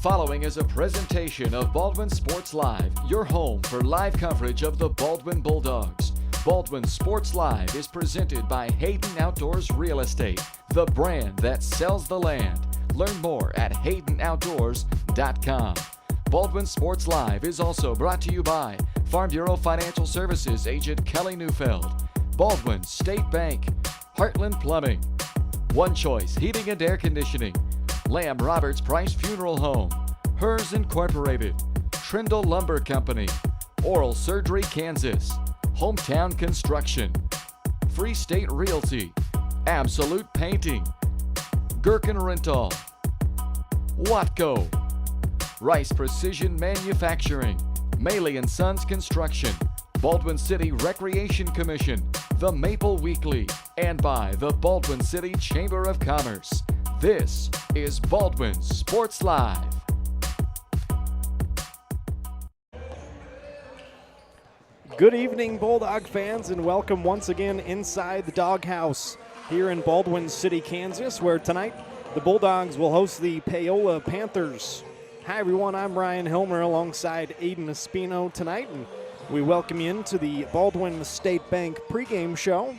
following is a presentation of Baldwin Sports Live, your home for live coverage of the Baldwin Bulldogs. Baldwin Sports Live is presented by Hayden Outdoors Real Estate, the brand that sells the land. Learn more at haydenoutdoors.com. Baldwin Sports Live is also brought to you by Farm Bureau Financial Services agent Kelly Neufeld, Baldwin State Bank, Heartland Plumbing, One Choice Heating and Air Conditioning, Lamb Roberts Price Funeral Home, Hers Incorporated, Trindle Lumber Company, Oral Surgery Kansas, Hometown Construction, Free State Realty, Absolute Painting, Gherkin Rental, Watco, Rice Precision Manufacturing, Maley & Sons Construction, Baldwin City Recreation Commission, The Maple Weekly, and by the Baldwin City Chamber of Commerce. This is Baldwin Sports Live. Good evening, Bulldog fans, and welcome once again inside the Doghouse here in Baldwin City, Kansas, where tonight the Bulldogs will host the Paola Panthers. Hi, everyone. I'm Ryan Hilmer alongside Aiden Espino tonight, and we welcome you into the Baldwin State Bank pregame show.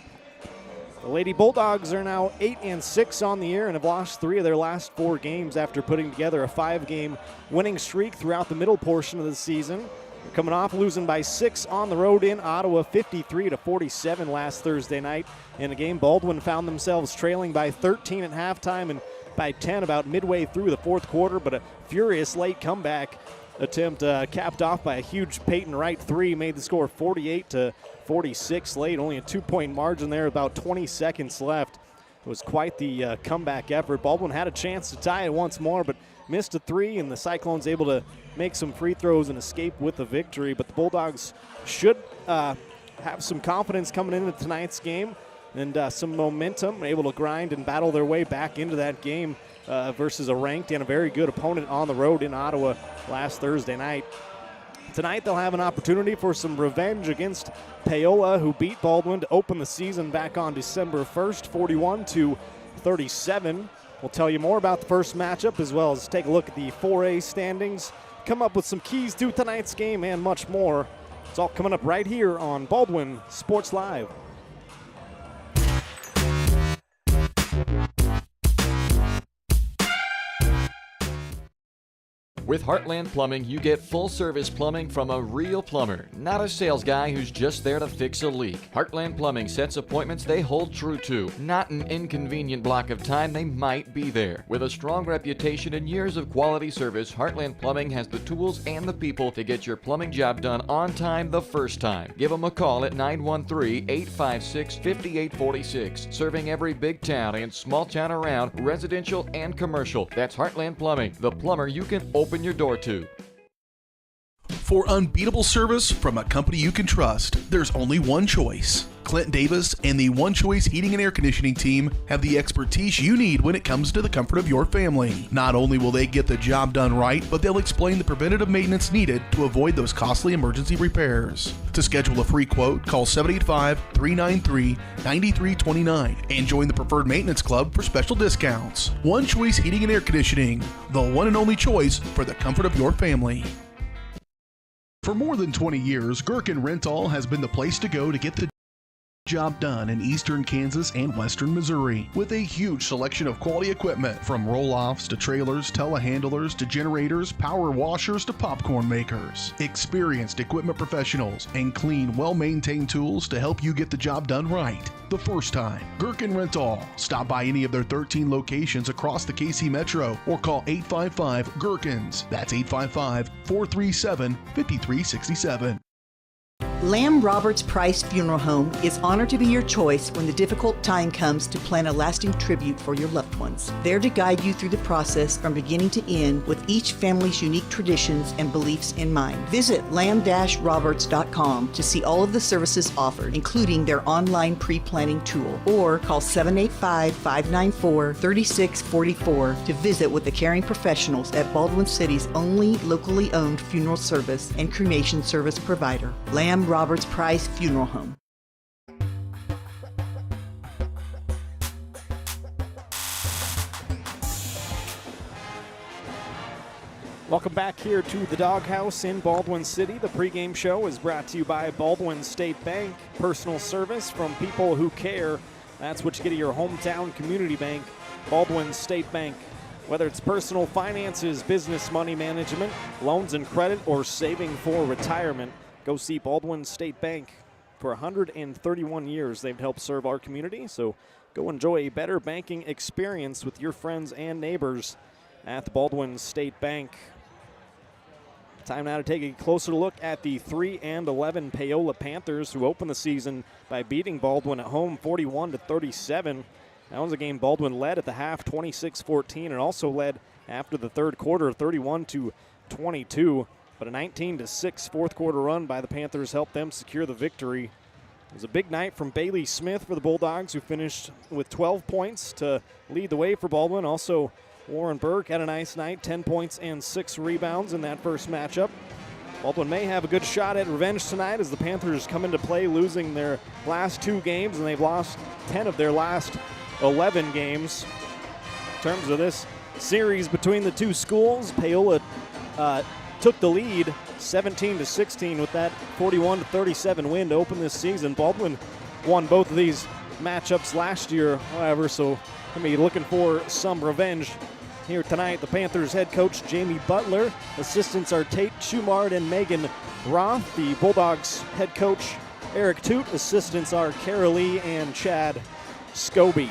The Lady Bulldogs are now 8-6 on the year and have lost 3 of their last 4 games after putting together a 5-game winning streak throughout the middle portion of the season. They're coming off losing by 6 on the road in Ottawa, 53-47 last Thursday night. In a game, Baldwin found themselves trailing by 13 at halftime and by 10 about midway through the fourth quarter, but a furious late comeback attempt capped off by a huge Peyton Wright 3 made the score 48-46 late. Only a 2-point margin there, about 20 seconds left. It was quite the comeback effort. Baldwin had a chance to tie it once more, but missed a 3, and the Cyclones able to make some free throws and escape with the victory. But the Bulldogs should have some confidence coming into tonight's game and some momentum, able to grind and battle their way back into that game versus a ranked and a very good opponent on the road in Ottawa last Thursday night. Tonight they'll have an opportunity for some revenge against Paola, who beat Baldwin to open the season back on December 1st, 41-37. We'll tell you more about the first matchup as well as take a look at the 4A standings, come up with some keys to tonight's game and much more. It's all coming up right here on Baldwin Sports Live. With Heartland Plumbing, you get full-service plumbing from a real plumber, not a sales guy who's just there to fix a leak. Heartland Plumbing sets appointments they hold true to, not an inconvenient block of time they might be there. With a strong reputation and years of quality service, Heartland Plumbing has the tools and the people to get your plumbing job done on time the first time. Give them a call at 913-856-5846. Serving every big town and small town around, residential and commercial. That's Heartland Plumbing, the plumber you can open your door to. For unbeatable service from a company you can trust, there's only one choice. Clint Davis and the One Choice Heating and Air Conditioning team have the expertise you need when it comes to the comfort of your family. Not only will they get the job done right, but they'll explain the preventative maintenance needed to avoid those costly emergency repairs. To schedule a free quote, call 785-393-9329 and join the Preferred Maintenance Club for special discounts. One Choice Heating and Air Conditioning, the one and only choice for the comfort of your family. For more than 20 years, Gherkin Rental has been the place to go to get the job done in eastern Kansas and western Missouri. With a huge selection of quality equipment, from roll-offs to trailers, telehandlers to generators, power washers to popcorn makers. Experienced equipment professionals and clean, well-maintained tools to help you get the job done right the first time. Gherkin Rental. Stop by any of their 13 locations across the KC Metro or call 855-GHERKINS. That's 855-437-5367. Lamb Roberts Price Funeral Home is honored to be your choice when the difficult time comes to plan a lasting tribute for your loved ones. There to guide you through the process from beginning to end with each family's unique traditions and beliefs in mind. Visit lamb-roberts.com to see all of the services offered, including their online pre-planning tool, or call 785-594-3644 to visit with the caring professionals at Baldwin City's only locally owned funeral service and cremation service provider, Lamb Roberts Price Funeral Home. Welcome back here to the Doghouse in Baldwin City. The pregame show is brought to you by Baldwin State Bank. Personal service from people who care. That's what you get at your hometown community bank, Baldwin State Bank. Whether it's personal finances, business money management, loans and credit, or saving for retirement, go see Baldwin State Bank. For 131 years, they've helped serve our community, so go enjoy a better banking experience with your friends and neighbors at the Baldwin State Bank. Time now to take a closer look at the 3-11 Paola Panthers, who opened the season by beating Baldwin at home 41-37. That was a game Baldwin led at the half 26-14 and also led after the third quarter 31-22. But a 19-6 fourth quarter run by the Panthers helped them secure the victory. It was a big night from Bailey Smith for the Bulldogs, who finished with 12 points to lead the way for Baldwin. Also, Warren Burke had a nice night, 10 points and 6 rebounds in that first matchup. Baldwin may have a good shot at revenge tonight as the Panthers come into play losing their last 2 games, and they've lost 10 of their last 11 games. In terms of this series between the two schools, Paola took the lead 17-16 with that 41-37 win to open this season. Baldwin won both of these matchups last year, however, so going to be looking for some revenge here tonight. The Panthers head coach Jamie Butler, assistants are Tate Schumard and Megan Roth. The Bulldogs head coach Eric Toot, assistants are Kara Lee and Chad Scobie.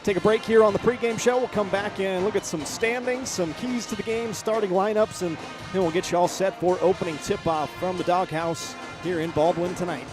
Take a break here on the pregame show. We'll come back and look at some standings, some keys to the game, starting lineups, and then we'll get you all set for opening tip-off from the Doghouse here in Baldwin tonight.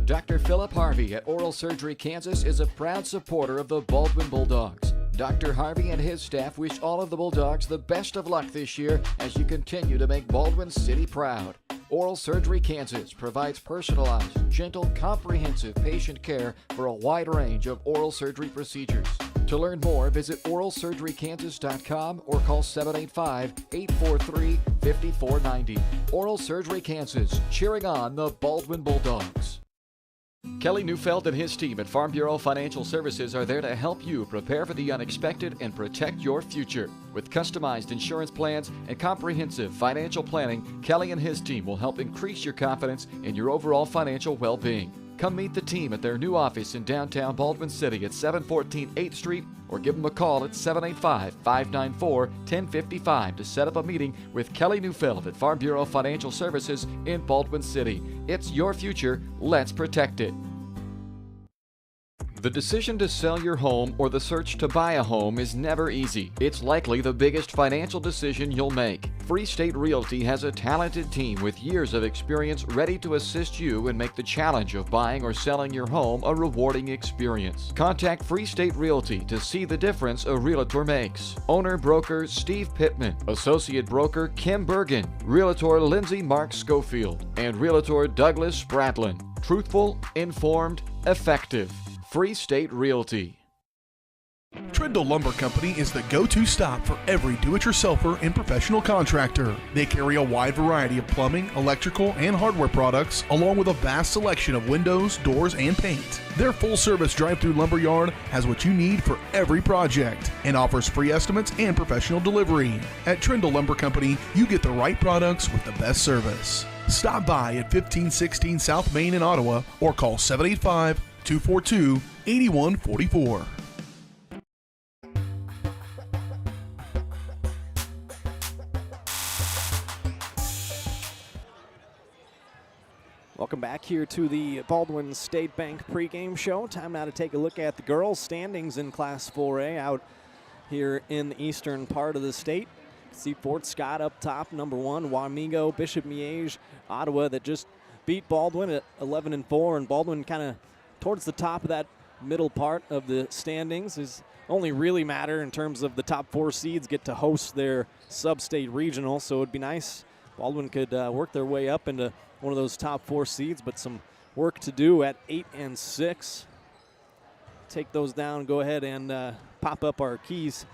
Dr. Philip Harvey at Oral Surgery Kansas is a proud supporter of the Baldwin Bulldogs. Dr. Harvey and his staff wish all of the Bulldogs the best of luck this year as you continue to make Baldwin City proud. Oral Surgery Kansas provides personalized, gentle, comprehensive patient care for a wide range of oral surgery procedures. To learn more, visit oralsurgerykansas.com or call 785-843-5490. Oral Surgery Kansas, cheering on the Baldwin Bulldogs. Kelly Neufeld and his team at Farm Bureau Financial Services are there to help you prepare for the unexpected and protect your future. With customized insurance plans and comprehensive financial planning, Kelly and his team will help increase your confidence in your overall financial well-being. Come meet the team at their new office in downtown Baldwin City at 714 8th Street or give them a call at 785-594-1055 to set up a meeting with Kelly Neufeld at Farm Bureau Financial Services in Baldwin City. It's your future. Let's protect it. The decision to sell your home or the search to buy a home is never easy. It's likely the biggest financial decision you'll make. Free State Realty has a talented team with years of experience ready to assist you and make the challenge of buying or selling your home a rewarding experience. Contact Free State Realty to see the difference a realtor makes. Owner-broker Steve Pittman, Associate Broker Kim Bergen, Realtor Lindsay Mark Schofield, and Realtor Douglas Spratlin. Truthful, informed, effective. Free State Realty. Trindle Lumber Company is the go-to stop for every do-it-yourselfer and professional contractor. They carry a wide variety of plumbing, electrical, and hardware products, along with a vast selection of windows, doors, and paint. Their full-service drive-through lumber yard has what you need for every project and offers free estimates and professional delivery. At Trindle Lumber Company, you get the right products with the best service. Stop by at 1516 South Main in Ottawa or call 785-242-8144. Welcome back here to the Baldwin State Bank pregame show. Time now to take a look at the girls' standings in Class 4A out here in the eastern part of the state. See Fort Scott up top, number 1, Wamego, Bishop Miege, Ottawa that just beat Baldwin at 11-4, and Baldwin kind of towards the top of that middle part of the standings is only really matter in terms of the top 4 seeds get to host their sub-state regional, so it'd be nice Baldwin could work their way up into one of those top 4 seeds, but some work to do at 8-6. Take those down, go ahead and pop up our keys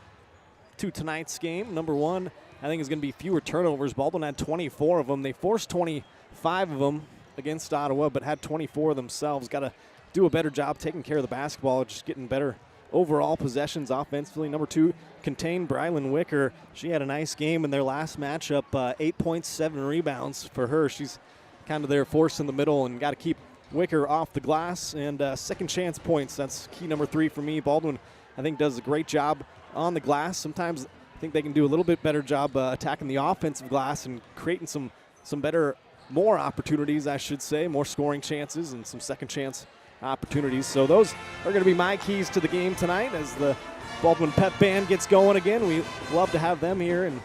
to tonight's game. Number 1, I think, is going to be fewer turnovers. Baldwin had 24 of them. They forced 25 of them against Ottawa, but had 24 themselves. Got to do a better job taking care of the basketball, just getting better overall possessions offensively. Number 2, contain Brylan Wicker. She had a nice game in their last matchup, 8 points, 7 rebounds for her. She's kind of their force in the middle and got to keep Wicker off the glass. And second chance points, that's key number 3 for me. Baldwin, I think, does a great job on the glass. Sometimes I think they can do a little bit better job attacking the offensive glass and creating some better, more opportunities, I should say, more scoring chances and some second chance opportunities. So those are going to be my keys to the game tonight as the Baldwin Pep Band gets going again. We love to have them here and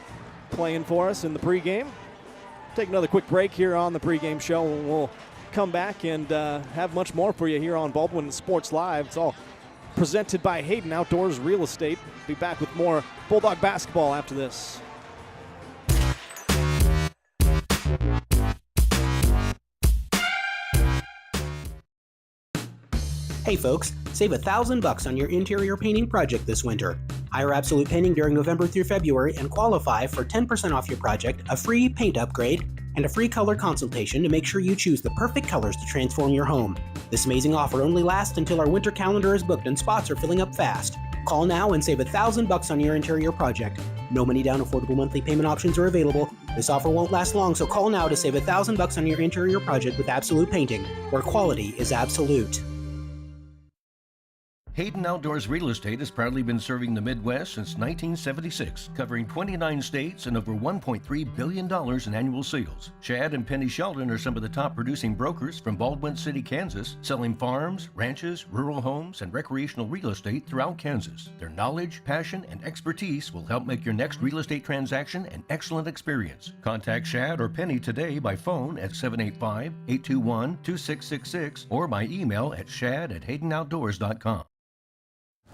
playing for us in the pregame. Take another quick break here on the pregame show, and we'll come back and have much more for you here on Baldwin Sports Live. It's all presented by Hayden Outdoors Real Estate. Be back with more Bulldog basketball after this. Hey folks, save $1,000 on your interior painting project this winter. Hire Absolute Painting during November through February and qualify for 10% off your project, a free paint upgrade, and a free color consultation to make sure you choose the perfect colors to transform your home. This amazing offer only lasts until our winter calendar is booked and spots are filling up fast. Call now and save $1,000 on your interior project. No money down, affordable monthly payment options are available. This offer won't last long, so call now to save $1,000 on your interior project with Absolute Painting, where quality is absolute. Hayden Outdoors Real Estate has proudly been serving the Midwest since 1976, covering 29 states and over $1.3 billion in annual sales. Chad and Penny Sheldon are some of the top producing brokers from Baldwin City, Kansas, selling farms, ranches, rural homes, and recreational real estate throughout Kansas. Their knowledge, passion, and expertise will help make your next real estate transaction an excellent experience. Contact Chad or Penny today by phone at 785-821-2666 or by email at shad@haydenoutdoors.com.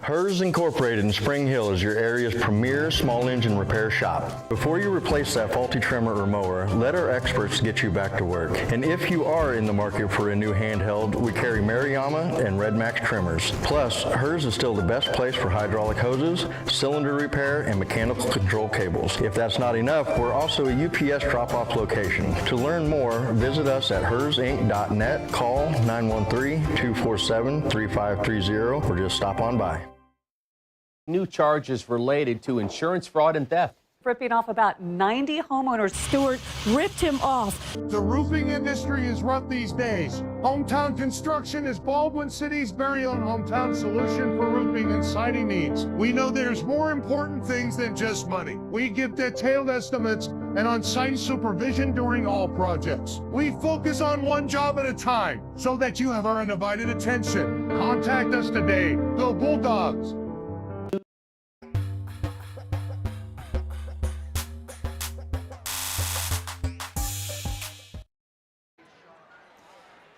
Hers Incorporated in Spring Hill is your area's premier small engine repair shop. Before you replace that faulty trimmer or mower, let our experts get you back to work. And if you are in the market for a new handheld, we carry Maruyama and Red Max trimmers. Plus, Hers is still the best place for hydraulic hoses, cylinder repair, and mechanical control cables. If that's not enough, we're also a UPS drop-off location. To learn more, visit us at hersinc.net, call 913-247-3530, or just stop on by. New charges related to insurance fraud and theft. Ripping off about 90 homeowners. Stewart ripped him off. The roofing industry is rough these days. Hometown Construction is Baldwin City's very own hometown solution for roofing and siding needs. We know there's more important things than just money. We give detailed estimates and on-site supervision during all projects. We focus on one job at a time so that you have our undivided attention. Contact us today. Go Bulldogs!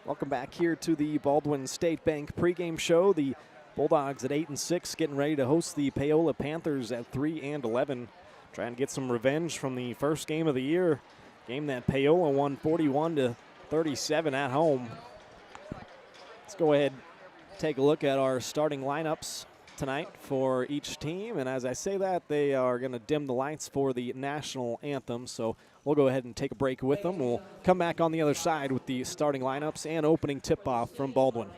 Welcome back here to the Baldwin State Bank pregame show. The Bulldogs at 8-6, getting ready to host the Paola Panthers at 3-11. Trying to get some revenge from the first game of the year. Game that Paola won 41-37 at home. Let's go ahead and take a look at our starting lineups tonight for each team. And as I say that, they are going to dim the lights for the national anthem. So we'll go ahead and take a break with them. We'll come back on the other side with the starting lineups and opening tip-off from Baldwin.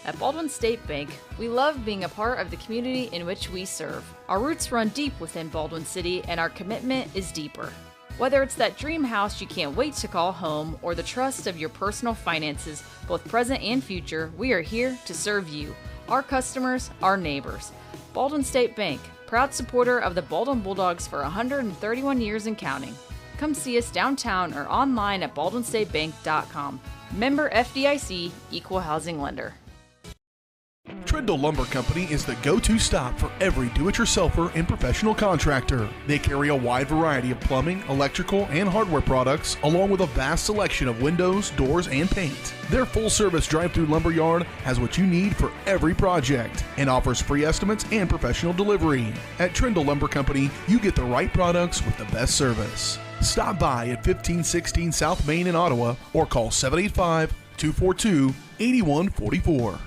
At Baldwin State Bank, we love being a part of the community in which we serve. Our roots run deep within Baldwin City, and our commitment is deeper. Whether it's that dream house you can't wait to call home or the trust of your personal finances, both present and future, we are here to serve you, our customers, our neighbors. Baldwin State Bank, proud supporter of the Baldwin Bulldogs for 131 years and counting. Come see us downtown or online at baldwinstatebank.com. Member FDIC, Equal Housing Lender. Trindle Lumber Company is the go-to stop for every do-it-yourselfer and professional contractor. They carry a wide variety of plumbing, electrical, and hardware products, along with a vast selection of windows, doors, and paint. Their full-service drive-through lumber yard has what you need for every project and offers free estimates and professional delivery. At Trindle Lumber Company, you get the right products with the best service. Stop by at 1516 South Main in Ottawa or call 785-242-8144.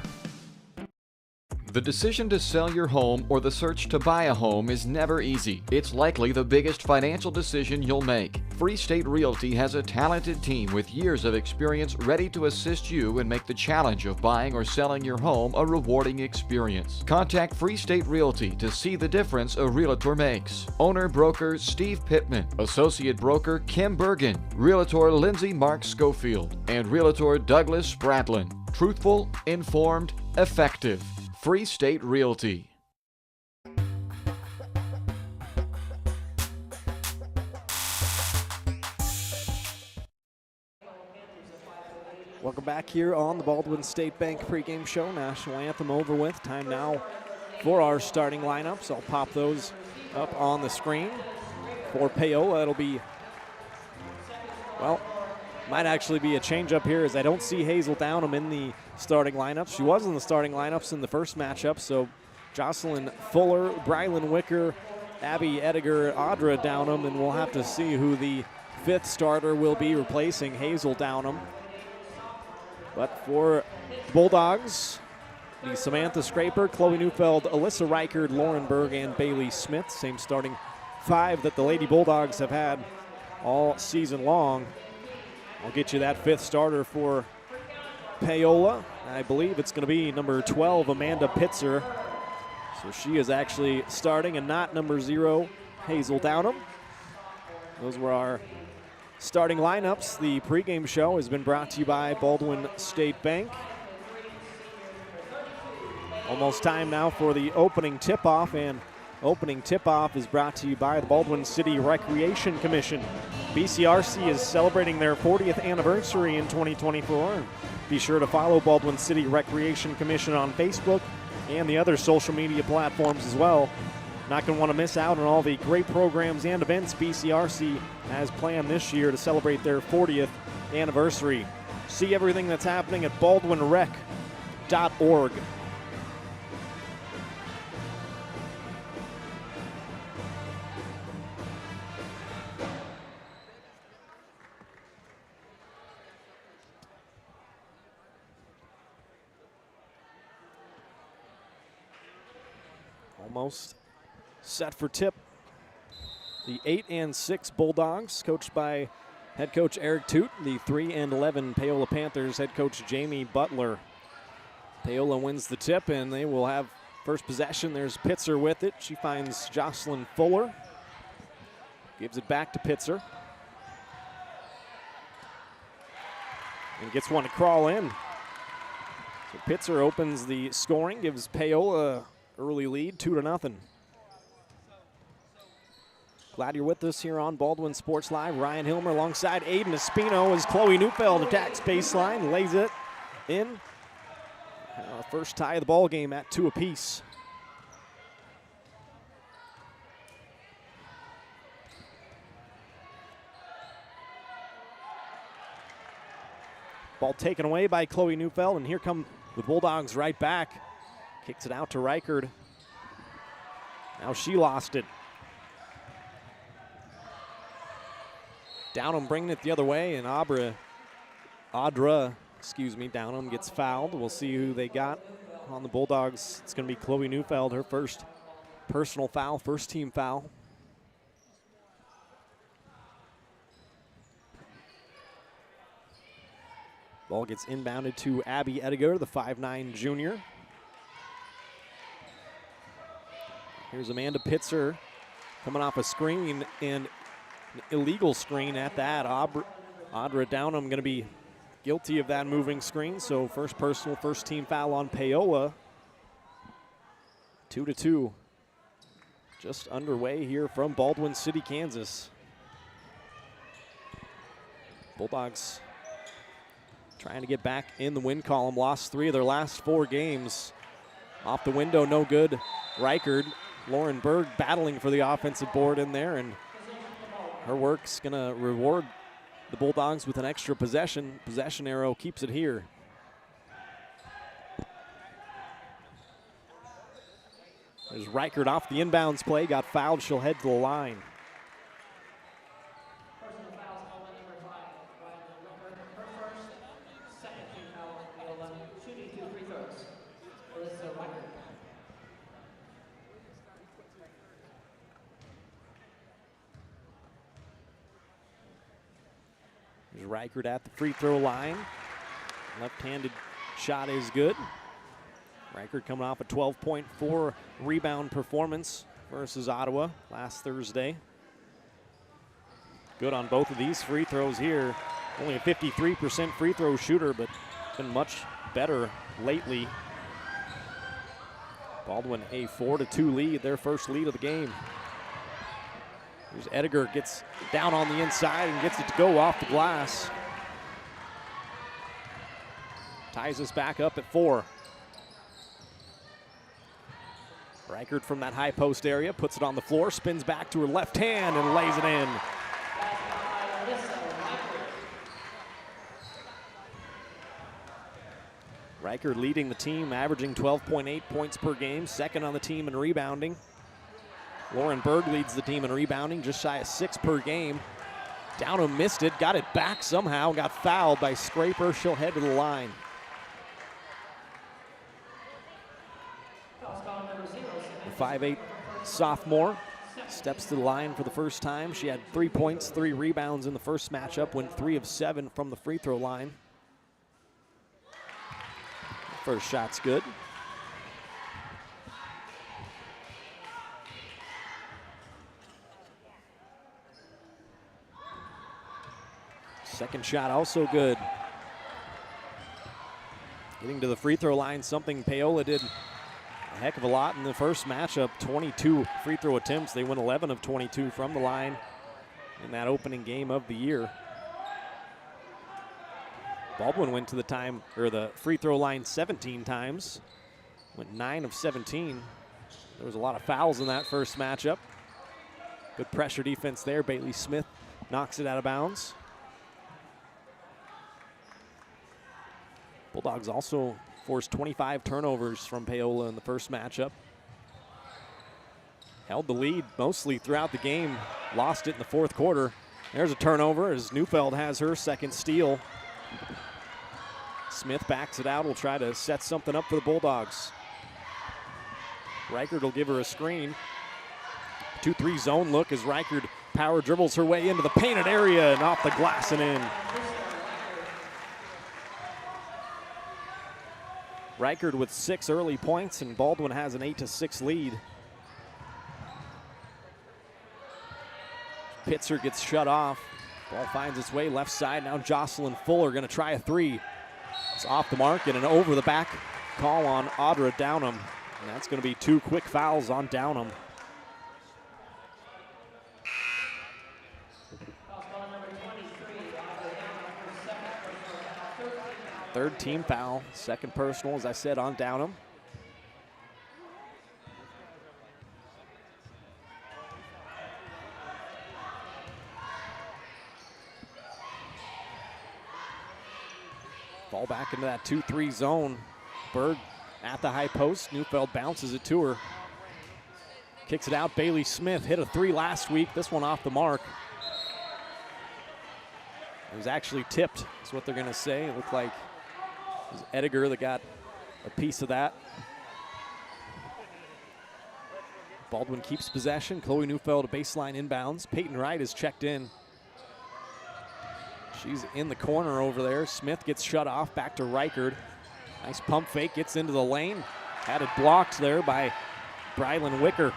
The decision to sell your home or the search to buy a home is never easy. It's likely the biggest financial decision you'll make. Free State Realty has a talented team with years of experience ready to assist you and make the challenge of buying or selling your home a rewarding experience. Contact Free State Realty to see the difference a realtor makes. Owner broker Steve Pittman, associate broker Kim Bergen, realtor Lindsay Mark Schofield, and realtor Douglas Spradlin. Truthful, informed, effective. Free State Realty. Welcome back here on the Baldwin State Bank pregame show. National anthem over with. Time now for our starting lineups. I'll pop those up on the screen. For Paola, it'll be, well, might actually be a change up here as I don't see Hazel Downham in the starting lineups. She was in the starting lineups in the first matchup, so Jocelyn Fuller, Brylan Wicker, Abby Ediger, Audra Downham, and we'll have to see who the fifth starter will be replacing Hazel Downham. But for Bulldogs, the Samantha Scraper, Chloe Neufeld, Alyssa Reichard, Lauren Berg, and Bailey Smith. Same starting five that the Lady Bulldogs have had all season long. I'll get you that fifth starter for Paola. I believe it's going to be number 12, Amanda Pitzer. So she is actually starting and not number 0, Hazel Downham. Those were our starting lineups. The pregame show has been brought to you by Baldwin State Bank. Almost time now for the opening tip-off, and opening tip-off is brought to you by the Baldwin City Recreation Commission. BCRC is celebrating their 40th anniversary in 2024. Be sure to follow Baldwin City Recreation Commission on Facebook and the other social media platforms as well. Not going to want to miss out on all the great programs and events BCRC has planned this year to celebrate their 40th anniversary. See everything that's happening at baldwinrec.org. Almost set for tip. The 8 and 6 Bulldogs, coached by head coach Eric Toot. The 3 and 11 Paola Panthers, head coach Jamie Butler. Paola wins the tip, and they will have first possession. There's Pitzer with it. She finds Jocelyn Fuller. Gives it back to Pitzer. And gets one to crawl in. So Pitzer opens the scoring, gives Paola early lead, 2-0. Glad you're with us here on Baldwin Sports Live. Ryan Hilmer alongside Aiden Espino as Chloe Neufeld attacks baseline, lays it in. First tie of the ball game at 2 apiece. Ball taken away by Chloe Neufeld, and here come the Bulldogs right back. Kicks it out to Reichard. Now she lost it. Downham bringing it the other way, and Audra, Downham gets fouled. We'll see who they got on the Bulldogs. It's going to be Chloe Neufeld, her first personal foul, first team foul. Ball gets inbounded to Abby Ediger, the 5'9" junior. Here's Amanda Pitzer coming off a screen, and an illegal screen at that. Audra Downham going to be guilty of that moving screen, so first personal, first team foul on Paola. 2-2. Just underway here from Baldwin City, Kansas. Bulldogs trying to get back in the win column. Lost 3 of their last 4 games. Off the window, no good. Reichard, Lauren Berg battling for the offensive board in there, and her work's going to reward the Bulldogs with an extra possession. Possession arrow keeps it here. There's Reichard off the inbounds play, got fouled, she'll head to the line. There's Reichard at the free throw line. Left-handed shot is good. Reichard coming off a 12.4 rebound performance versus Ottawa last Thursday. Good on both of these free throws here. Only a 53% free throw shooter, but been much better lately. Baldwin a 4-2 lead, their first lead of the game. Here's Ediger, gets down on the inside and gets it to go off the glass. Ties us back up at 4. Reichard from that high post area, puts it on the floor, spins back to her left hand and lays it in. Reichard leading the team, averaging 12.8 points per game, second on the team in rebounding. Lauren Berg leads the team in rebounding, just shy of 6 per game. Downham missed it, got it back somehow, got fouled by Scraper. She'll head to the line. The 5'8" sophomore steps to the line for the first time. She had 3 points, 3 rebounds in the first matchup, went 3 of 7 from the free throw line. First shot's good. Second shot also good. Getting to the free throw line, something Paola did a heck of a lot in the first matchup. 22 free throw attempts. They went 11 of 22 from the line in that opening game of the year. Baldwin went to the free throw line 17 times. Went 9 of 17. There was a lot of fouls in that first matchup. Good pressure defense there. Bailey Smith knocks it out of bounds. Bulldogs also forced 25 turnovers from Paola in the first matchup. Held the lead mostly throughout the game, lost it in the fourth quarter. There's a turnover as Neufeld has her second steal. Smith backs it out, will try to set something up for the Bulldogs. Reichard will give her a screen. 2-3 zone look as Reichard power dribbles her way into the painted area and off the glass and in. Reichard with 6 early points, and Baldwin has an 8-6 lead. Pitzer gets shut off. Ball finds its way left side. Now Jocelyn Fuller going to try a 3. It's off the mark and an over the back call on Audra Downham. And that's going to be 2 quick fouls on Downham. Third team foul, second personal, as I said, on Downham. Ball back into that 2-3 zone. Berg at the high post. Neufeld bounces it to her. Kicks it out. Bailey Smith hit a 3 last week. This one off the mark. It was actually tipped, is what they're going to say. It looked like it was Ediger that got a piece of that. Baldwin keeps possession. Chloe Neufeld a baseline inbounds. Peyton Wright is checked in. She's in the corner over there. Smith gets shut off. Back to Reichard. Nice pump fake. Gets into the lane. Had it blocked there by Brylan Wicker.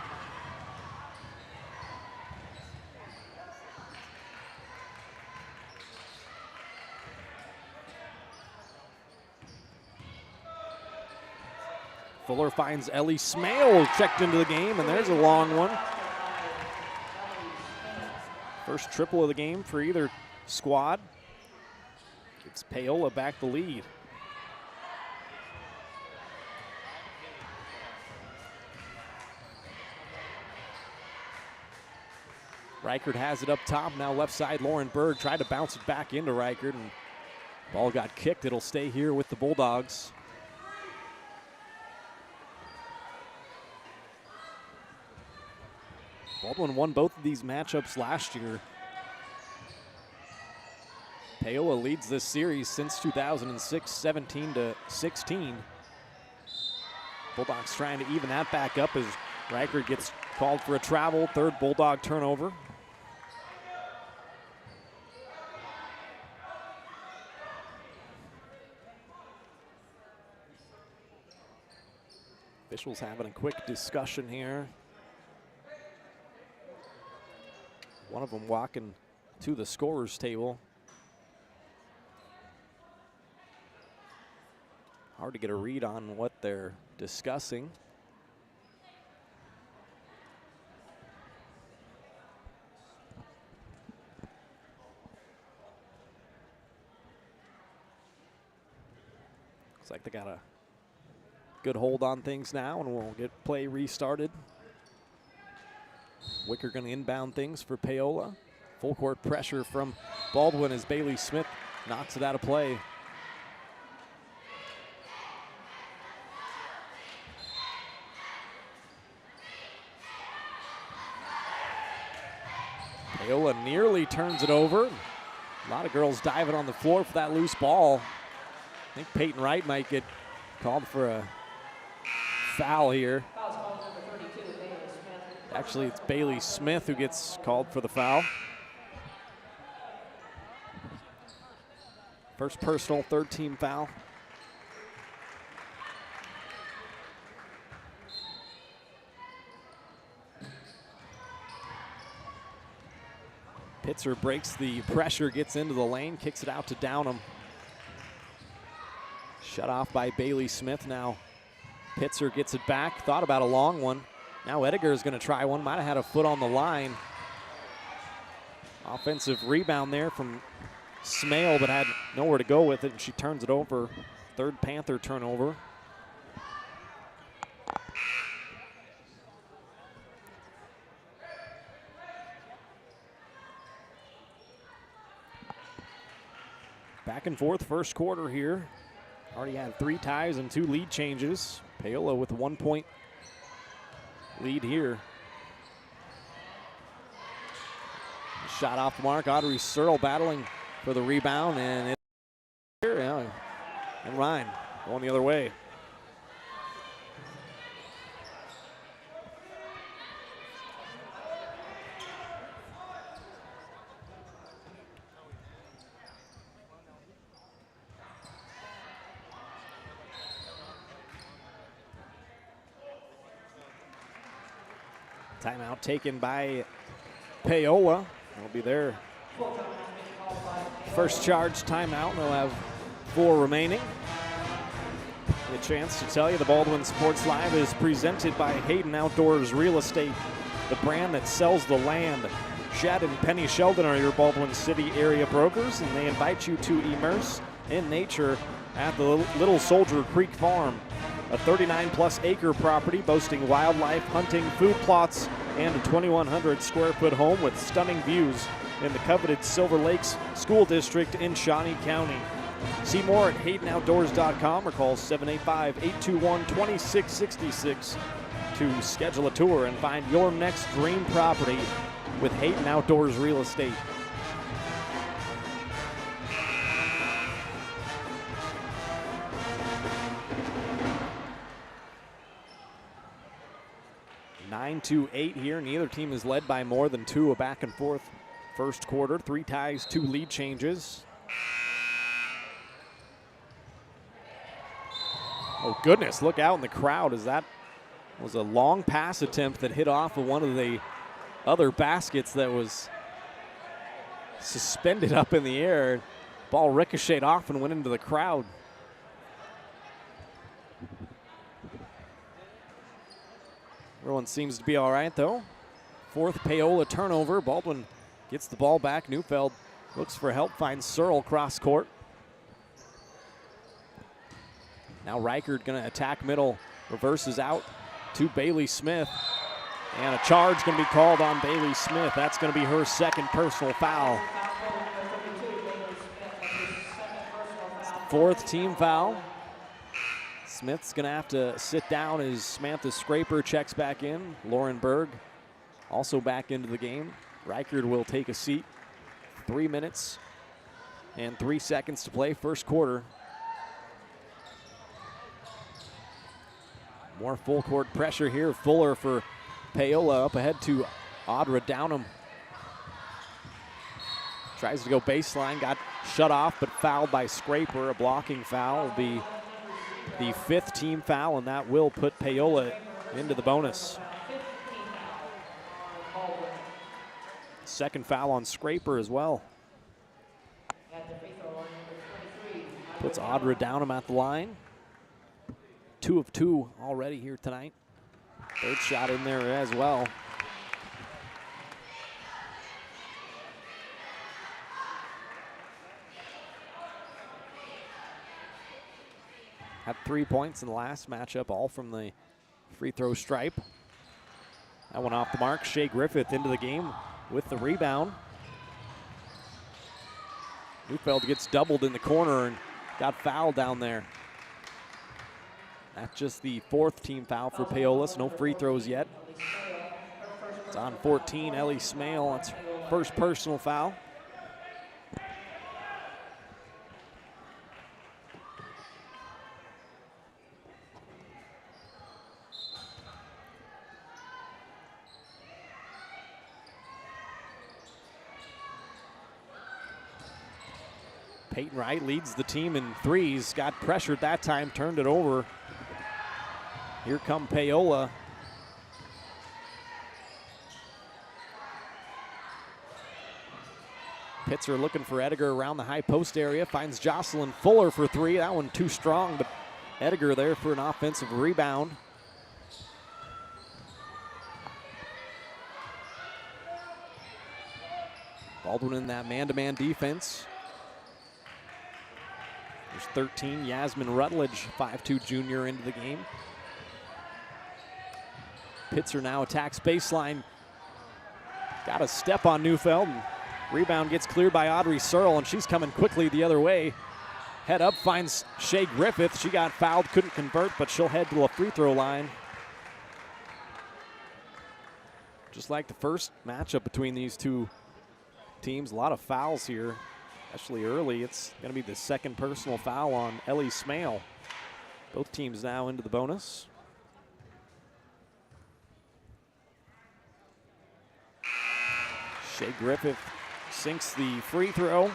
Fuller finds Ellie Smale checked into the game, and there's a long one. First triple of the game for either squad. Gives Paola back the lead. Reichert has it up top. Now left side, Lauren Berg tried to bounce it back into Reichert, and ball got kicked. It'll stay here with the Bulldogs. Baldwin won both of these matchups last year. Paola leads this series since 2006, 17-16. Bulldogs trying to even that back up as Reichert gets called for a travel. Third Bulldog turnover. Officials having a quick discussion here. One of them walking to the scorer's table. Hard to get a read on what they're discussing. Looks like they got a good hold on things now, and we'll get play restarted. Wicker going to inbound things for Paola. Full court pressure from Baldwin as Bailey Smith knocks it out of play. Paola nearly turns it over. A lot of girls diving on the floor for that loose ball. I think Peyton Wright might get called for a foul here. Actually, it's Bailey Smith who gets called for the foul. First personal, third team foul. Pitzer breaks the pressure, gets into the lane, kicks it out to Downham. Shut off by Bailey Smith now. Pitzer gets it back, thought about a long one. Now Ediger is going to try one, might have had a foot on the line. Offensive rebound there from Smale, but had nowhere to go with it, and she turns it over. Third Panther turnover. Back and forth first quarter here. Already had 3 ties and 2 lead changes. Paola with a 1-point lead here. Shot off the mark. Audrey Searle battling for the rebound, and it's here. Yeah. And Ryan going the other way. Timeout taken by Paola. That'll be their first charge timeout. They'll have 4 remaining. A chance to tell you the Baldwin Sports Live is presented by Hayden Outdoors Real Estate, the brand that sells the land. Shad and Penny Sheldon are your Baldwin City area brokers, and they invite you to immerse in nature at the Little Soldier Creek Farm. A 39-plus acre property boasting wildlife, hunting, food plots, and a 2,100 square foot home with stunning views in the coveted Silver Lakes School District in Shawnee County. See more at HaydenOutdoors.com or call 785-821-2666 to schedule a tour and find your next dream property with Hayden Outdoors Real Estate. Nine to 8 here. Neither team is led by more than 2. A back and forth first quarter. 3 ties, 2 lead changes. Oh goodness, look out in the crowd as that was a long pass attempt that hit off of one of the other baskets that was suspended up in the air. Ball ricocheted off and went into the crowd. Everyone seems to be all right, though. 4th Paola turnover. Baldwin gets the ball back. Neufeld looks for help, finds Searle cross court. Now Reichert going to attack middle, reverses out to Bailey Smith. And a charge going to be called on Bailey Smith. That's going to be her second personal foul. It's the fourth team foul. Smith's going to have to sit down as Samantha Scraper checks back in. Lauren Berg also back into the game. Reichard will take a seat. 3 minutes and 3 seconds to play, first quarter. More full court pressure here. Fuller for Paola, up ahead to Audra Downham. Tries to go baseline, got shut off, but fouled by Scraper. A blocking foul will be the fifth team foul, and that will put Paola into the bonus. Second foul on Scraper as well. Puts Audra Downham at the line. 2 of 2 already here tonight. Third shot in there as well. Had 3 points in the last matchup, all from the free throw stripe. That one off the mark. Shea Griffith into the game with the rebound. Neufeld gets doubled in the corner and got fouled down there. That's just the fourth team foul for Paola, so no free throws yet. It's on 14, Ellie Smale. That's her first personal foul. Peyton Wright leads the team in threes. Got pressured that time, turned it over. Here come Paola. Pitzer looking for Ediger around the high post area. Finds Jocelyn Fuller for three. That one too strong, but Ediger there for an offensive rebound. Baldwin in that man-to-man defense. There's 13, Yasmin Rutledge, 5'2" junior into the game. Pitzer now attacks baseline. Got a step on Neufeld. Rebound gets cleared by Audrey Searle, and she's coming quickly the other way. Head up, finds Shea Griffith. She got fouled, couldn't convert, but she'll head to a free throw line. Just like the first matchup between these two teams, a lot of fouls here, especially early. It's going to be the second personal foul on Ellie Smale. Both teams now into the bonus. Shea Griffith sinks the free throw.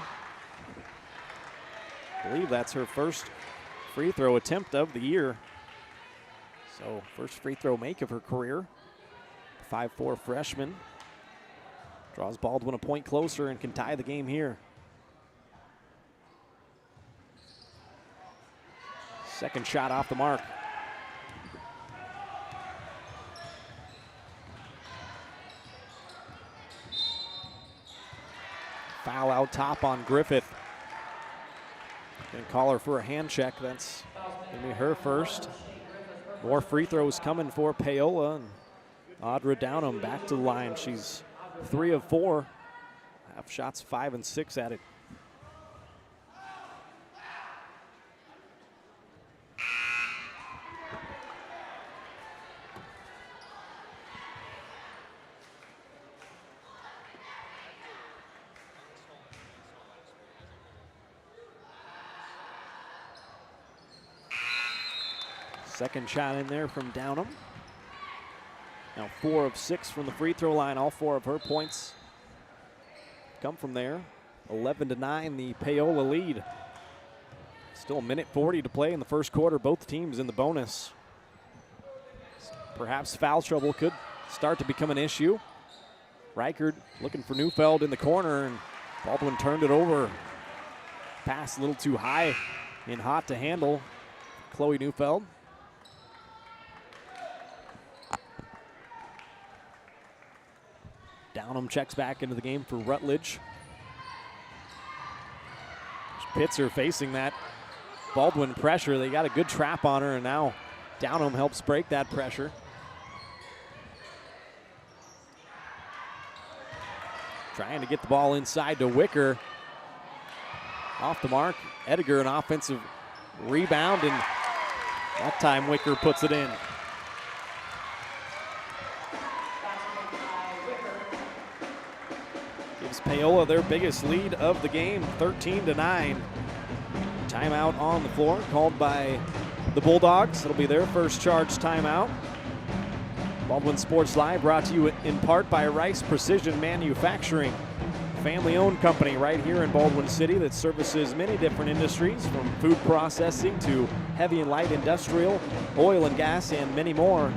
I believe that's her first free throw attempt of the year. So first free throw make of her career. 5'4" freshman. Draws Baldwin a point closer and can tie the game here. Second shot off the mark. Foul out top on Griffith. Gonna call her for a hand check. That's gonna be her first. More free throws coming for Paola. And Audra Downham back to the line. She's 3 of 4. Half shots 5 and 6 at it. Second shot in there from Downham. Now 4 of 6 from the free throw line. All 4 of her points come from there. 11-9, the Paola lead. Still a minute 40 to play in the first quarter. Both teams in the bonus. Perhaps foul trouble could start to become an issue. Reichard looking for Neufeld in the corner, and Baldwin turned it over. Pass a little too high and hot to handle. Chloe Neufeld. Downham checks back into the game for Rutledge. Pitzer facing that Baldwin pressure. They got a good trap on her, and now Downham helps break that pressure. Trying to get the ball inside to Wicker. Off the mark. Ediger, an offensive rebound, and that time Wicker puts it in. Gives Paola their biggest lead of the game, 13-9. Timeout on the floor called by the Bulldogs. It'll be their first charge timeout. Baldwin Sports Live brought to you in part by Rice Precision Manufacturing, family-owned company right here in Baldwin City that services many different industries, from food processing to heavy and light industrial, oil and gas, and many more.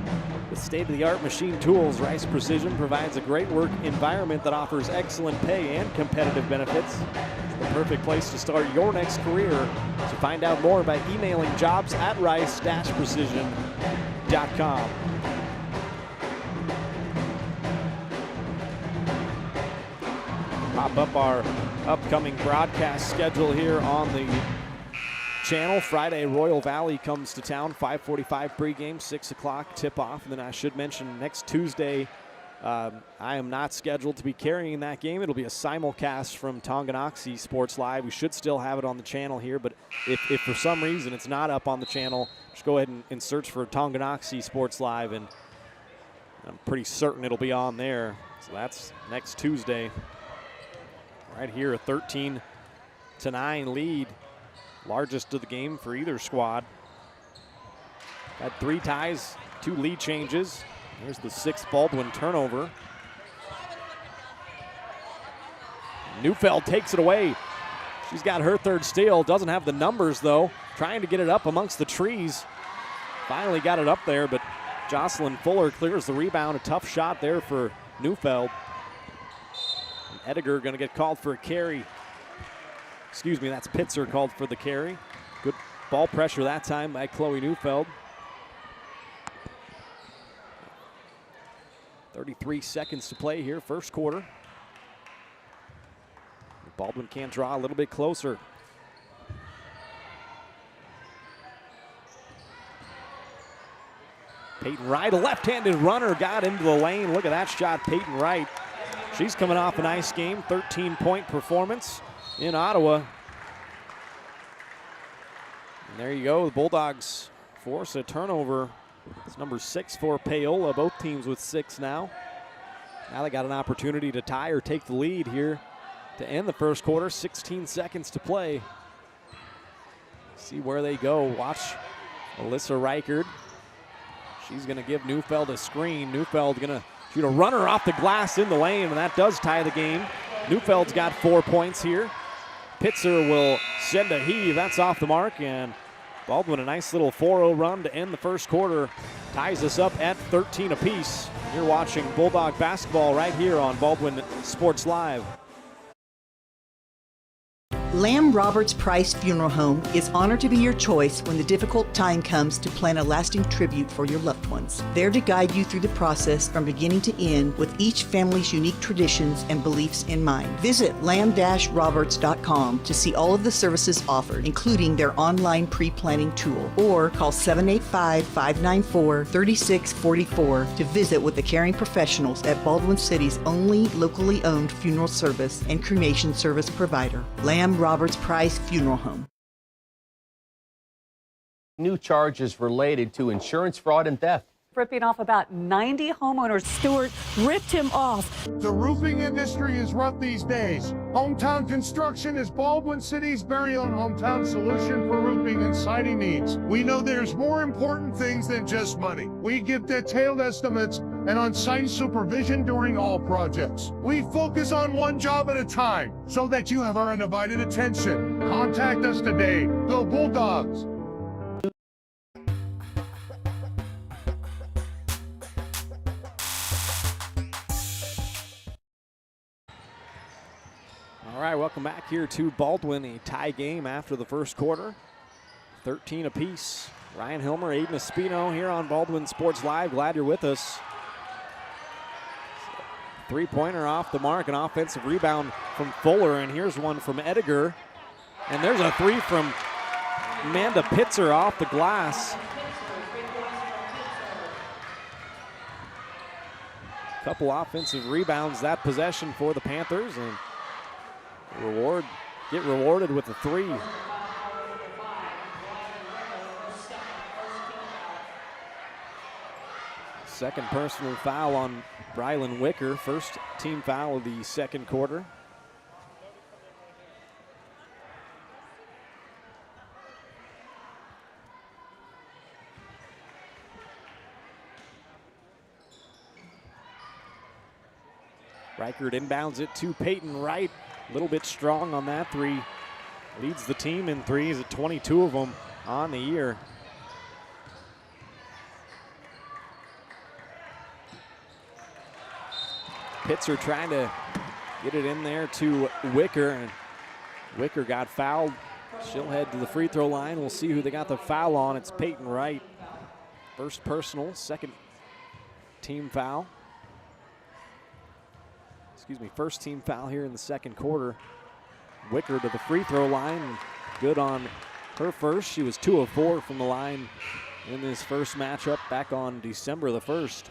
With state-of-the-art machine tools, Rice Precision provides a great work environment that offers excellent pay and competitive benefits. It's the perfect place to start your next career. So find out more by emailing jobs@rice-precision.com. Pop up our upcoming broadcast schedule here on the channel. Friday, Royal Valley comes to town, 5:45 pregame, 6 o'clock tip-off. And then I should mention next Tuesday, I am not scheduled to be carrying that game. It'll be a simulcast from Tonganoxie Sports Live. We should still have it on the channel here, but if for some reason it's not up on the channel, just go ahead and search for Tonganoxie Sports Live, and I'm pretty certain it'll be on there. So that's next Tuesday. Right here, a 13-9 lead, largest of the game for either squad. Had 3 ties, 2 lead changes. There's the 6th Baldwin turnover. Neufeld takes it away. She's got her 3rd steal, doesn't have the numbers though. Trying to get it up amongst the trees. Finally got it up there, but Jocelyn Fuller clears the rebound. A tough shot there for Neufeld. Ediger going to get called for a carry. Excuse me, that's Pitzer called for the carry. Good ball pressure that time by Chloe Neufeld. 33 seconds to play here, first quarter. Baldwin can't draw a little bit closer. Peyton Wright, a left-handed runner, got into the lane. Look at that shot, Peyton Wright. She's coming off a nice game, 13-point performance in Ottawa. And there you go, the Bulldogs force a turnover. It's number 6 for Paola, both teams with 6 now. Now they got an opportunity to tie or take the lead here to end the first quarter, 16 seconds to play. See where they go. Watch Alyssa Reichard. She's gonna give Neufeld a screen. Neufeld gonna shoot a runner off the glass in the lane, and that does tie the game. Neufeld's got 4 points here. Pitzer will send a heave. That's off the mark, and Baldwin a nice little 4-0 run to end the first quarter. Ties us up at 13 apiece. You're watching Bulldog basketball right here on Baldwin Sports Live. Lamb Roberts Price Funeral Home is honored to be your choice when the difficult time comes to plan a lasting tribute for your loved ones. There to guide you through the process from beginning to end with each family's unique traditions and beliefs in mind. Visit lamb-roberts.com to see all of the services offered, including their online pre-planning tool, or call 785-594-3644 to visit with the caring professionals at Baldwin City's only locally owned funeral service and cremation service provider, Lamb Roberts Price Funeral Home. New charges related to insurance fraud and theft. Ripping off about 90 homeowners. Stewart ripped him off. The roofing industry is rough these days. Hometown Construction is Baldwin City's very own hometown solution for roofing and siding needs. We know there's more important things than just money. We give detailed estimates and on-site supervision during all projects. We focus on one job at a time so that you have our undivided attention. Contact us today. Go Bulldogs! All right, welcome back here to Baldwin, a tie game after the first quarter. 13 apiece. Ryan Hilmer, Aiden Espino here on Baldwin Sports Live. Glad you're with us. Three-pointer off the mark, an offensive rebound from Fuller, and here's one from Ediger. And there's a three from Amanda Pitzer off the glass. couple offensive rebounds that possession for the Panthers, and get rewarded with a 3. Second personal foul on Brylan Wicker, first team foul of the second quarter. Reichert inbounds it to Peyton Wright. A little bit strong on that 3. Leads the team in threes at 22 of them on the year. Pitzer trying to get it in there to Wicker, and Wicker got fouled. She'll head to the free throw line. We'll see who they got the foul on. It's Peyton Wright. First personal, second team foul. First team foul here in the second quarter. Wicker to the free throw line. Good on her first. She was 2 of 4 from the line in this first matchup back on December the 1st.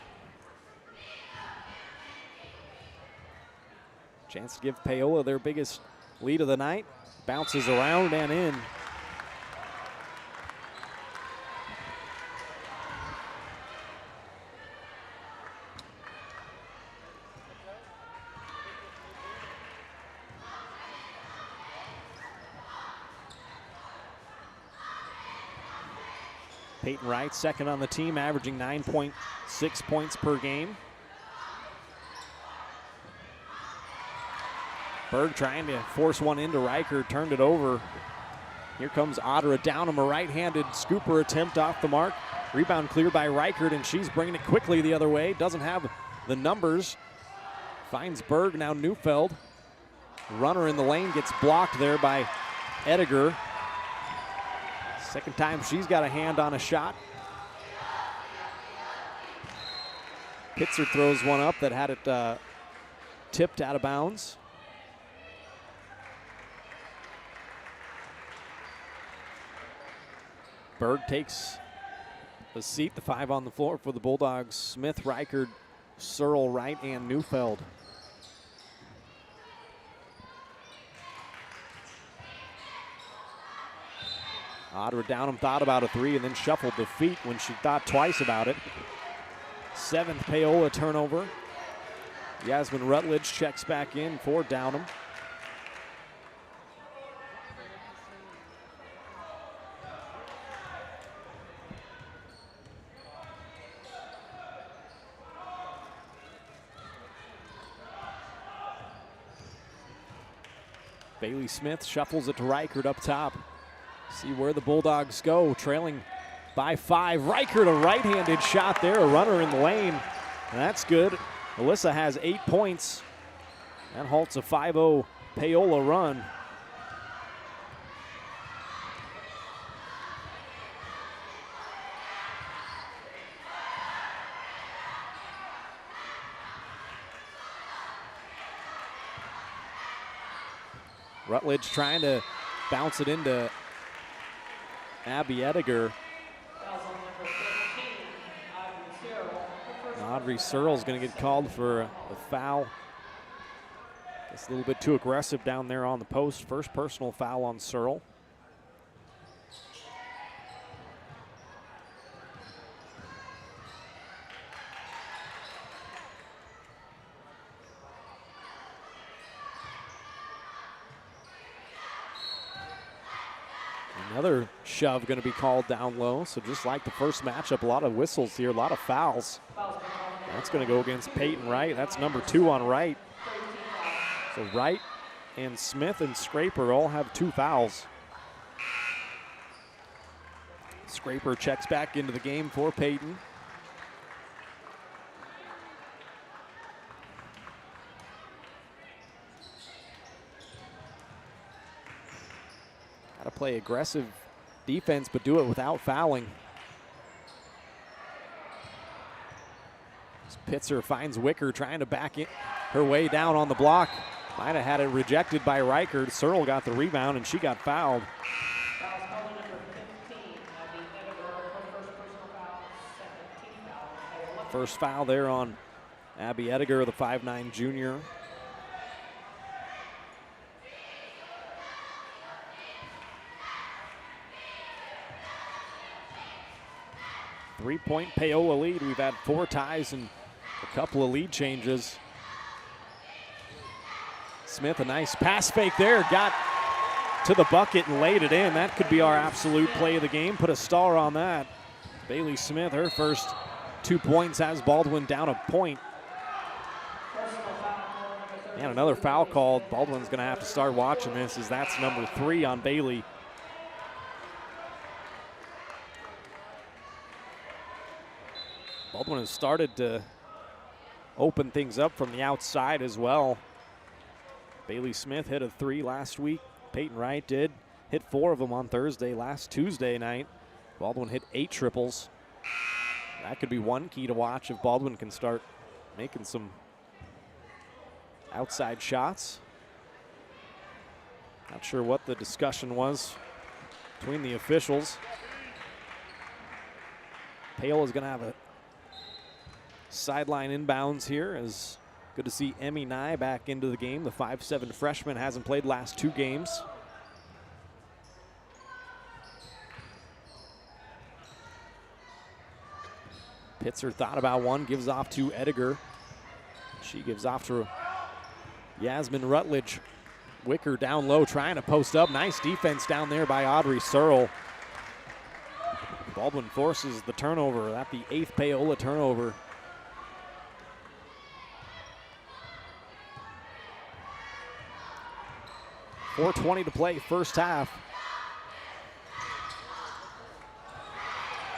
Chance to give Paola their biggest lead of the night. Bounces around and in. Peyton Wright, second on the team, averaging 9.6 points per game. Berg trying to force one into Riker, turned it over. Here comes Audra Downham, a right-handed scooper attempt off the mark. Rebound cleared by Reichert, and she's bringing it quickly the other way. Doesn't have the numbers. Finds Berg, now Neufeld. Runner in the lane gets blocked there by Ediger. Second time she's got a hand on a shot. Pitzer throws one up that had it tipped out of bounds. Berg takes the seat, the 5 on the floor for the Bulldogs. Smith, Reichert, Searle, Wright, and Neufeld. Audra Downham thought about a 3 and then shuffled the feet when she thought twice about it. 7th Paola turnover. Yasmin Rutledge checks back in for Downham. Bailey Smith shuffles it to Reichert up top. See where the Bulldogs go, trailing by 5. Reichert, a right-handed shot there, a runner in the lane. And that's good. Alyssa has 8 points. That halts a 5-0 Paola run. Rutledge trying to bounce it into Abby Ediger. Audrey Searle's going to get called for a foul. It's a little bit too aggressive down there on the post. First personal foul on Searle. Another shove going to be called down low. So just like the first matchup, a lot of whistles here, a lot of fouls. That's going to go against Peyton Wright. That's number 2 on Wright. So Wright and Smith and Scraper all have 2 fouls. Scraper checks back into the game for Peyton. Got to play aggressive defense, but do it without fouling. Pitzer finds Wicker trying to back it her way down on the block. Might have had it rejected by Reichert. Searle got the rebound and she got fouled. First foul there on Abby Ediger, the 5'9" junior. Three-point Paola lead. We've had 4 ties and a couple of lead changes. Smith, a nice pass fake there. Got to the bucket and laid it in. That could be our absolute play of the game. Put a star on that. Bailey Smith, her first 2 points, has Baldwin down a point. And another foul called. Baldwin's going to have to start watching this, as that's number 3 on Bailey. Baldwin has started to open things up from the outside as well. Bailey Smith hit a 3 last week. Peyton Wright did. Hit 4 of them on Thursday. Last Tuesday night, Baldwin hit 8 triples. That could be one key to watch if Baldwin can start making some outside shots. Not sure what the discussion was between the officials. Paola's going to have a sideline inbounds here. As good to see Emmy Nye back into the game. The 5'7" freshman hasn't played last 2 games. Pitzer thought about one, gives off to Ediger. She gives off to Yasmin Rutledge. Wicker down low trying to post up. Nice defense down there by Audrey Searle. Baldwin forces the turnover. That's the 8th Paola turnover. .420 to play, first half.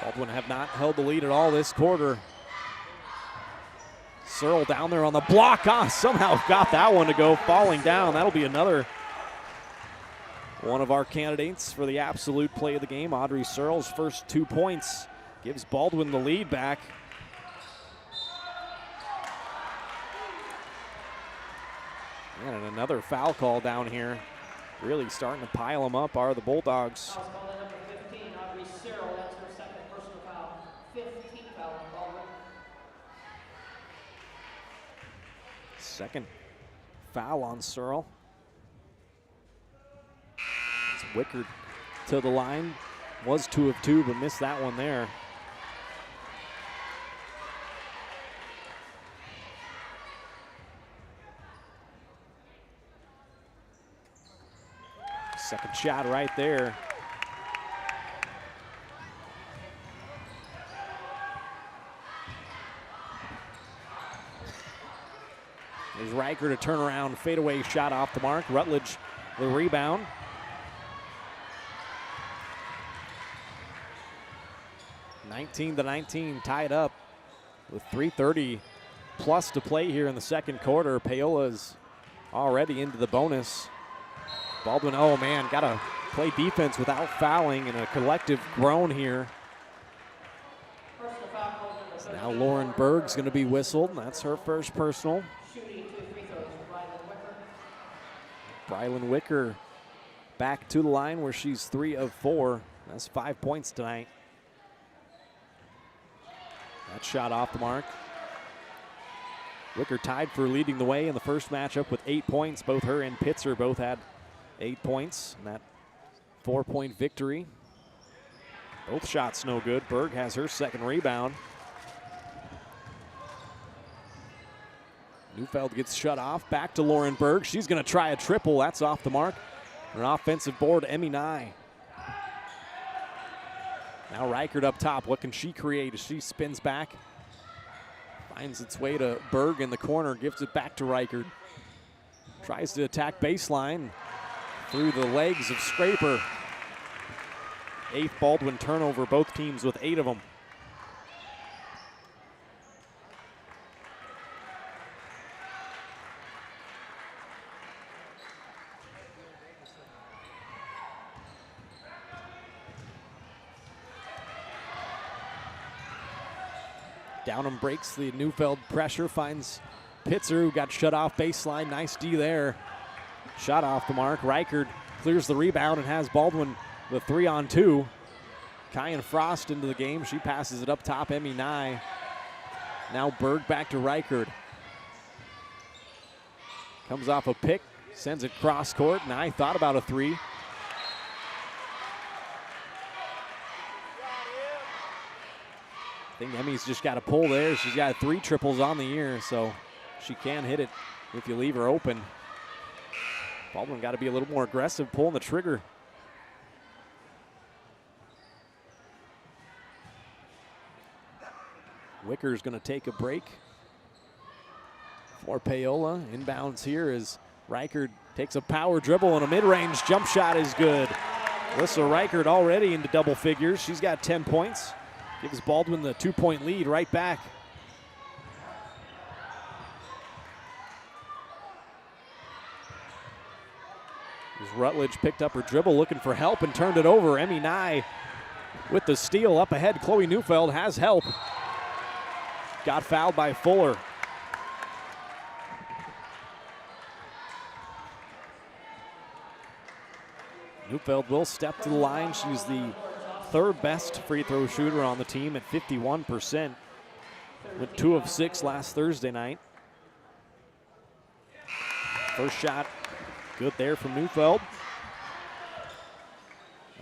Baldwin have not held the lead at all this quarter. Searle down there on the block. Somehow got that one to go, falling down. That'll be another one of our candidates for the absolute play of the game. Audrey Searle's first 2 points gives Baldwin the lead back. And another foul call down here. Really starting to pile them up are the Bulldogs. Second foul on Searle. It's Wickard to the line. Was 2 of 2, but missed that one there. Second shot right there. There's Riker to turn around, fadeaway shot off the mark. Rutledge the rebound. (19-19), tied up with 3:30 plus to play here in the second quarter. Paola's already into the bonus. Baldwin, oh man, gotta play defense without fouling, and a collective groan here. So now Lauren Berg's gonna be whistled, and that's her first personal. Brylan Wicker back to the line where she's 3 of 4. That's 5 points tonight. That shot off the mark. Wicker tied for leading the way in the first matchup with 8 points. Both her and Pitzer both had 8 points in that 4-point victory. Both shots no good. Berg has her second rebound. Neufeld gets shut off. Back to Lauren Berg. She's going to try a triple. That's off the mark. An offensive board, Emmy Nye. Now Reichert up top. What can she create as she spins back? Finds its way to Berg in the corner. Gives it back to Reichert. Tries to attack baseline through the legs of Scraper. 8th Baldwin turnover. Both teams with 8 of them. Downham breaks the Neufeld pressure, finds Pitzer, who got shut off baseline. Nice D there. Shot off the mark. Reichert clears the rebound and has Baldwin the 3-on-2. Kyan Frost into the game. She passes it up top. Emmy Nye. Now Berg back to Reichert. Comes off a pick, sends it cross court. Nye thought about a three. I think Emmy's just got a pull there. She's got 3 triples on the year, so she can hit it if you leave her open. Baldwin got to be a little more aggressive, pulling the trigger. Wicker's going to take a break for Paola. Inbounds here as Reichert takes a power dribble and a mid-range jump shot is good. Alyssa Reichert already into double figures. She's got 10 points. Gives Baldwin the 2-point lead right back. As Rutledge picked up her dribble, looking for help and turned it over. Emmy Nye with the steal up ahead. Chloe Neufeld has help. Got fouled by Fuller. Neufeld will step to the line. She's the 3rd best free throw shooter on the team at 51%. Went 2 of 6 last Thursday night. First shot good there from Neufeld.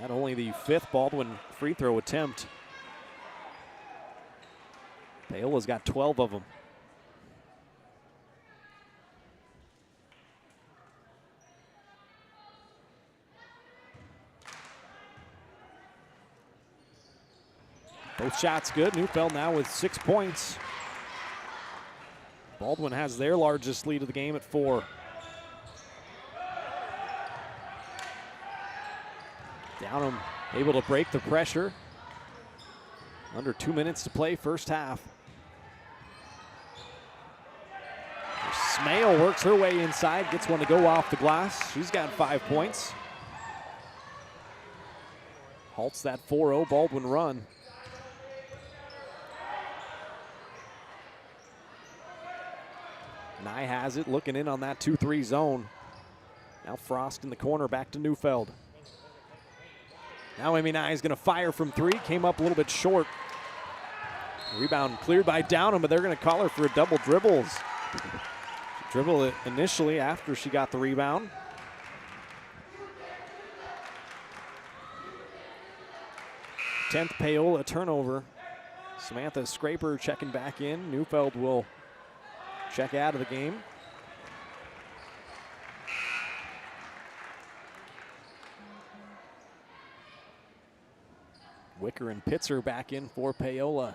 Not only the 5th Baldwin free throw attempt. Paola's got 12 of them. Both shots good. Neufeld now with 6 points. Baldwin has their largest lead of the game at 4. Downham able to break the pressure. Under 2 minutes to play, first half. Smale works her way inside, gets one to go off the glass. She's got 5 points. Halts that 4-0 Baldwin run. Nye has it, looking in on that 2-3 zone. Now Frost in the corner, back to Neufeld. Now Emmy Nye is going to fire from 3, came up a little bit short. Rebound cleared by Downham, but they're going to call her for a double dribbles. She dribbled it initially after she got the rebound. Tenth Paola turnover. Samantha Scraper checking back in. Neufeld will check out of the game. Wicker and Pitzer back in for Paola.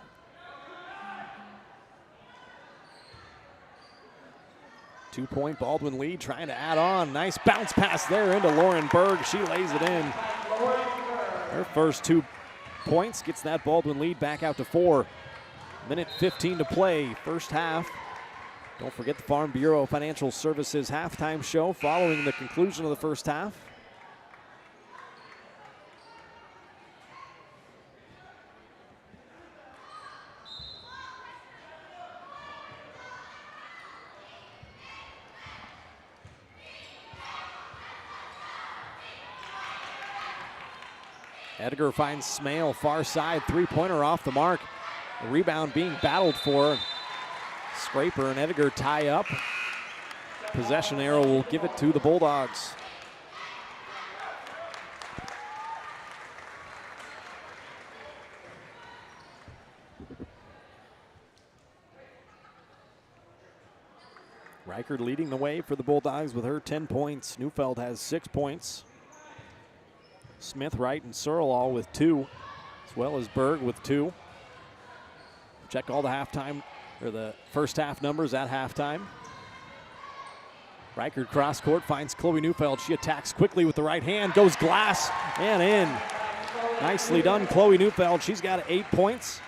Two-point Baldwin lead, trying to add on. Nice bounce pass there into Lauren Berg. She lays it in. Her first 2 points gets that Baldwin lead back out to 4. Minute 15 to play, first half. Don't forget the Farm Bureau Financial Services halftime show following the conclusion of the first half. Edgar finds Smale, far side, 3-pointer off the mark. The rebound being battled for. Scraper and Edgar tie up. Possession arrow will give it to the Bulldogs. Reichert leading the way for the Bulldogs with her 10 points. Neufeld has 6 points. Smith, Wright, and Searle all with 2, as well as Berg with 2. Check all the halftime, or the first half numbers at halftime. Reichert cross court finds Chloe Neufeld. She attacks quickly with the right hand, goes glass and in. Nicely done, Chloe Neufeld. She's got 8 points.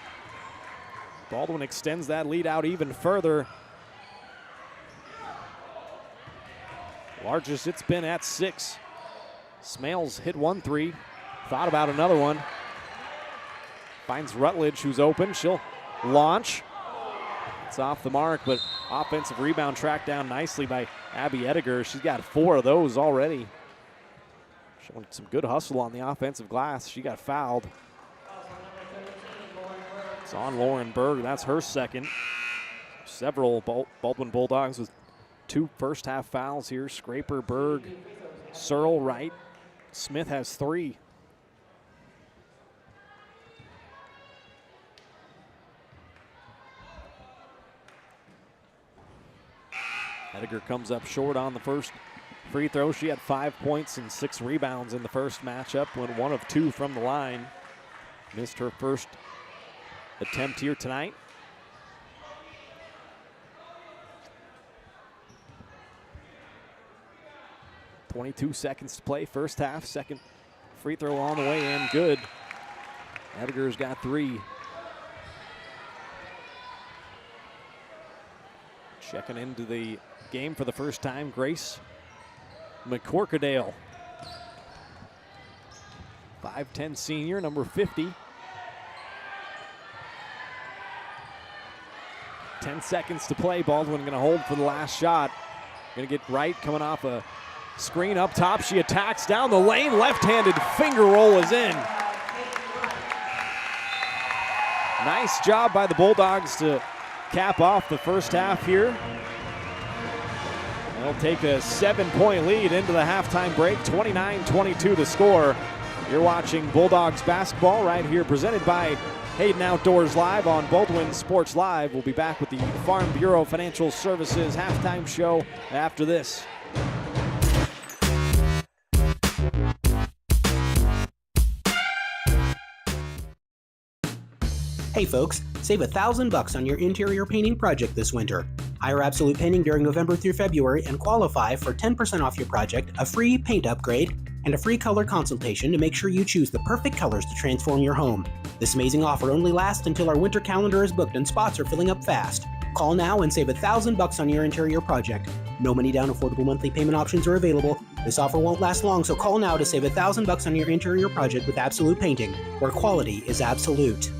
Baldwin extends that lead out even further. Largest it's been at 6. Smales hit 1 3, thought about another one. Finds Rutledge, who's open. She'll launch. It's off the mark, but offensive rebound tracked down nicely by Abby Ediger. She's got 4 of those already. Showing some good hustle on the offensive glass. She got fouled. It's on Lauren Berg. That's her second. Several Baldwin Bulldogs with 2 first half fouls here. Scraper, Berg, Searle, Wright. Smith has 3. Ediger comes up short on the first free throw. She had 5 points and 6 rebounds in the first matchup, went 1 of 2 from the line. Missed her first attempt here tonight. .22 seconds to play, first half. Second free throw on the way in, good. Ediger's got 3. Checking into the game for the first time, Grace McCorkadale. 5'10" senior, number 50. 10 seconds to play. Baldwin going to hold for the last shot. Going to get Wright coming off a screen up top. She attacks down the lane. Left-handed finger roll is in. Nice job by the Bulldogs to cap off the first half here. They'll take a 7-point lead into the halftime break. 29-22 to score. You're watching Bulldogs basketball right here, presented by Hayden Outdoors Live on Baldwin Sports Live. We'll be back with the Farm Bureau Financial Services halftime show after this. Hey folks, save $1,000 on your interior painting project this winter. Hire Absolute Painting during November through February and qualify for 10% off your project, a free paint upgrade, and a free color consultation to make sure you choose the perfect colors to transform your home. This amazing offer only lasts until our winter calendar is booked and spots are filling up fast. Call now and save $1,000 on your interior project. No money down, affordable monthly payment options are available. This offer won't last long, so call now to save $1,000 on your interior project with Absolute Painting, where quality is absolute.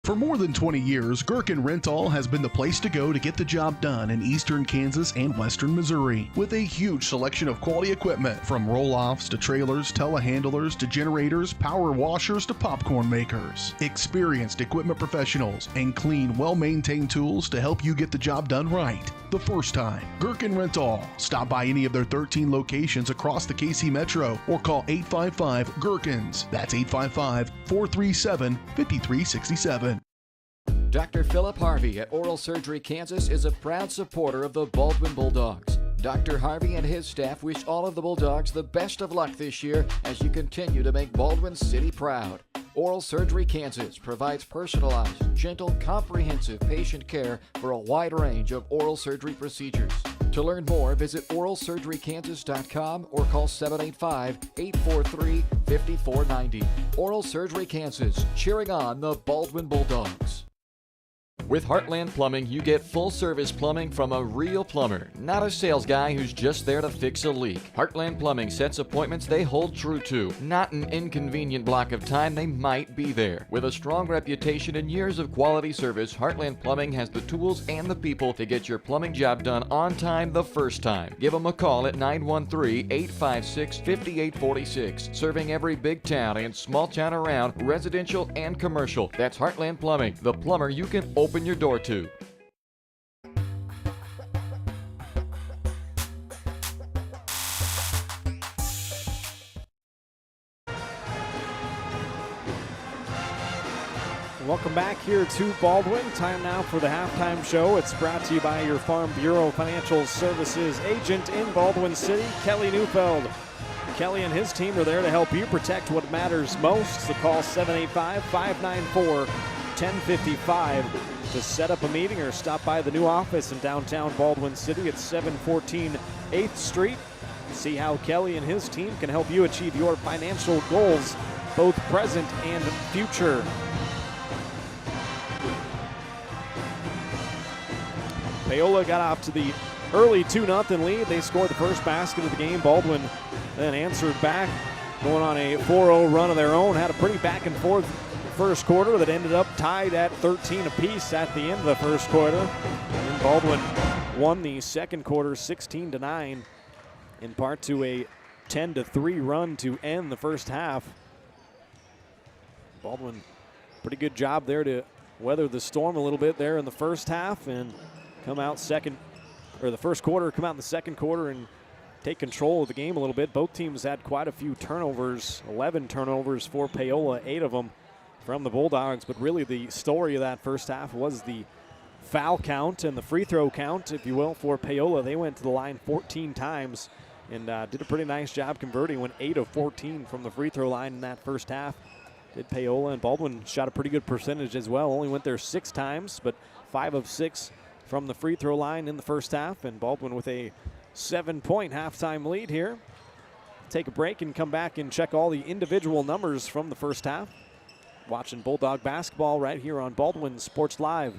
For more than 20 years, Gherkin Rental has been the place to go to get the job done in eastern Kansas and western Missouri. With a huge selection of quality equipment, from roll-offs to trailers, telehandlers to generators, power washers to popcorn makers. Experienced equipment professionals and clean, well-maintained tools to help you get the job done right the first time. Gherkin Rental. Stop by any of their 13 locations across the KC Metro or call 855-GHERKINS. That's 855-437-5367. Dr. Philip Harvey at Oral Surgery Kansas is a proud supporter of the Baldwin Bulldogs. Dr. Harvey and his staff wish all of the Bulldogs the best of luck this year as you continue to make Baldwin City proud. Oral Surgery Kansas provides personalized, gentle, comprehensive patient care for a wide range of oral surgery procedures. To learn more, visit oralsurgerykansas.com or call 785-843-5490. Oral Surgery Kansas, cheering on the Baldwin Bulldogs. With Heartland Plumbing, you get full-service plumbing from a real plumber, not a sales guy who's just there to fix a leak. Heartland Plumbing sets appointments they hold true to, not an inconvenient block of time they might be there. With a strong reputation and years of quality service, Heartland Plumbing has the tools and the people to get your plumbing job done on time the first time. Give them a call at 913-856-5846, serving every big town and small town around, residential and commercial. That's Heartland Plumbing, the plumber you can open your door to. Welcome back here to Baldwin. Time now for the halftime show. It's brought to you by your Farm Bureau Financial Services agent in Baldwin City, Kelly Neufeld. Kelly and his team are there to help you protect what matters most. So call 785-594-1055 to set up a meeting or stop by the new office in downtown Baldwin City at 714 8th Street. See how Kelly and his team can help you achieve your financial goals, both present and future. Paola got off to the early 2-0 lead. They scored the first basket of the game. Baldwin then answered back, going on a 4-0 run of their own. Had a pretty back and forth first quarter that ended up tied at 13 apiece at the end of the first quarter. And Baldwin won the second quarter 16-9, in part to a 10-3 run to end the first half. Baldwin, pretty good job there to weather the storm a little bit there in the first half and come out second or the first quarter, come out in the second quarter and take control of the game a little bit. Both teams had quite a few turnovers, 11 turnovers for Paola, 8 of them from the Bulldogs. But really the story of that first half was the foul count and the free throw count, if you will, for Paola. They went to the line 14 times and did a pretty nice job converting, went 8 of 14 from the free throw line in that first half. Did Paola, and Baldwin shot a pretty good percentage as well. Only went there 6 times, but 5 of 6 from the free throw line in the first half. And Baldwin with a 7-point halftime lead here. Take a break and come back and check all the individual numbers from the first half. Watching Bulldog basketball right here on Baldwin Sports Live.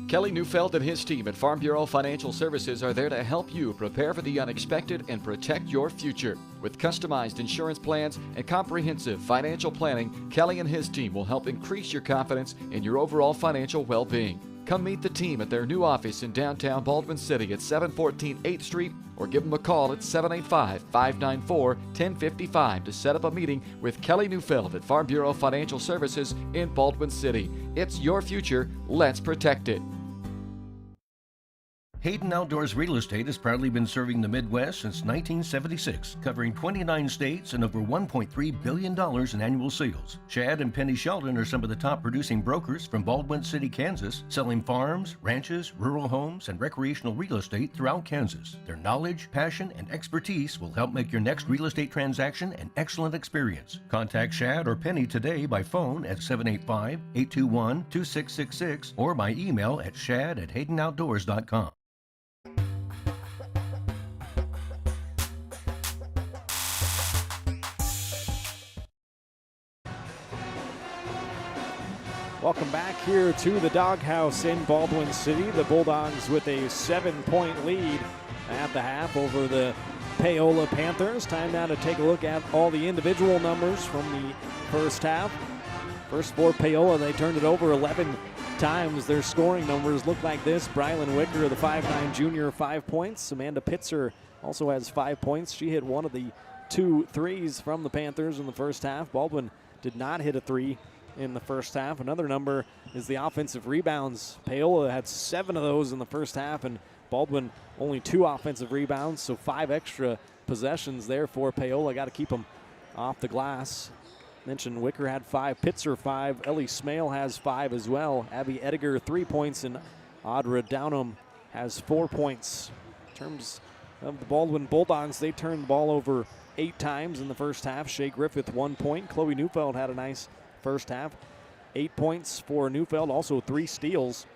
Kelly Neufeld and his team at Farm Bureau Financial Services are there to help you prepare for the unexpected and protect your future. With customized insurance plans and comprehensive financial planning, Kelly and his team will help increase your confidence in your overall financial well-being. Come meet the team at their new office in downtown Baldwin City at 714 8th Street, or give them a call at 785-594-1055 to set up a meeting with Kelly Neufeld at Farm Bureau Financial Services in Baldwin City. It's your future. Let's protect it. Hayden Outdoors Real Estate has proudly been serving the Midwest since 1976, covering 29 states and over $1.3 billion in annual sales. Shad and Penny Sheldon are some of the top producing brokers from Baldwin City, Kansas, selling farms, ranches, rural homes, and recreational real estate throughout Kansas. Their knowledge, passion, and expertise will help make your next real estate transaction an excellent experience. Contact Shad or Penny today by phone at 785-821-2666 or by email at shad@haydenoutdoors.com. Welcome back here to the Doghouse in Baldwin City. The Bulldogs with a 7-point lead at the half over the Paola Panthers. Time now to take a look at all the individual numbers from the first half. First for Paola, they turned it over 11 times. Their scoring numbers look like this. Brylan Wicker, the 5'9 junior, 5 points. Amanda Pitzer also has 5 points. She hit one of the 2 threes from the Panthers in the first half. Baldwin did not hit a 3 in the first half. Another number is the offensive rebounds. Paola had 7 of those in the first half, and Baldwin only 2 offensive rebounds, so 5 extra possessions there for Paola. Got to keep them off the glass. Mentioned Wicker had 5, Pitzer 5, Ellie Smale has 5 as well. Abby Ediger 3 points, and Audra Downham has 4 points. In terms of the Baldwin Bulldogs, they turned the ball over 8 times in the first half. Shea Griffith 1 point. Chloe Neufeld had a nice first half. 8 points for Neufeld, also 3 steals.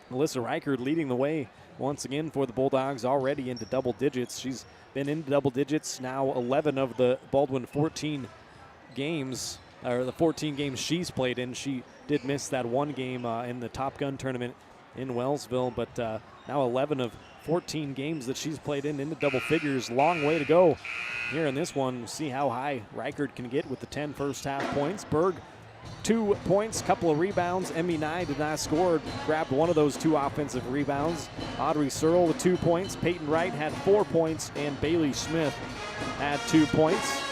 Melissa Reichert leading the way once again for the Bulldogs, already into double digits. She's been into double digits now 11 of the Baldwin 14 games, or the 14 games she's played in. She did miss that one game in the Top Gun tournament in Wellsville, but now 11 of 14 games that she's played in into double figures. Long way to go here in this one. See how high Reichert can get with the 10 first half points. Berg 2 points, couple of rebounds. Emmy Nye did not score, grabbed one of those 2 offensive rebounds. Audrey Searle with 2 points. Peyton Wright had 4 points, and Bailey Smith had 2 points.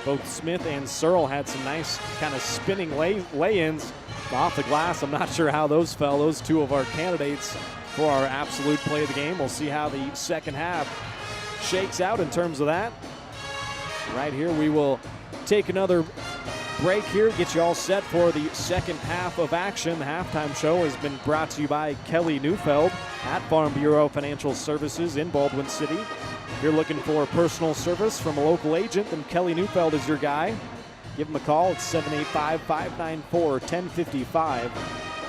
Both Smith and Searle had some nice kind of spinning lay-ins off the glass. I'm not sure how those fell. Those 2 of our candidates for our absolute play of the game. We'll see how the second half shakes out in terms of that. Right here, we will take another break here, get you all set for the second half of action. The halftime show has been brought to you by Kelly Neufeld at Farm Bureau Financial Services in Baldwin City. If you're looking for personal service from a local agent, then Kelly Neufeld is your guy. Give him a call at 785-594-1055.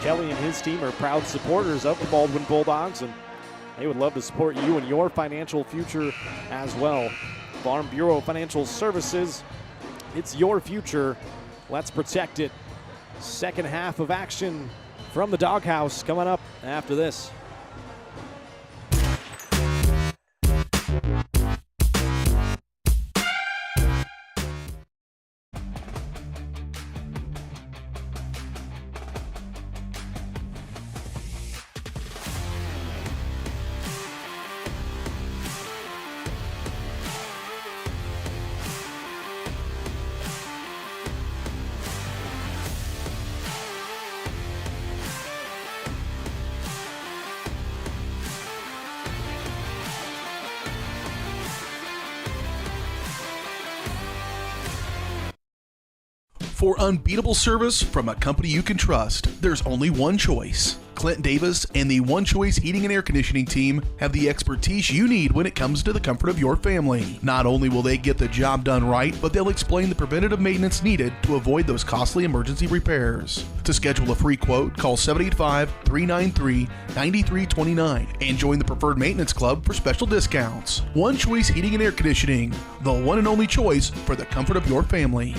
Kelly and his team are proud supporters of the Baldwin Bulldogs, and they would love to support you in your financial future as well. Farm Bureau Financial Services, it's your future. Let's protect it. Second half of action from the Doghouse coming up after this. For unbeatable service from a company you can trust, there's only one choice. Clint Davis and the One Choice Heating and Air Conditioning team have the expertise you need when it comes to the comfort of your family. Not only will they get the job done right, but they'll explain the preventative maintenance needed to avoid those costly emergency repairs. To schedule a free quote, call 785-393-9329 and join the Preferred Maintenance Club for special discounts. One Choice Heating and Air Conditioning, the one and only choice for the comfort of your family.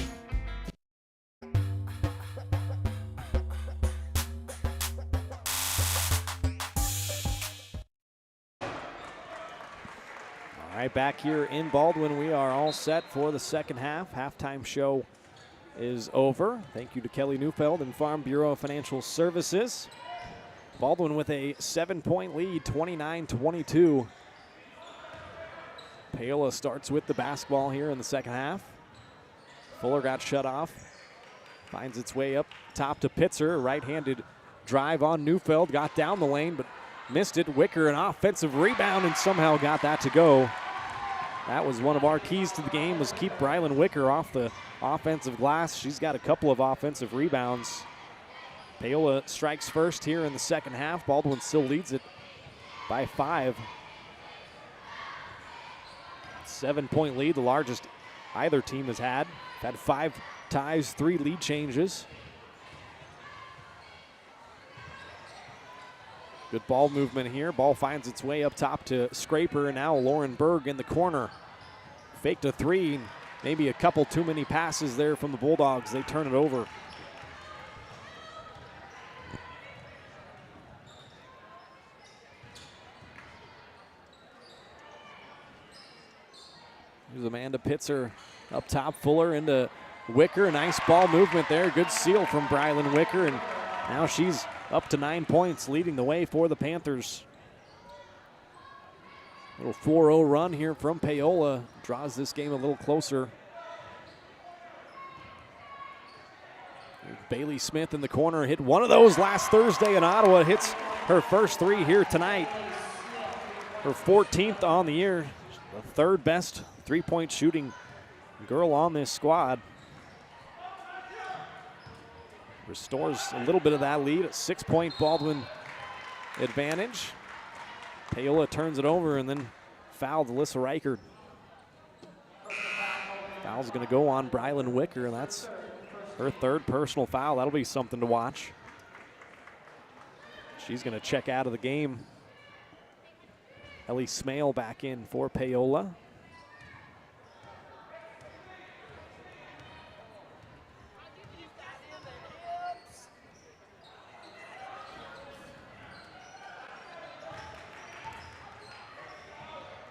All right, back here in Baldwin, we are all set for the second half. Halftime show is over. Thank you to Kelly Neufeld and Farm Bureau Financial Services. Baldwin with a 7-point lead, 29-22. Paola starts with the basketball here in the second half. Fuller got shut off. Finds its way up top to Pitzer. Right-handed drive on Neufeld. Got down the lane, but missed it. Wicker, an offensive rebound, and somehow got that to go. That was one of our keys to the game, was keep Brylan Wicker off the offensive glass. She's got a couple of offensive rebounds. Paola strikes first here in the second half. Baldwin still leads it by 5. 7-point lead, the largest either team has had. Had 5 ties, 3 lead changes. Good ball movement here. Ball finds its way up top to Scraper, and now Lauren Berg in the corner. Faked a 3, maybe a couple too many passes there from the Bulldogs. They turn it over. Here's Amanda Pitzer up top. Fuller into Wicker. Nice ball movement there. Good seal from Brylan Wicker, and now she's up to 9 points, leading the way for the Panthers. Little 4-0 run here from Paola draws this game a little closer. Bailey Smith in the corner, hit one of those last Thursday in Ottawa. Hits her first 3 here tonight. Her 14th on the year. The 3rd best 3-point shooting girl on this squad. Restores a little bit of that lead, a 6-point Baldwin advantage. Paola turns it over and then fouled Alyssa Reichard. Foul's going to go on Brylan Wicker, and that's her 3rd personal foul. That'll be something to watch. She's going to check out of the game. Ellie Smale back in for Paola.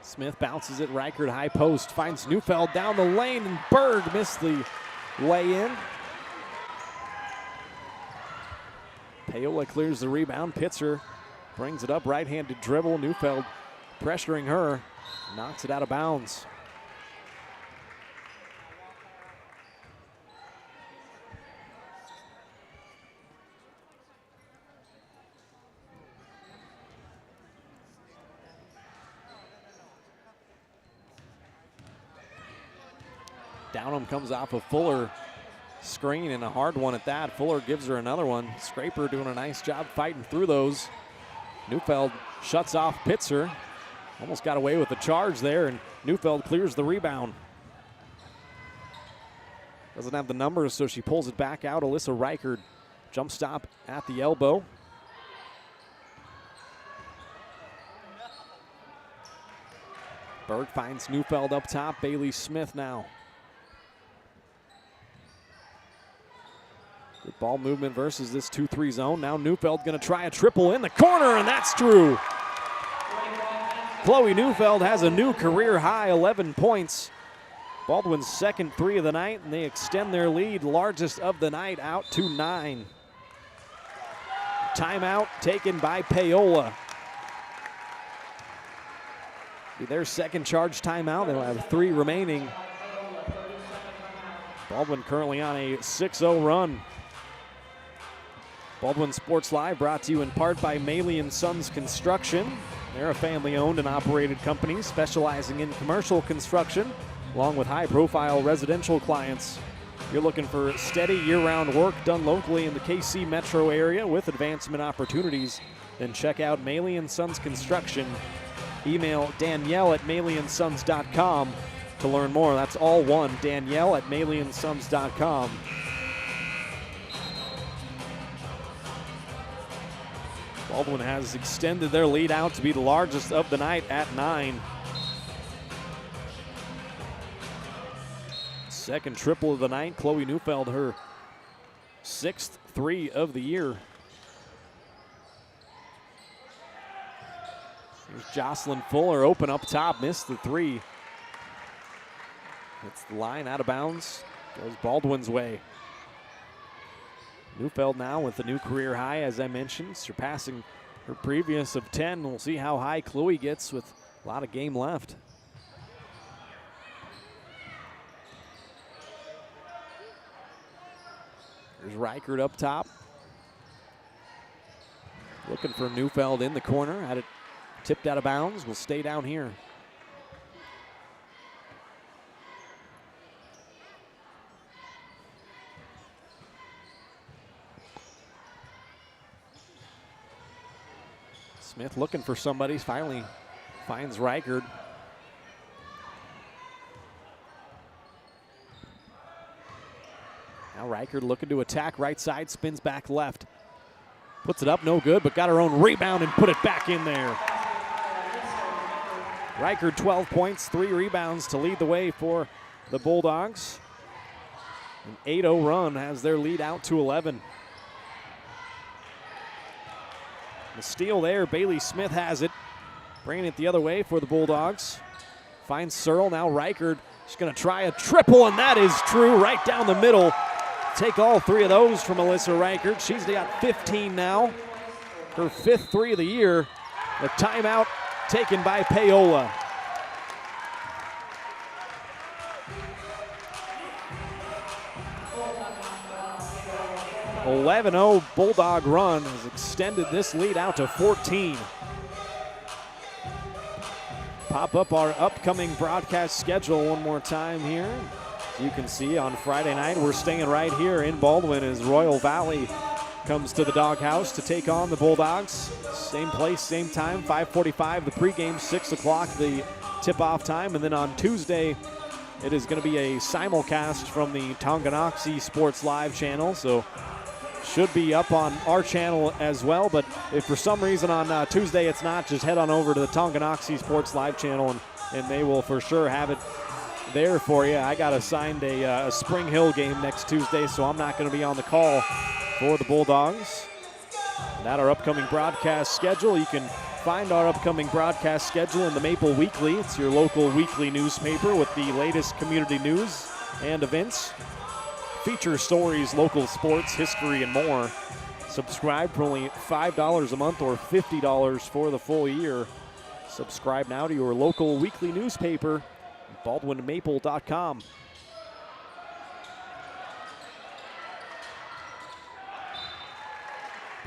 Smith bounces it, Reichard high post, finds Neufeld down the lane, and Berg missed the lay-in. Paola clears the rebound. Pitzer brings it up, right-handed dribble. Neufeld pressuring her, knocks it out of bounds. Downham comes off a Fuller screen, and a hard one at that. Fuller gives her another one. Scraper doing a nice job fighting through those. Neufeld shuts off Pitzer. Almost got away with the charge there, and Neufeld clears the rebound. Doesn't have the numbers, so she pulls it back out. Alyssa Reichard, jump stop at the elbow. Berg finds Neufeld up top. Bailey Smith now. Good ball movement versus this 2-3 zone. Now Neufeld going to try a triple in the corner, and that's true. Chloe Neufeld has a new career high, 11 points. Baldwin's 2nd 3 of the night, and they extend their lead, largest of the night, out to 9. Timeout taken by Paola. Be their 2nd charge timeout. They'll have 3 remaining. Baldwin currently on a 6-0 run. Baldwin Sports Live brought to you in part by Maley & Sons Construction. They're a family-owned and operated company specializing in commercial construction, along with high-profile residential clients. If you're looking for steady year-round work done locally in the KC metro area with advancement opportunities, then check out Maley & Sons Construction. Email Danielle@MaleyandSons.com to learn more. That's all one, Danielle@MaleyandSons.com. Baldwin has extended their lead out to be the largest of the night at 9. Second triple of the night. Chloe Neufeld, her 6th 3 of the year. Here's Jocelyn Fuller, open up top, missed the 3. Hits the line, out of bounds, goes Baldwin's way. Neufeld now with the new career high, as I mentioned, surpassing her previous of 10. We'll see how high Chloe gets with a lot of game left. There's Reichert up top. Looking for Neufeld in the corner. Had it tipped out of bounds. Will stay down here. Smith looking for somebody. Finally finds Reichert. Now Reichert looking to attack right side, spins back left. Puts it up, no good, but got her own rebound and put it back in there. Reichert 12 points, 3 rebounds to lead the way for the Bulldogs. An 8-0 run has their lead out to 11. The steal there, Bailey Smith has it. Bringing it the other way for the Bulldogs. Finds Searle, now Reichert. She's gonna try a triple, and that is true, right down the middle. Take all 3 of those from Alyssa Reichert. She's got 15 now. Her 5th 3 of the year. The timeout taken by Paola. An 11-0 Bulldog run has extended this lead out to 14. Pop up our upcoming broadcast schedule one more time here. As you can see, on Friday night, we're staying right here in Baldwin as Royal Valley comes to the Doghouse to take on the Bulldogs. Same place, same time, 5:45 the pregame, 6 o'clock the tip-off time. And then on Tuesday, it is going to be a simulcast from the Tonganoxie Sports Live channel. So should be up on our channel as well, but if for some reason on Tuesday it's not, just head on over to the Tonganoxie Sports Live channel and they will for sure have it there for you. I got assigned a Spring Hill game next Tuesday, so I'm not going to be on the call for the Bulldogs. That our upcoming broadcast schedule. You can find our upcoming broadcast schedule in the Maple Weekly. It's your local weekly newspaper with the latest community news and events. Feature stories, local sports, history, and more. Subscribe for only $5 a month or $50 for the full year. Subscribe now to your local weekly newspaper, BaldwinMaple.com.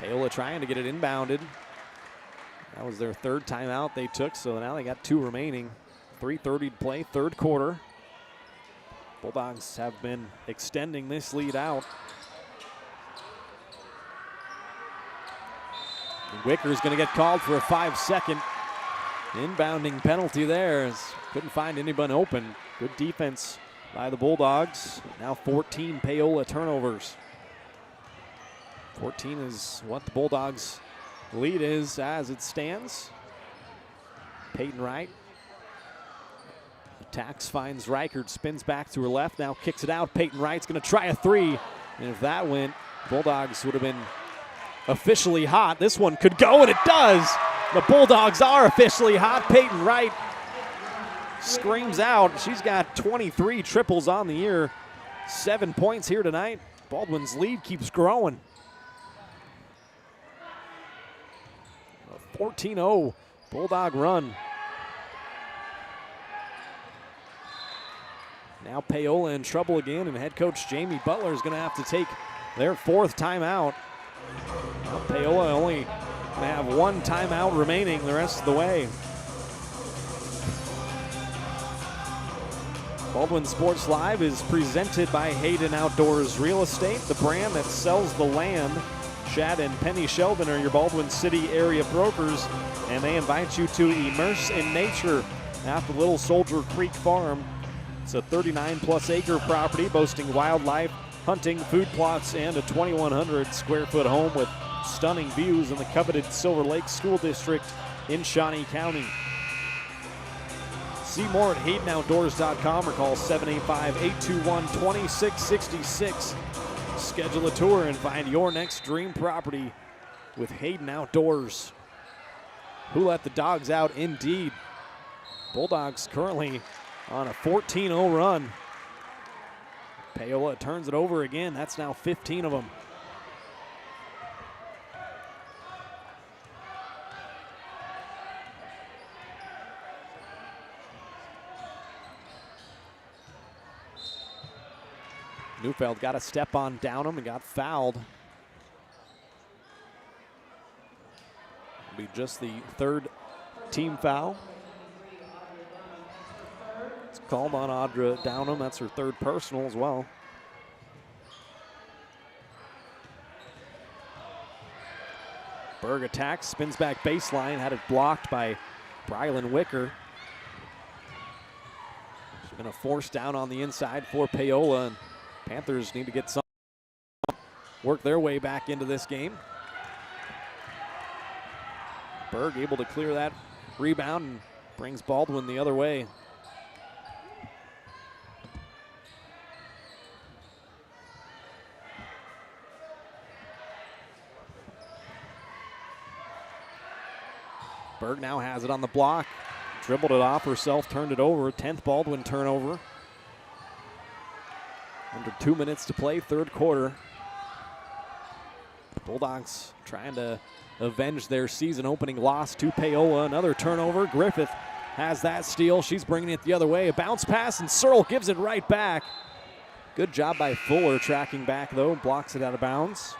Paola trying to get it inbounded. That was their 3rd timeout they took, so now they got 2 remaining. 3:30 to play, 3rd quarter. Bulldogs have been extending this lead out. Wicker's going to get called for a 5-second inbounding penalty there. Couldn't find anybody open. Good defense by the Bulldogs. Now 14 Paola turnovers. 14 is what the Bulldogs' lead is as it stands. Peyton Wright attacks, finds Reichert, spins back to her left, now kicks it out. Peyton Wright's going to try a 3, and if that went, Bulldogs would have been officially hot. This one could go, and it does. The Bulldogs are officially hot. Peyton Wright screams out. She's got 23 triples on the year, 7 points here tonight. Baldwin's lead keeps growing. A 14-0 Bulldog run. Now Paola in trouble again, and head coach Jamie Butler is going to have to take their 4th timeout. Now Paola only going to have 1 timeout remaining the rest of the way. Baldwin Sports Live is presented by Hayden Outdoors Real Estate, the brand that sells the land. Chad and Penny Sheldon are your Baldwin City area brokers, and they invite you to immerse in nature at the Little Soldier Creek Farm. It's a 39-plus acre property boasting wildlife, hunting, food plots, and a 2,100 square foot home with stunning views in the coveted Silver Lake School District in Shawnee County. See more at HaydenOutdoors.com or call 785-821-2666. Schedule a tour and find your next dream property with Hayden Outdoors. Who let the dogs out? Indeed. Bulldogs currently on a 14-0 run. Paola turns it over again. That's now 15 of them. Neufeld got a step on Downham and got fouled. It'll be just the third team foul. It's called on Audra Downham. That's her third personal as well. Berg attacks, spins back baseline, had it blocked by Brylan Wicker. She's been a force down on the inside for Paola, and Panthers need to get some work their way back into this game. Berg able to clear that rebound and brings Baldwin the other way. Berg now has it on the block, dribbled it off herself, turned it over, 10th Baldwin turnover. Under 2 minutes to play, third quarter. Bulldogs trying to avenge their season opening loss to Paola. Another turnover. Griffith has that steal. She's bringing it the other way. A bounce pass, and Searle gives it right back. Good job by Fuller tracking back, though. Blocks it out of bounds.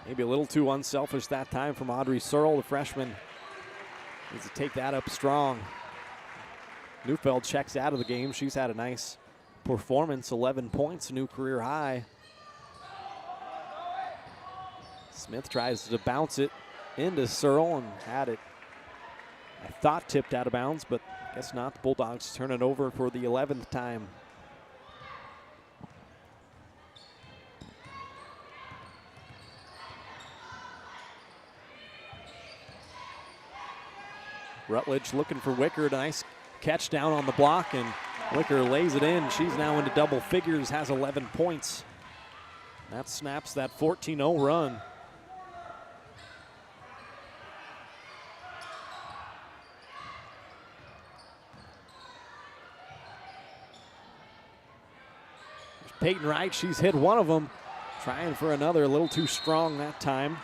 Maybe a little too unselfish that time from Audrey Searle. The freshman needs to take that up strong. Neufeld checks out of the game. She's had a nice performance, 11 points, new career high. Smith tries to bounce it into Searle and had it, I thought, tipped out of bounds, but guess not. The Bulldogs turn it over for the 11th time. Rutledge looking for Wicker. Nice catch down on the block, and Wicker lays it in. She's now into double figures, has 11 points. That snaps that 14-0 run. There's Peyton Wright. She's hit one of them. Trying for another, a little too strong that time.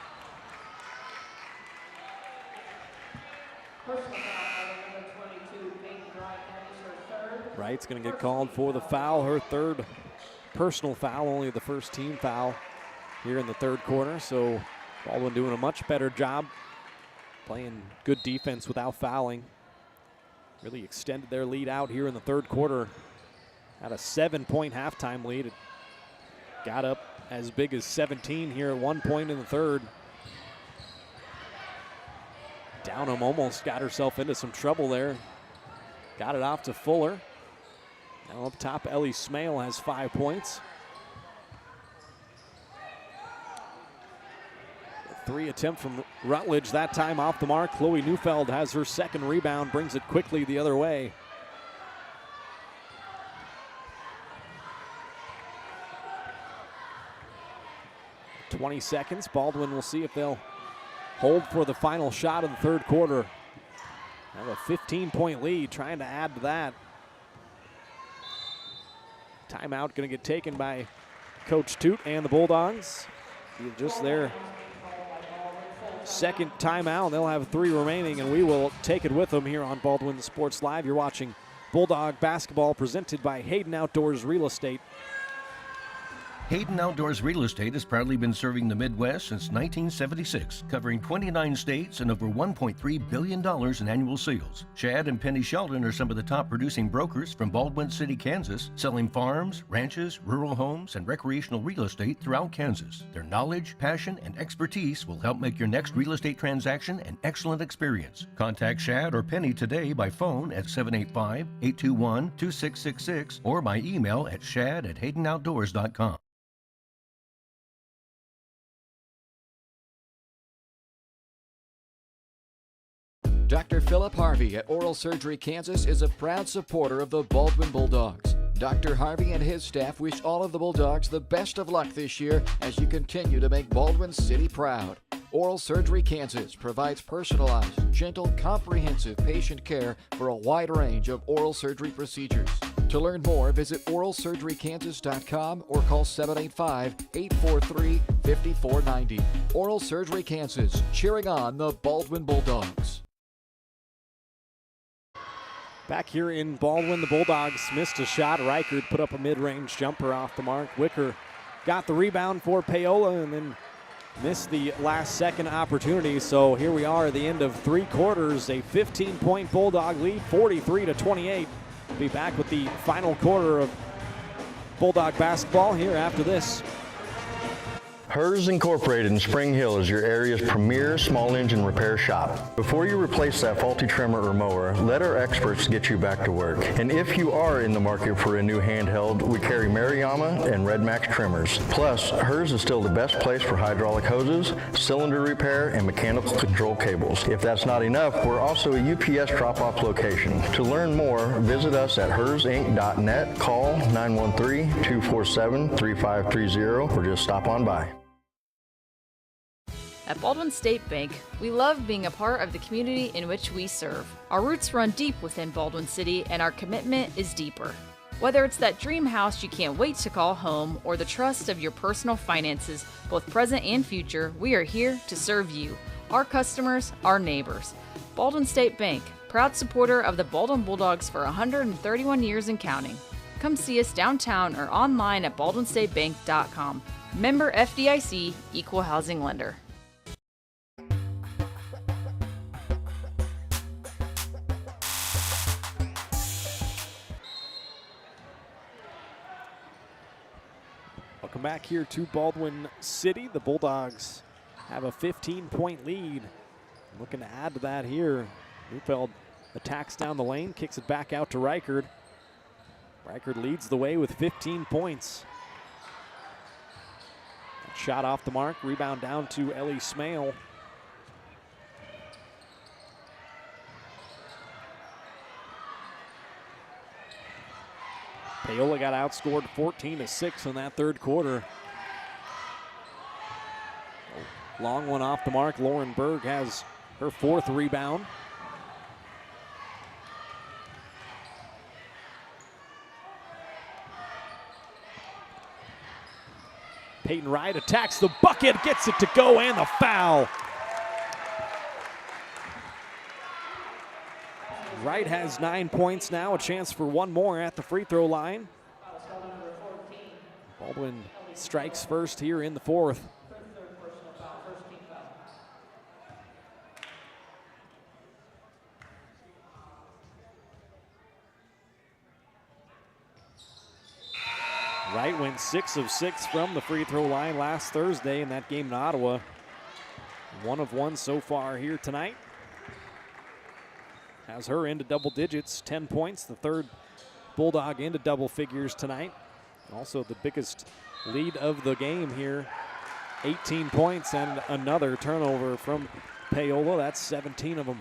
Wright's going to get called for the foul, her third personal foul, only the first team foul here in the third quarter. So Baldwin doing a much better job playing good defense without fouling. Really extended their lead out here in the third quarter. Had a 7-point halftime lead. It got up as big as 17 here at one point in the third. Downham almost got herself into some trouble there. Got it off to Fuller. Now up top, Ellie Smale has 5 points. A 3 attempt from Rutledge, that time off the mark. Chloe Neufeld has her second rebound, brings it quickly the other way. .20 seconds. Baldwin will see if they'll hold for the final shot of the third quarter. Have a 15-point lead, trying to add to that. Timeout going to get taken by Coach Toot and the Bulldogs. Just their second timeout. They'll have 3 remaining, and we will take it with them here on Baldwin Sports Live. You're watching Bulldog basketball presented by Hayden Outdoors Real Estate. Hayden Outdoors Real Estate has proudly been serving the Midwest since 1976, covering 29 states and over $1.3 billion in annual sales. Chad and Penny Sheldon are some of the top producing brokers from Baldwin City, Kansas, selling farms, ranches, rural homes, and recreational real estate throughout Kansas. Their knowledge, passion, and expertise will help make your next real estate transaction an excellent experience. Contact Chad or Penny today by phone at 785-821-2666 or by email at shad@haydenoutdoors.com. Dr. Philip Harvey at Oral Surgery Kansas is a proud supporter of the Baldwin Bulldogs. Dr. Harvey and his staff wish all of the Bulldogs the best of luck this year as you continue to make Baldwin City proud. Oral Surgery Kansas provides personalized, gentle, comprehensive patient care for a wide range of oral surgery procedures. To learn more, visit oralsurgerykansas.com or call 785-843-5490. Oral Surgery Kansas, cheering on the Baldwin Bulldogs. Back here in Baldwin, the Bulldogs missed a shot. Reichert put up a mid-range jumper off the mark. Wicker got the rebound for Paola and then missed the last second opportunity. So here we are at the end of 3 quarters, a 15-point Bulldog lead, 43-28. Be back with the final quarter of Bulldog basketball here after this. Hers Incorporated in Spring Hill is your area's premier small engine repair shop. Before you replace that faulty trimmer or mower, let our experts get you back to work. And if you are in the market for a new handheld, we carry Maruyama and Red Max trimmers. Plus, Hers is still the best place for hydraulic hoses, cylinder repair, and mechanical control cables. If that's not enough, we're also a UPS drop-off location. To learn more, visit us at hersinc.net, call 913-247-3530, or just stop on by. At Baldwin State Bank, we love being a part of the community in which we serve. Our roots run deep within Baldwin City, and our commitment is deeper. Whether it's that dream house you can't wait to call home or the trust of your personal finances, both present and future, we are here to serve you, our customers, our neighbors. Baldwin State Bank, proud supporter of the Baldwin Bulldogs for 131 years and counting. Come see us downtown or online at baldwinstatebank.com. Member FDIC, Equal Housing Lender. Welcome back here to Baldwin City. The Bulldogs have a 15-point lead. Looking to add to that here. Neufeld attacks down the lane, kicks it back out to Reichert. Reichert leads the way with 15 points. Shot off the mark, rebound down to Ellie Smale. Paola got outscored 14-6 in that third quarter. Long one off the mark. Lauren Berg has her 4th rebound. Peyton Wright attacks the bucket, gets it to go, and the foul. Wright has 9 points now, a chance for one more at the free throw line. Baldwin strikes first here in the 4th. Wright went 6 of 6 from the free throw line last Thursday in that game in Ottawa. 1 of 1 so far here tonight. Has her into double digits, 10 points, the 3rd Bulldog into double figures tonight. Also the biggest lead of the game here, 18 points and another turnover from Paola. That's 17 of them.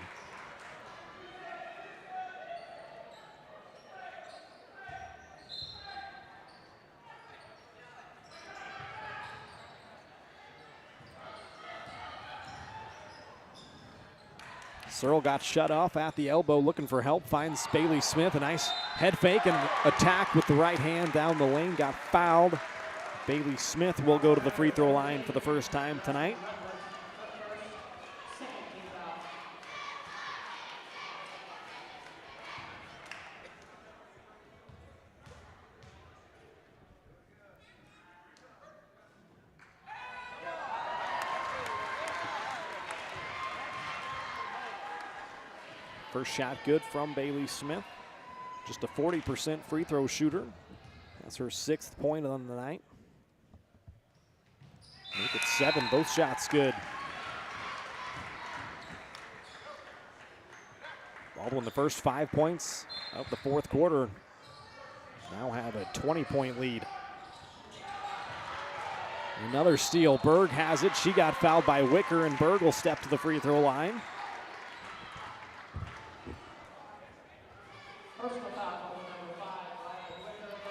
Searle got shut off at the elbow, looking for help, finds Bailey Smith. A nice head fake and attack with the right hand down the lane, got fouled. Bailey Smith will go to the free throw line for the first time tonight. First shot good from Bailey Smith. Just a 40% free throw shooter. That's her 6th point on the night. Make it 7, both shots good. Baldwin the first 5 points of the 4th quarter. Now have a 20-point lead. Another steal. Berg has it. She got fouled by Wicker, and Berg will step to the free throw line.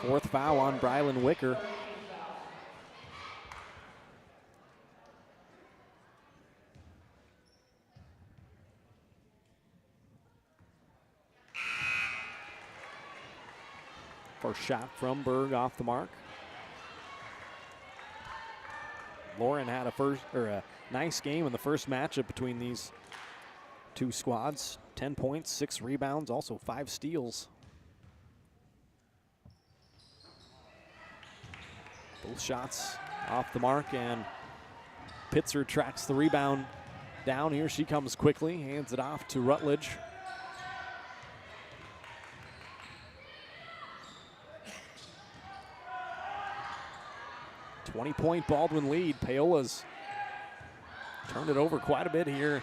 Fourth foul on Brylan Wicker. First shot from Berg off the mark. Lauren had a nice game in the first matchup between these two squads. 10 points, 6 rebounds, also 5 steals. Both shots off the mark, and Pitzer tracks the rebound down. Here she comes quickly, hands it off to Rutledge. .20 Baldwin lead. Paola's turned it over quite a bit here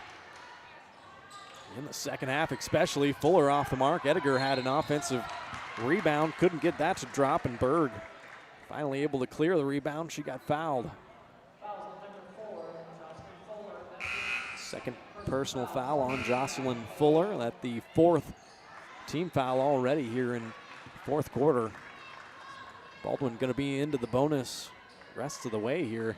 in the second half, especially. Fuller off the mark. Ediger had an offensive rebound, couldn't get that to drop, and Berg finally able to clear the rebound. She got fouled. Second personal foul on Jocelyn Fuller. That's the 4th team foul already here in 4th quarter. Baldwin going to be into the bonus rest of the way here.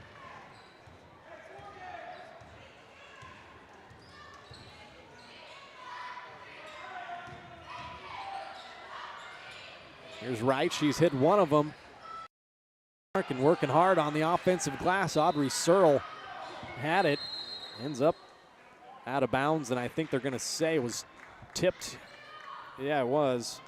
Here's Wright. She's hit one of them. And working hard on the offensive glass. Audrey Searle had it. Ends up out of bounds, and I think they're going to say it was tipped. Yeah, it was.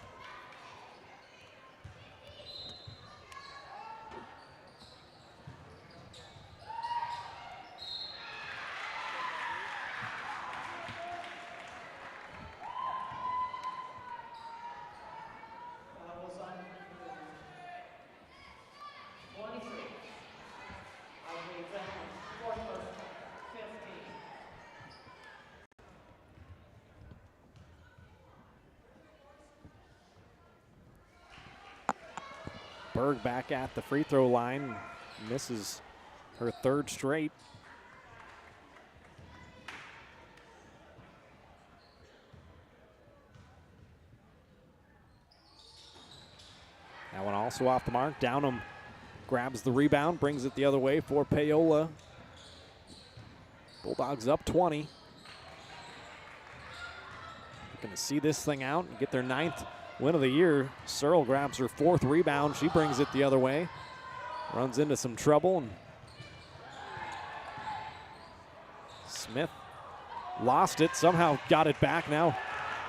Berg back at the free throw line, misses her 3rd straight. That one also off the mark. Downham grabs the rebound, brings it the other way for Paola. Bulldogs up 20. Going to see this thing out and get their 9th win of the year. Searle grabs her 4th rebound. She brings it the other way. Runs into some trouble. And Smith lost it. Somehow got it back. Now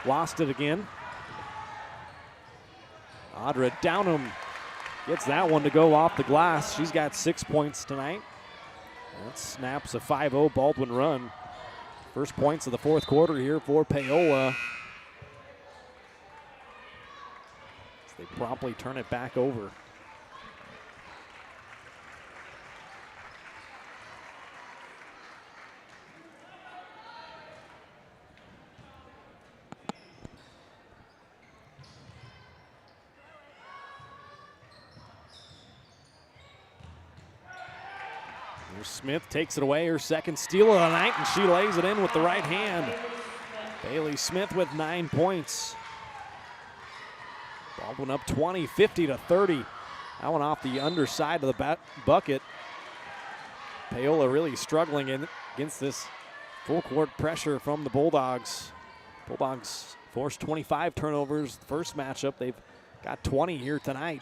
lost it again. Audra Downham gets that one to go off the glass. She's got 6 points tonight. That snaps a 5-0 Baldwin run. First points of the 4th quarter here for Paola. They promptly turn it back over. Here's Smith, takes it away, her 2nd steal of the night, and she lays it in with the right hand. Bailey Smith with 9 points. Baldwin up 20, 50-30. That one off the underside of the bucket. Paola really struggling against this full court pressure from the Bulldogs. Bulldogs forced 25 turnovers the first matchup. They've got 20 here tonight.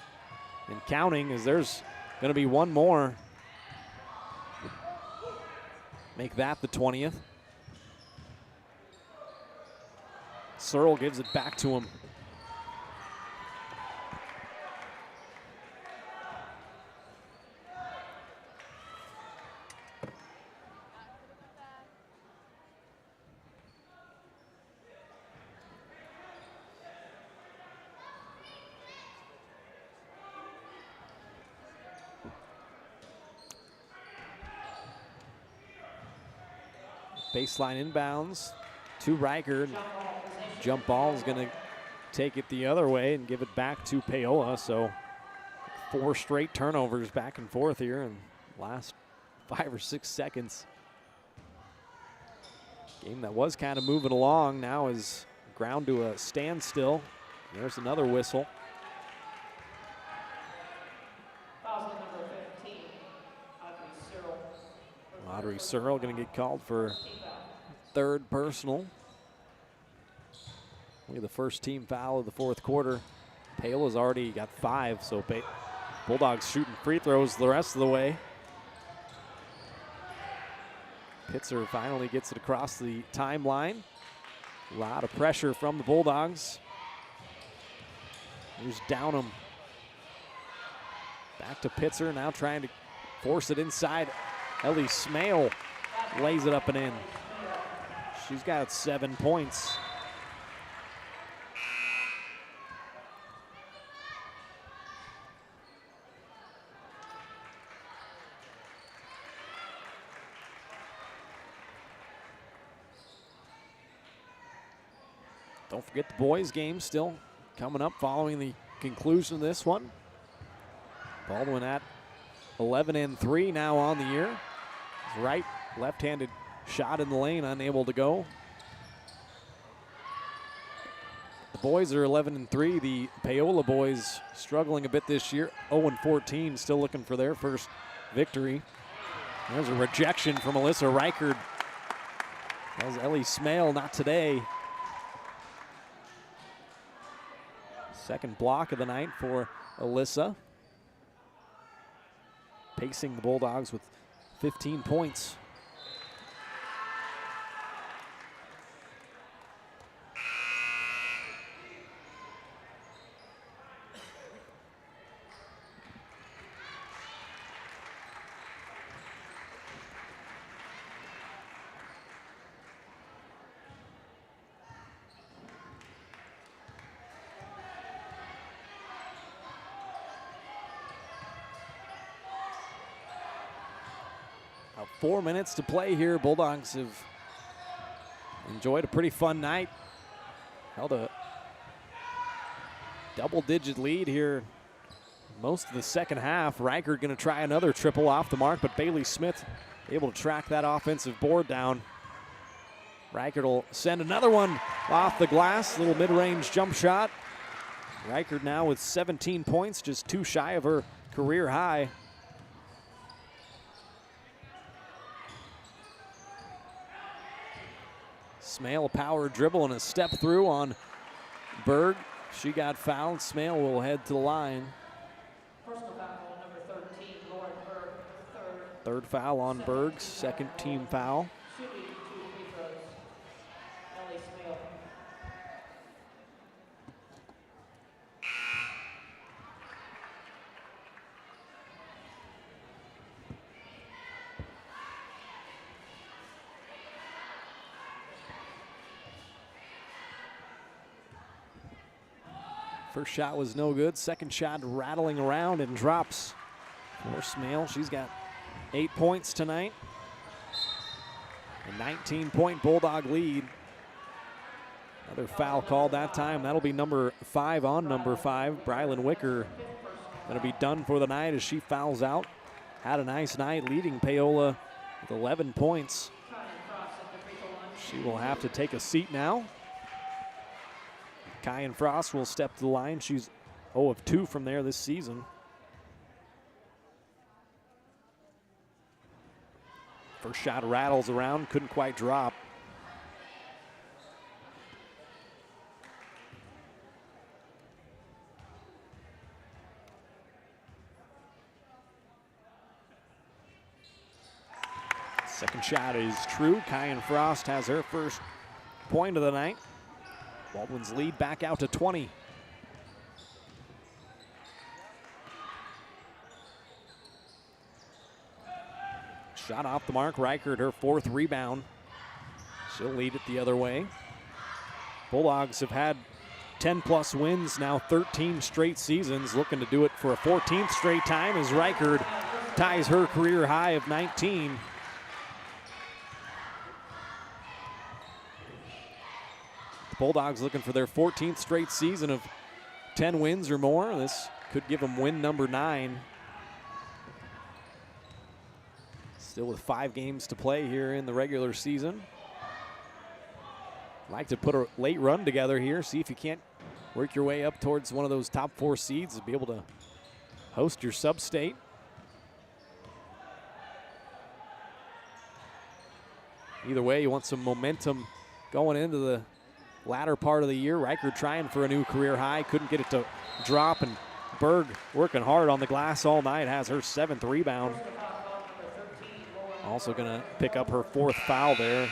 And counting, as there's going to be one more. Make that the 20th. Searle gives it back to him. Baseline inbounds to Reichert. Jump ball is going to take it the other way and give it back to Paola. So 4 straight turnovers back and forth here in the last 5 or 6 seconds. Game that was kind of moving along now is ground to a standstill. There's another whistle. Audrey Searle going to get called for 3rd personal. Only the first team foul of the 4th quarter. Paola's already got 5, so Bulldogs shooting free throws the rest of the way. Pitzer finally gets it across the timeline. A lot of pressure from the Bulldogs. Here's Downham. Back to Pitzer, now trying to force it inside. Ellie Smale lays it up and in. She's got 7 points. Don't forget the boys game still coming up following the conclusion of this one. Baldwin at 11-3 now on the year. His right, left-handed shot in the lane, unable to go. The boys are 11-3. The Paola boys struggling a bit this year. 0-14, still looking for their first victory. There's a rejection from Alyssa Reichert. That was Ellie Smale, not today. Second block of the night for Alyssa. Pacing the Bulldogs with 15 points. About 4 minutes to play here. Bulldogs have enjoyed a pretty fun night. Held a double-digit lead here most of the second half. Reichert going to try another triple off the mark, but Bailey Smith able to track that offensive board down. Reichert will send another one off the glass. Little mid-range jump shot. Reichert now with 17 points, just 2 shy of her career high. Smale power dribble and a step through on Berg. She got fouled. Smale will head to the line. Personal foul, number 13, Lauren Berg, Third foul on Berg, second team foul. Shooting 2 free throws. Ellie Smale. First shot was no good. Second shot rattling around and drops for Smale. She's got 8 points tonight. A 19-point Bulldog lead. Another foul called that time. That'll be number 5 on number 5. Brylan Wicker going to be done for the night as she fouls out. Had a nice night leading Paola with 11 points. She will have to take a seat now. Kyan Frost will step to the line. She's 0 of 2 from there this season. First shot rattles around, couldn't quite drop. Second shot is true. Kyan Frost has her first point of the night. Baldwin's lead back out to 20. Shot off the mark. Reichert, her 4th rebound. She'll lead it the other way. Bulldogs have had 10-plus wins now, 13 straight seasons. Looking to do it for a 14th straight time as Reichert ties her career high of 19. Bulldogs looking for their 14th straight season of 10 wins or more. This could give them win number 9. Still with 5 games to play here in the regular season. Like to put a late run together here, see if you can't work your way up towards one of those top 4 seeds and be able to host your sub-state. Either way, you want some momentum going into the latter part of the year. Riker trying for a new career high, couldn't get it to drop, and Berg working hard on the glass all night, has her 7th rebound. Also gonna pick up her 4th foul there.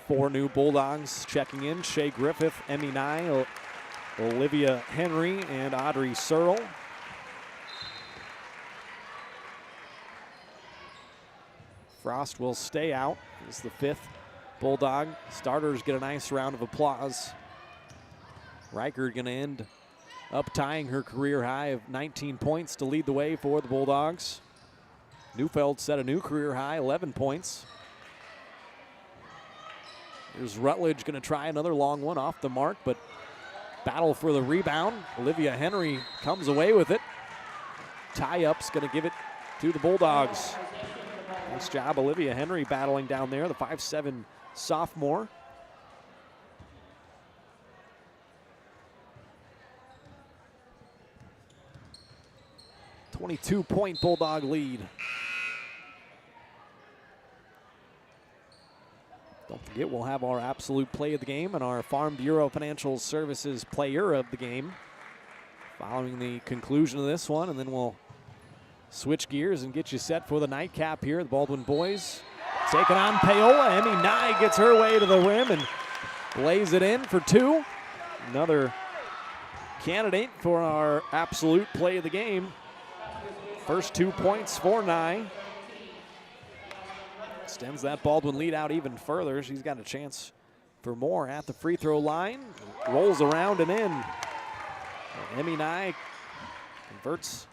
4 new Bulldogs checking in: Shea Griffith, Emmy Nye, Olivia Henry, and Audrey Searle. Frost will stay out. This is the 5th Bulldog. Starters get a nice round of applause. Riker gonna end up tying her career high of 19 points to lead the way for the Bulldogs. Neufeld set a new career high, 11 points. Here's Rutledge gonna try another long one off the mark, but battle for the rebound. Olivia Henry comes away with it. Tie-up's gonna give it to the Bulldogs. Nice job, Olivia Henry, battling down there, the 5'7" sophomore. A 22-point Bulldog lead. Don't forget, we'll have our absolute play of the game and our Farm Bureau Financial Services player of the game following the conclusion of this one, and then we'll switch gears and get you set for the nightcap here. The Baldwin boys taking on Paola. Emmy Nye gets her way to the rim and lays it in for 2. Another candidate for our absolute play of the game. First 2 points for Nye. Extends that Baldwin lead out even further. She's got a chance for more at the free throw line. Rolls around and in. Emmy Nye converts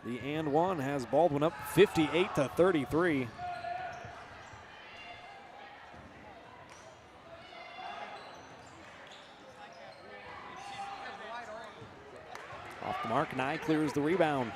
the and one, has Baldwin up 58-33. Off the mark, Nye clears the rebound.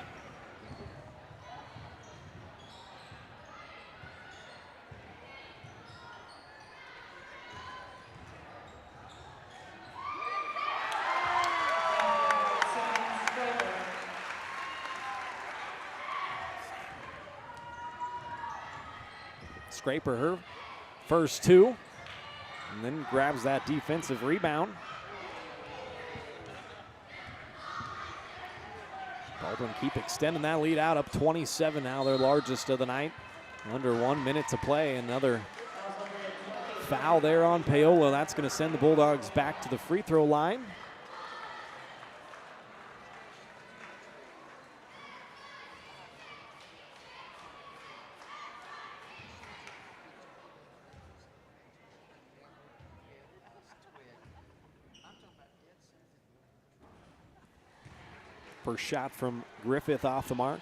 Scraper her first 2, and then grabs that defensive rebound. Baldwin keep extending that lead out, up 27 now, their largest of the night. Under 1 minute to play. Another foul there on Paola. That's going to send the Bulldogs back to the free throw line. First shot from Griffith off the mark.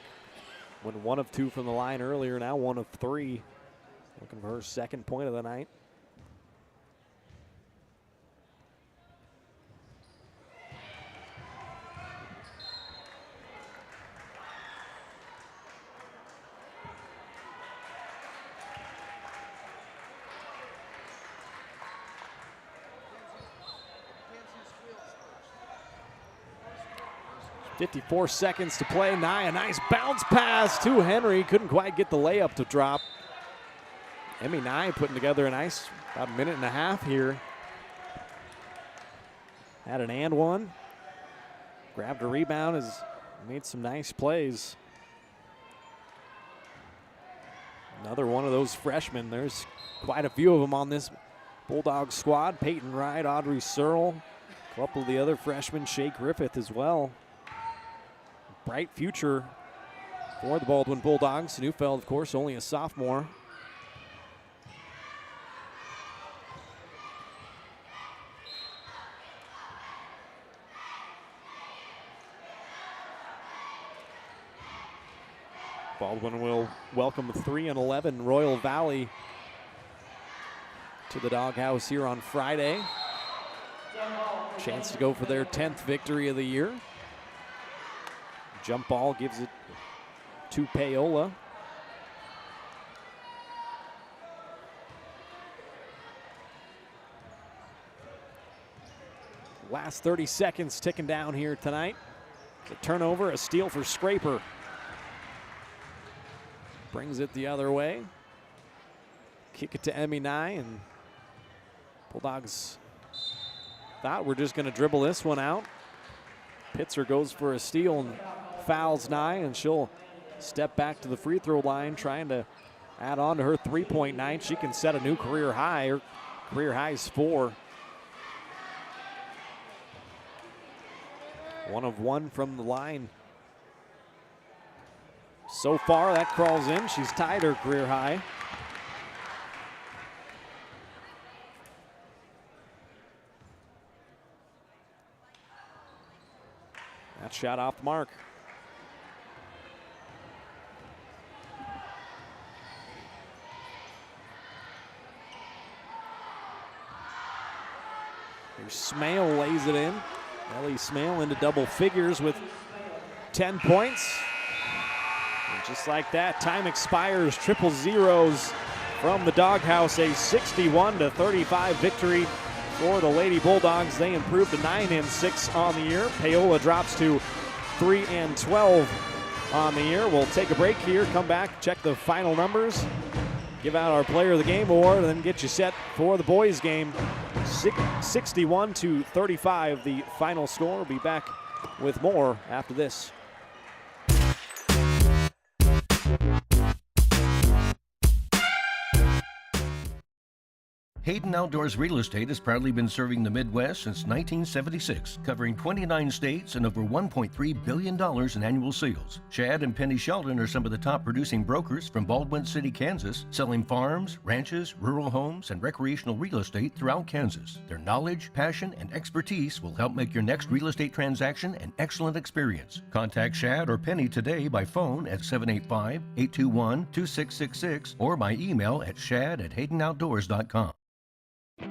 Went 1 of 2 from the line earlier, now 1 of 3. Looking for her 2nd point of the night. .54 seconds to play. Nye, a nice bounce pass to Henry. Couldn't quite get the layup to drop. Emmy Nye putting together a nice about 1.5 minutes here. Had an and one. Grabbed a rebound, has made some nice plays. Another one of those freshmen. There's quite a few of them on this Bulldog squad. Peyton Wright, Audrey Searle, a couple of the other freshmen, Shea Griffith as well. Bright future for the Baldwin Bulldogs. Neufeld, of course, only a sophomore. Baldwin will welcome 3-11 Royal Valley to the Doghouse here on Friday. Chance to go for their 10th victory of the year. Jump ball gives it to Paola. Last 30 seconds ticking down here tonight. It's a turnover, a steal for Scraper. Brings it the other way. Kick it to Emmy Nye, and Bulldogs thought we're just going to dribble this one out. Pitzer goes for a steal and fouls Nye, and she'll step back to the free throw line, trying to add on to her three-point night. She can set a new career high. Her career high is 4. 1 of 1 from the line. So far, that crawls in. She's tied her career high. That shot off the mark. Here's Smale lays it in. Ellie Smale into double figures with 10 points. And just like that, time expires. Triple zeros from the Doghouse. A 61-35 victory for the Lady Bulldogs. They improved to 9-6 on the year. Paola drops to 3-12 on the year. We'll take a break here, come back, check the final numbers, give out our Player of the Game award, and then get you set for the boys' game. 61-35, the final score. We'll be back with more after this. Hayden Outdoors Real Estate has proudly been serving the Midwest since 1976, covering 29 states and over $1.3 billion in annual sales. Shad and Penny Sheldon are some of the top producing brokers from Baldwin City, Kansas, selling farms, ranches, rural homes, and recreational real estate throughout Kansas. Their knowledge, passion, and expertise will help make your next real estate transaction an excellent experience. Contact Shad or Penny today by phone at 785-821-2666 or by email at shad@haydenoutdoors.com.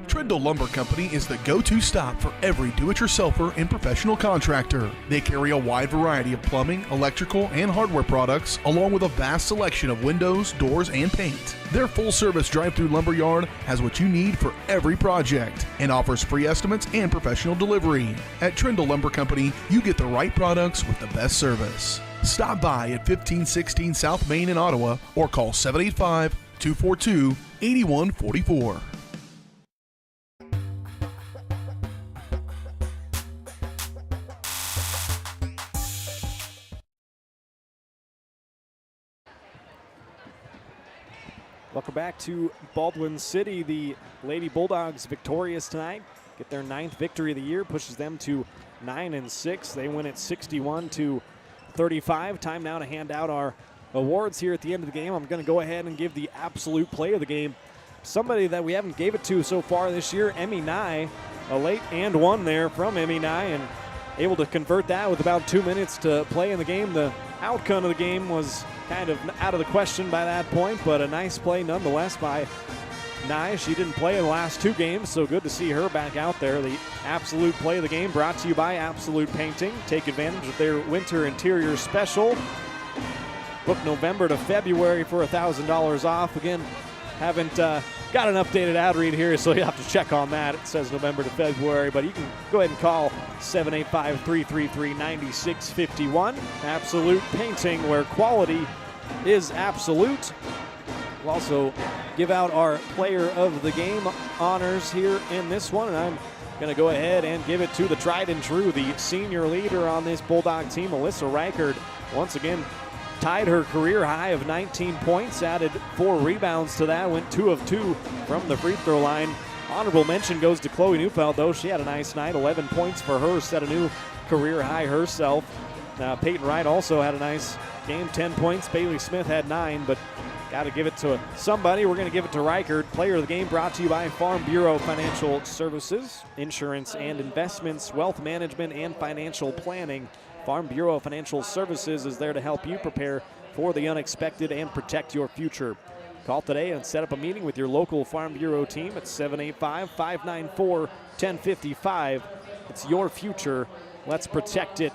Trindle Lumber Company is the go-to stop for every do-it-yourselfer and professional contractor. They carry a wide variety of plumbing, electrical, and hardware products, along with a vast selection of windows, doors, and paint. Their full-service drive-through lumber yard has what you need for every project and offers free estimates and professional delivery. At Trindle Lumber Company, you get the right products with the best service. Stop by at 1516 South Main in Ottawa or call 785-242-8144. Welcome back to Baldwin City. The Lady Bulldogs victorious tonight. Get their 9th victory of the year, pushes them to 9-6. They win at 61-35. Time now to hand out our awards here at the end of the game. I'm going to go ahead and give the absolute play of the game. Somebody that we haven't gave it to so far this year, Emmy Nye. A late and one there from Emmy Nye, and able to convert that with about 2 minutes to play in the game. The outcome of the game was kind of out of the question by that point, but a nice play nonetheless by Nye. She didn't play in the last 2 games, so good to see her back out there. The absolute play of the game brought to you by Absolute Painting. Take advantage of their winter interior special. Book November to February for $1,000 off. Again, haven't got an updated ad read here, so you have to check on that. It says November to February, but you can go ahead and call 785-333-9651. Absolute Painting, where quality is absolute. We'll also give out our Player of the Game honors here in this one, and I'm going to go ahead and give it to the tried and true, the senior leader on this Bulldog team, Alyssa Reichard. Once again, tied her career high of 19 points, added 4 rebounds to that, went 2 of 2 from the free throw line. Honorable mention goes to Chloe Neufeld, though. She had a nice night, 11 points for her, set a new career high herself. Peyton Wright also had a nice game, 10 points. Bailey Smith had 9, but got to give it to somebody. We're going to give it to Reichard. Player of the game brought to you by Farm Bureau Financial Services, insurance and investments, wealth management, and financial planning. Farm Bureau Financial Services is there to help you prepare for the unexpected and protect your future. Call today and set up a meeting with your local Farm Bureau team at 785-594-1055. It's your future. Let's protect it.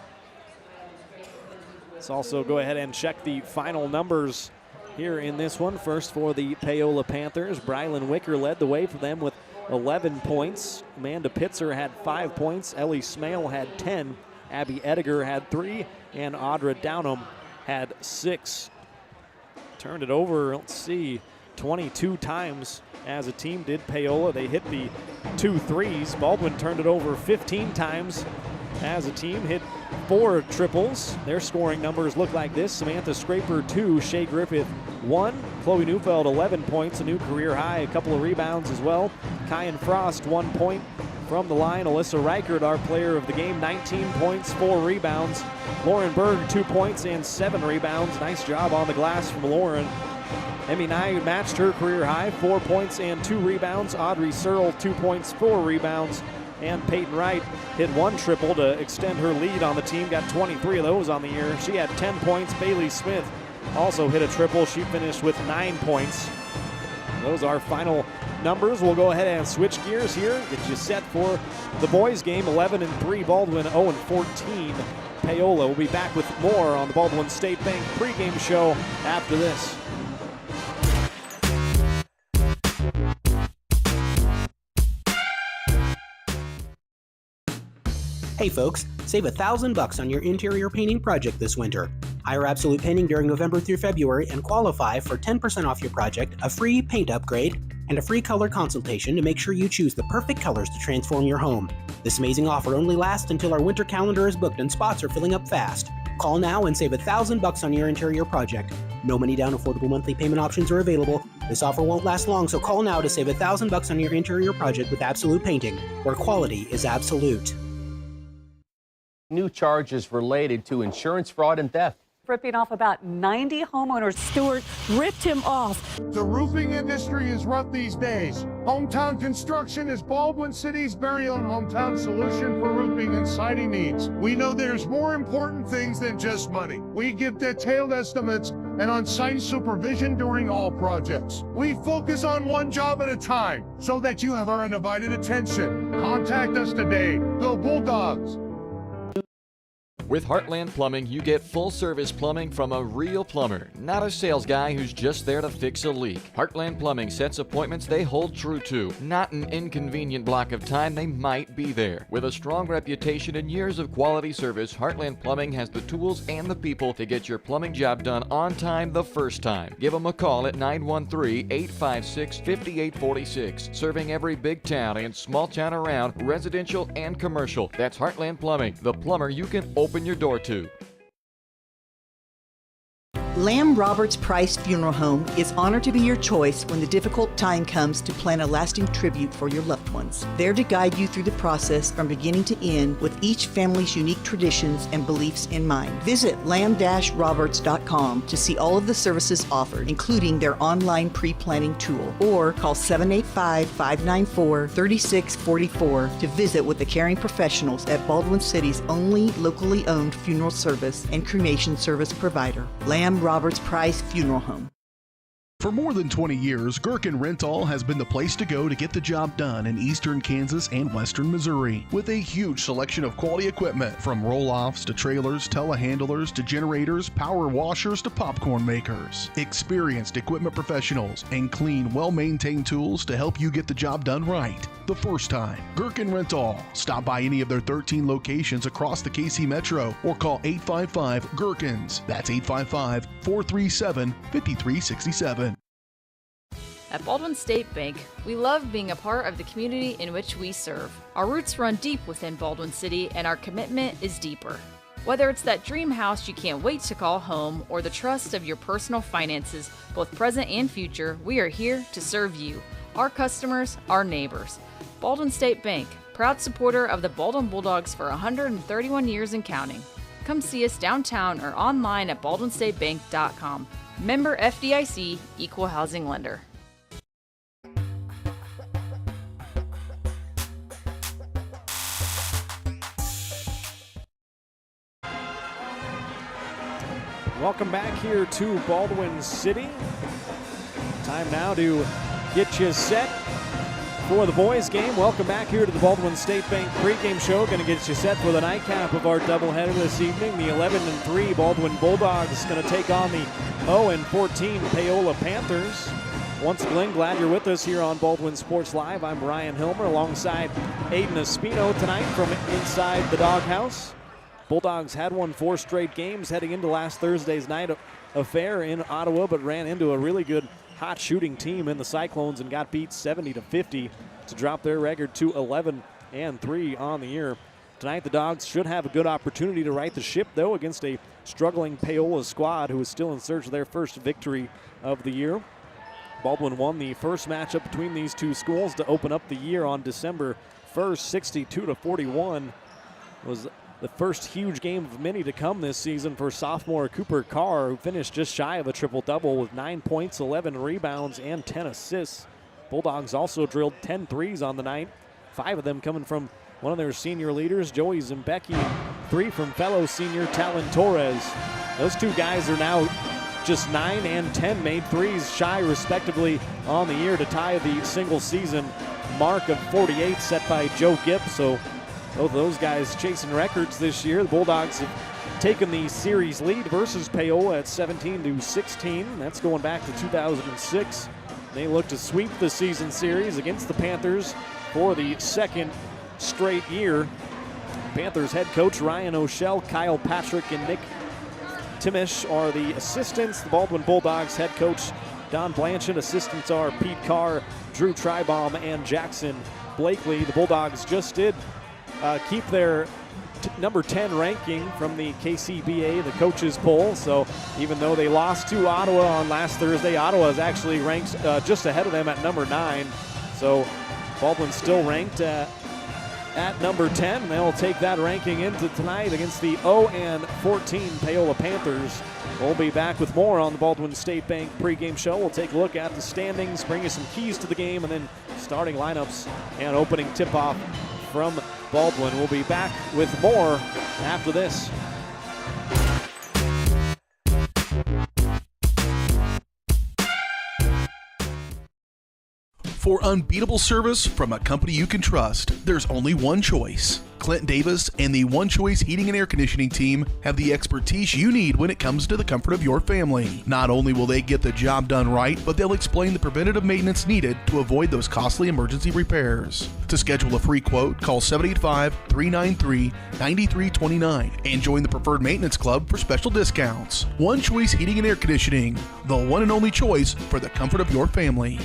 Let's also go ahead and check the final numbers here in this one. First for the Paola Panthers, Brylan Wicker led the way for them with 11 points. Amanda Pitzer had 5 points. Ellie Smale had 10. Abby Ediger had 3. And Audra Downham had 6. Turned it over, let's see, 22 times as a team did Paola. They hit the 2 threes. Baldwin turned it over 15 times as a team, hit 4 triples. Their scoring numbers look like this. Samantha Scraper 2, Shea Griffith 1, Chloe Neufeld 11 points, a new career high, a couple of rebounds as well. Kyan Frost 1 point from the line. Alyssa Reichert, our player of the game, 19 points, 4 rebounds. Lauren Berg 2 points and 7 rebounds. Nice job on the glass from Lauren. Emmy Nye matched her career high, 4 points and 2 rebounds. Audrey Searle 2 points, 4 rebounds. And Peyton Wright hit 1 triple to extend her lead on the team. Got 23 of those on the year. She had 10 points. Bailey Smith also hit a triple. She finished with 9 points. Those are final numbers. We'll go ahead and switch gears here. Get you set for the boys game. 11-3 Baldwin, 0-14 Paola. We'll be back with more on the Baldwin State Bank pregame show after this. Hey folks, save $1,000 on your interior painting project this winter. Hire Absolute Painting during November through February and qualify for 10% off your project, a free paint upgrade, and a free color consultation to make sure you choose the perfect colors to transform your home. This amazing offer only lasts until our winter calendar is booked and spots are filling up fast. Call now and save $1,000 on your interior project. No money down, affordable monthly payment options are available. This offer won't last long, so call now to save $1,000 on your interior project with Absolute Painting, where quality is absolute. New charges related to insurance fraud and theft. Ripping off about 90 homeowners. Stewart ripped him off. The roofing industry is rough these days. Hometown Construction is Baldwin City's very own hometown solution for roofing and siding needs. We know there's more important things than just money. We give detailed estimates and on-site supervision during all projects. We focus on one job at a time so that you have our undivided attention. Contact us today. Go Bulldogs! With Heartland Plumbing, you get full-service plumbing from a real plumber, not a sales guy who's just there to fix a leak. Heartland Plumbing sets appointments they hold true to, not an inconvenient block of time they might be there. With a strong reputation and years of quality service, Heartland Plumbing has the tools and the people to get your plumbing job done on time the first time. Give them a call at 913-856-5846. Serving every big town and small town around, residential and commercial. That's Heartland Plumbing, the plumber you can open your door to. Lamb Roberts Price Funeral Home is honored to be your choice when the difficult time comes to plan a lasting tribute for your loved ones. There to guide you through the process from beginning to end with each family's unique traditions and beliefs in mind. Visit lamb-roberts.com to see all of the services offered, including their online pre-planning tool, or call 785-594-3644 to visit with the caring professionals at Baldwin City's only locally owned funeral service and cremation service provider, Lamb Roberts Price Funeral Home. For more than 20 years, Gherkin Rental has been the place to go to get the job done in eastern Kansas and western Missouri. With a huge selection of quality equipment, from roll-offs to trailers, telehandlers to generators, power washers to popcorn makers. Experienced equipment professionals and clean, well-maintained tools to help you get the job done right the first time. Gherkin Rental. Stop by any of their 13 locations across the KC Metro or call 855-GHERKINS. That's 855-437-5367. At Baldwin State Bank, we love being a part of the community in which we serve. Our roots run deep within Baldwin City, and our commitment is deeper. Whether it's that dream house you can't wait to call home or the trust of your personal finances, both present and future, we are here to serve you, our customers, our neighbors. Baldwin State Bank, proud supporter of the Baldwin Bulldogs for 131 years and counting. Come see us downtown or online at baldwinstatebank.com. Member FDIC, Equal Housing Lender. Welcome back here to Baldwin City. Time now to get you set for the boys game. Welcome back here to the Baldwin State Bank pregame show. Going to get you set for the nightcap of our doubleheader this evening. The 11-3 Baldwin Bulldogs going to take on the 0-14 Paola Panthers. Once again, glad you're with us here on Baldwin Sports Live. I'm Ryan Hilmer alongside Aiden Espino tonight from inside the doghouse. Bulldogs had won 4 straight games heading into last Thursday's night affair in Ottawa, but ran into a really good hot shooting team in the Cyclones and got beat 70-50 to drop their record to 11-3 on the year. Tonight the Dogs should have a good opportunity to right the ship, though, against a struggling Paola squad who is still in search of their first victory of the year. Baldwin won the first matchup between these two schools to open up the year on December 1st, 62-41. It was the first huge game of many to come this season for sophomore Cooper Carr, who finished just shy of a triple-double with 9 points, 11 rebounds, and 10 assists. Bulldogs also drilled 10 threes on the night, 5 of them coming from one of their senior leaders, Joey Zimbecki, 3 from fellow senior Talon Torres. Those two guys are now just 9 and 10 made threes shy respectively on the year to tie the single season mark of 48 set by Joe Gibbs. So both of those guys chasing records this year. The Bulldogs have taken the series lead versus Paola at 17-16. That's going back to 2006. They look to sweep the season series against the Panthers for the second straight year. Panthers head coach Ryan O'Shell, Kyle Patrick, and Nick Timish are the assistants. The Baldwin Bulldogs head coach Don Blanchett. Assistants are Pete Carr, Drew Tribaum, and Jackson Blakely. The Bulldogs just did keep their number 10 ranking from the KCBA, the coaches poll. So even though they lost to Ottawa on last Thursday, Ottawa is actually ranked just ahead of them at number 9. So Baldwin's still ranked at number 10. They'll take that ranking into tonight against the 0-14 Paola Panthers. We'll be back with more on the Baldwin State Bank pregame show. We'll take a look at the standings, bring you some keys to the game, and then starting lineups and opening tip-off from Baldwin. We'll be back with more after this. For unbeatable service from a company you can trust, there's only one choice. Clint Davis and the One Choice Heating and Air Conditioning team have the expertise you need when it comes to the comfort of your family. Not only will they get the job done right, but they'll explain the preventative maintenance needed to avoid those costly emergency repairs. To schedule a free quote, call 785-393-9329 and join the Preferred Maintenance Club for special discounts. One Choice Heating and Air Conditioning, the one and only choice for the comfort of your family.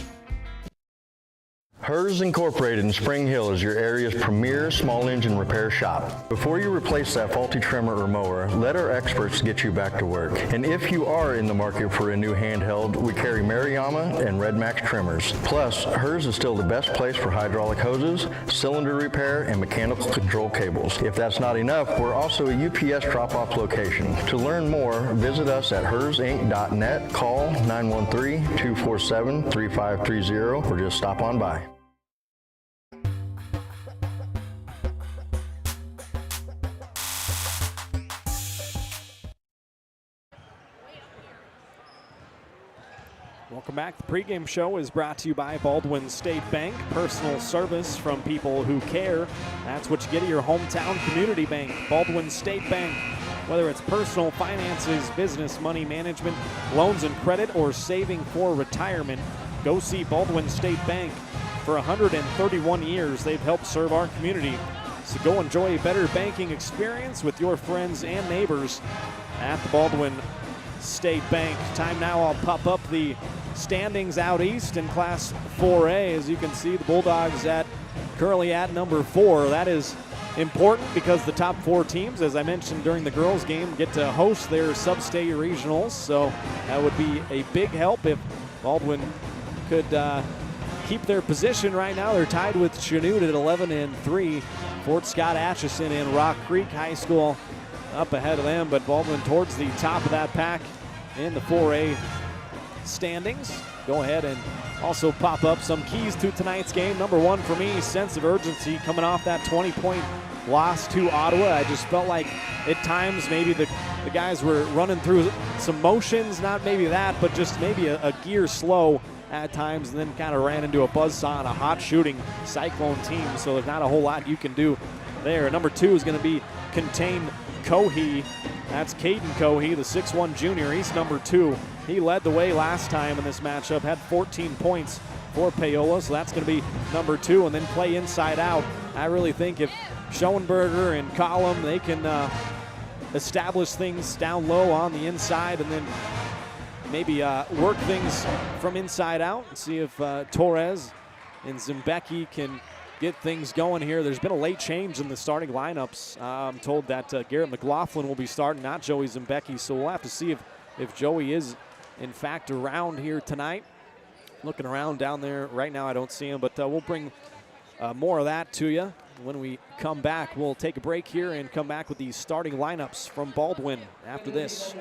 Hers Incorporated in Spring Hill is your area's premier small engine repair shop. Before you replace that faulty trimmer or mower, let our experts get you back to work. And if you are in the market for a new handheld, we carry Maruyama and Red Max trimmers. Plus, Hers is still the best place for hydraulic hoses, cylinder repair, and mechanical control cables. If that's not enough, we're also a UPS drop-off location. To learn more, visit us at hersinc.net, call 913-247-3530, or just stop on by. Welcome back. The pregame show is brought to you by Baldwin State Bank. Personal service from people who care. That's what you get at your hometown community bank, Baldwin State Bank. Whether it's personal finances, business, money management, loans and credit, or saving for retirement, go see Baldwin State Bank. For 131 years, they've helped serve our community. So go enjoy a better banking experience with your friends and neighbors at the Baldwin State Bank. Time now, I'll pop up the standings out east in Class 4A. As you can see, the Bulldogs currently at number 4. That is important because the top 4 teams, as I mentioned during the girls game, get to host their sub-state regionals. So that would be a big help if Baldwin could keep their position. Right now, they're tied with Chanute at 11-3. Fort Scott Atchison and Rock Creek High School up ahead of them, but Baldwin towards the top of that pack in the 4A standings. Go ahead and also pop up some keys to tonight's game. Number 1 for me, sense of urgency coming off that 20-point loss to Ottawa. I just felt like at times maybe the guys were running through some motions, not maybe that, but just maybe a gear slow at times, and then kind of ran into a buzzsaw on a hot shooting Cyclone team, so there's not a whole lot you can do there. Number 2 is going to be Contain Cohee. That's Caden Cohee, the 6'1 junior. He's number 2. He led the way last time in this matchup, had 14 points for Paola, so that's going to be number 2, and then play inside out. I really think if Schoenberger and Collum, they can establish things down low on the inside and then maybe work things from inside out and see if Torres and Zimbecki can get things going here. There's been a late change in the starting lineups. I'm told that Garrett McLaughlin will be starting, not Joey Zimbecki, so we'll have to see if Joey is in fact around here tonight. Looking around down there right now, I don't see him, but we'll bring more of that to you when we come back. We'll take a break here and come back with the starting lineups from Baldwin after this.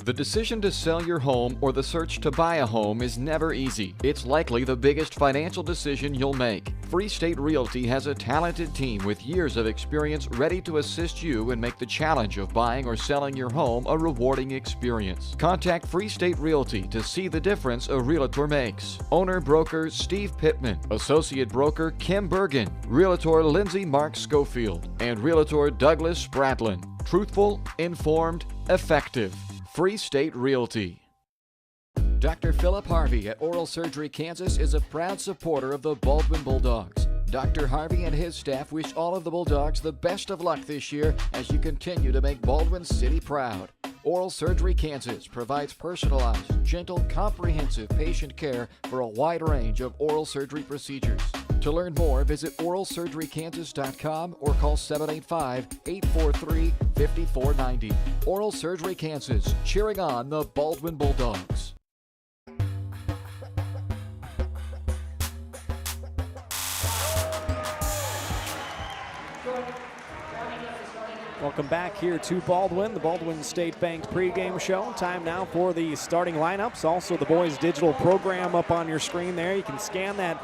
The decision to sell your home or the search to buy a home is never easy. It's likely the biggest financial decision you'll make. Free State Realty has a talented team with years of experience ready to assist you and make the challenge of buying or selling your home a rewarding experience. Contact Free State Realty to see the difference a realtor makes. Owner broker Steve Pittman, associate broker Kim Bergen, realtor Lindsay Mark Schofield, and realtor Douglas Spratlin. Truthful, informed, effective. Free State Realty. Dr. Philip Harvey at Oral Surgery Kansas is a proud supporter of the Baldwin Bulldogs. Dr. Harvey and his staff wish all of the Bulldogs the best of luck this year as you continue to make Baldwin City proud. Oral Surgery Kansas provides personalized, gentle, comprehensive patient care for a wide range of oral surgery procedures. To learn more, visit oralsurgerykansas.com or call 785-843-5490. Oral Surgery Kansas, cheering on the Baldwin Bulldogs. Welcome back here to Baldwin, the Baldwin State Bank pregame show. Time now for the starting lineups. Also, the boys' digital program up on your screen there. You can scan that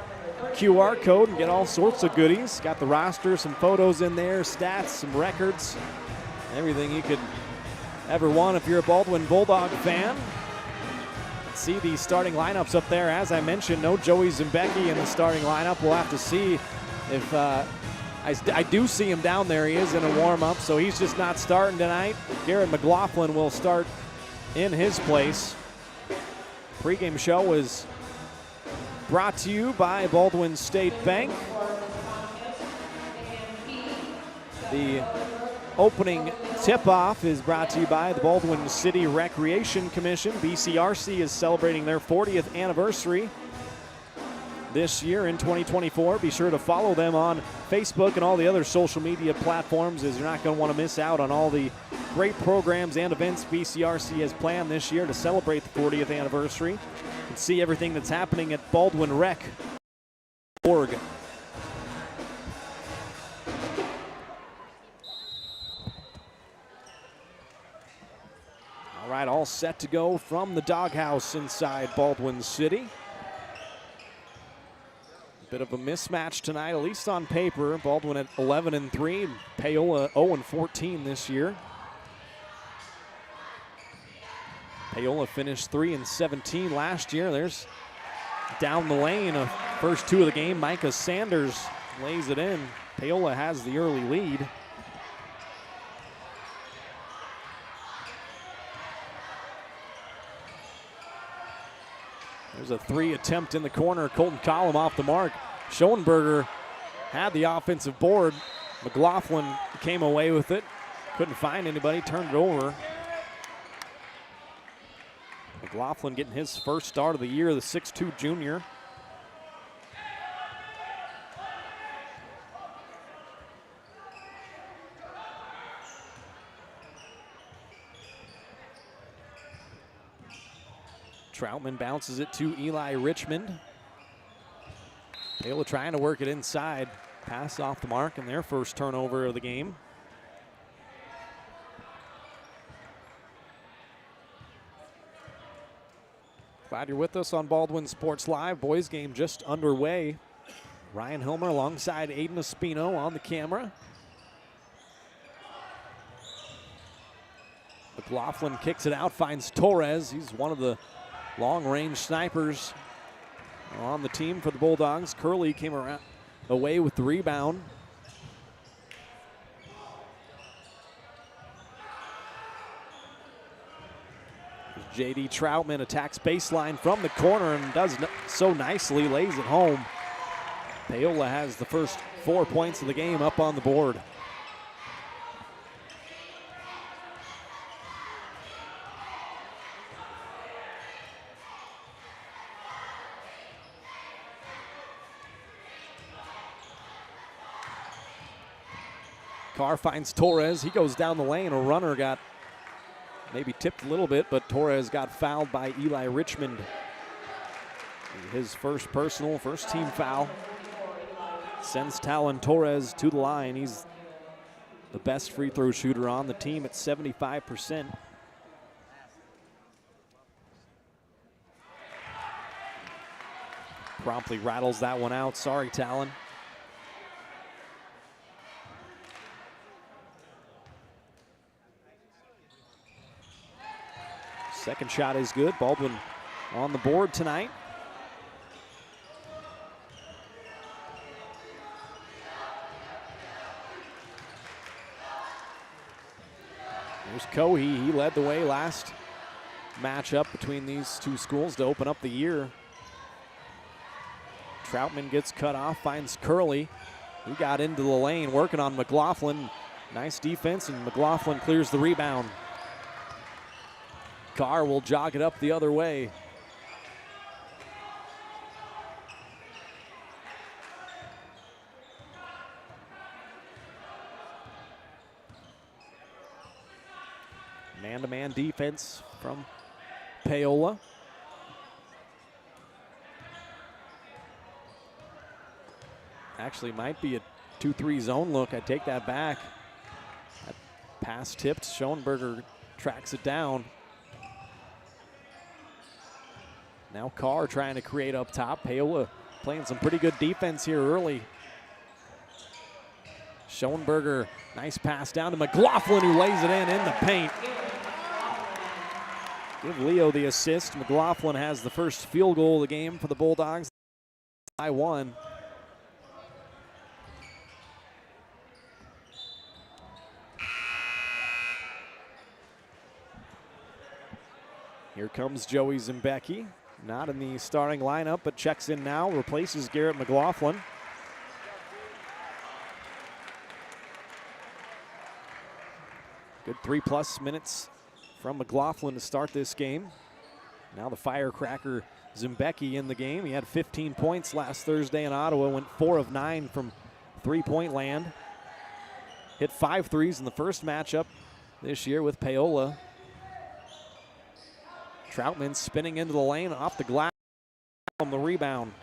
QR code and get all sorts of goodies. Got the roster, some photos in there, stats, some records, everything you could ever want if you're a Baldwin Bulldog fan. See the starting lineups up there. As I mentioned, no Joey Zimbecki in the starting lineup. We'll have to see if I do see him down there. He is in a warm-up, so he's just not starting tonight. Garrett McLaughlin will start in his place. Pre-game show is brought to you by Baldwin State Bank. The opening tip-off is brought to you by the Baldwin City Recreation Commission. BCRC is celebrating their 40th anniversary this year in 2024. Be sure to follow them on Facebook and all the other social media platforms, as you're not going to want to miss out on all the great programs and events BCRC has planned this year to celebrate the 40th anniversary. And see everything that's happening at baldwinrec.org. All right, all set to go from the doghouse inside Baldwin City. Bit of a mismatch tonight, at least on paper. Baldwin at 11-3, Paola 0-14 this year. Paola finished 3-17 last year. There's down the lane, first two of the game. Micah Sanders lays it in. Paola has the early lead. There's a three attempt in the corner. Colton Collum off the mark. Schoenberger had the offensive board. McLaughlin came away with it. Couldn't find anybody, turned it over. McLaughlin getting his first start of the year, the 6'2 junior. Troutman bounces it to Eli Richmond. Paola trying to work it inside. Pass off the mark and their first turnover of the game. Glad you're with us on Baldwin Sports Live. Boys game just underway. Ryan Hilmer alongside Aiden Espino on the camera. McLaughlin kicks it out, finds Torres. He's one of the long-range snipers on the team for the Bulldogs. Curley came around away with the rebound. J.D. Troutman attacks baseline from the corner and does so nicely, lays it home. Paola has the first 4 points of the game up on the board. Carr finds Torres. He goes down the lane. A runner got maybe tipped a little bit, but Torres got fouled by Eli Richmond. His first personal, first team foul. Sends Talon Torres to the line. He's the best free throw shooter on the team at 75%. Promptly rattles that one out. Sorry, Talon. Second shot is good. Baldwin on the board tonight. There's Cohey. He led the way last matchup between these two schools to open up the year. Troutman gets cut off, finds Curley. He got into the lane, working on McLaughlin. Nice defense, and McLaughlin clears the rebound. Carr will jog it up the other way. Man-to-man defense from Paola. Actually might be a 2-3 zone look. I take that back. That pass tipped. Schoenberger tracks it down. Now Carr trying to create up top. Paola playing some pretty good defense here early. Schoenberger, nice pass down to McLaughlin, who lays it in the paint. Give Leo the assist. McLaughlin has the first field goal of the game for the Bulldogs by 1. Here comes Joey Zimbecki. Not in the starting lineup, but checks in now, replaces Garrett McLaughlin. Good 3+ minutes from McLaughlin to start this game. Now the firecracker Zimbecki in the game. He had 15 points last Thursday in Ottawa, went 4 of 9 from three-point land. Hit 5 threes in the first matchup this year with Paola. Troutman spinning into the lane off the glass on the rebound.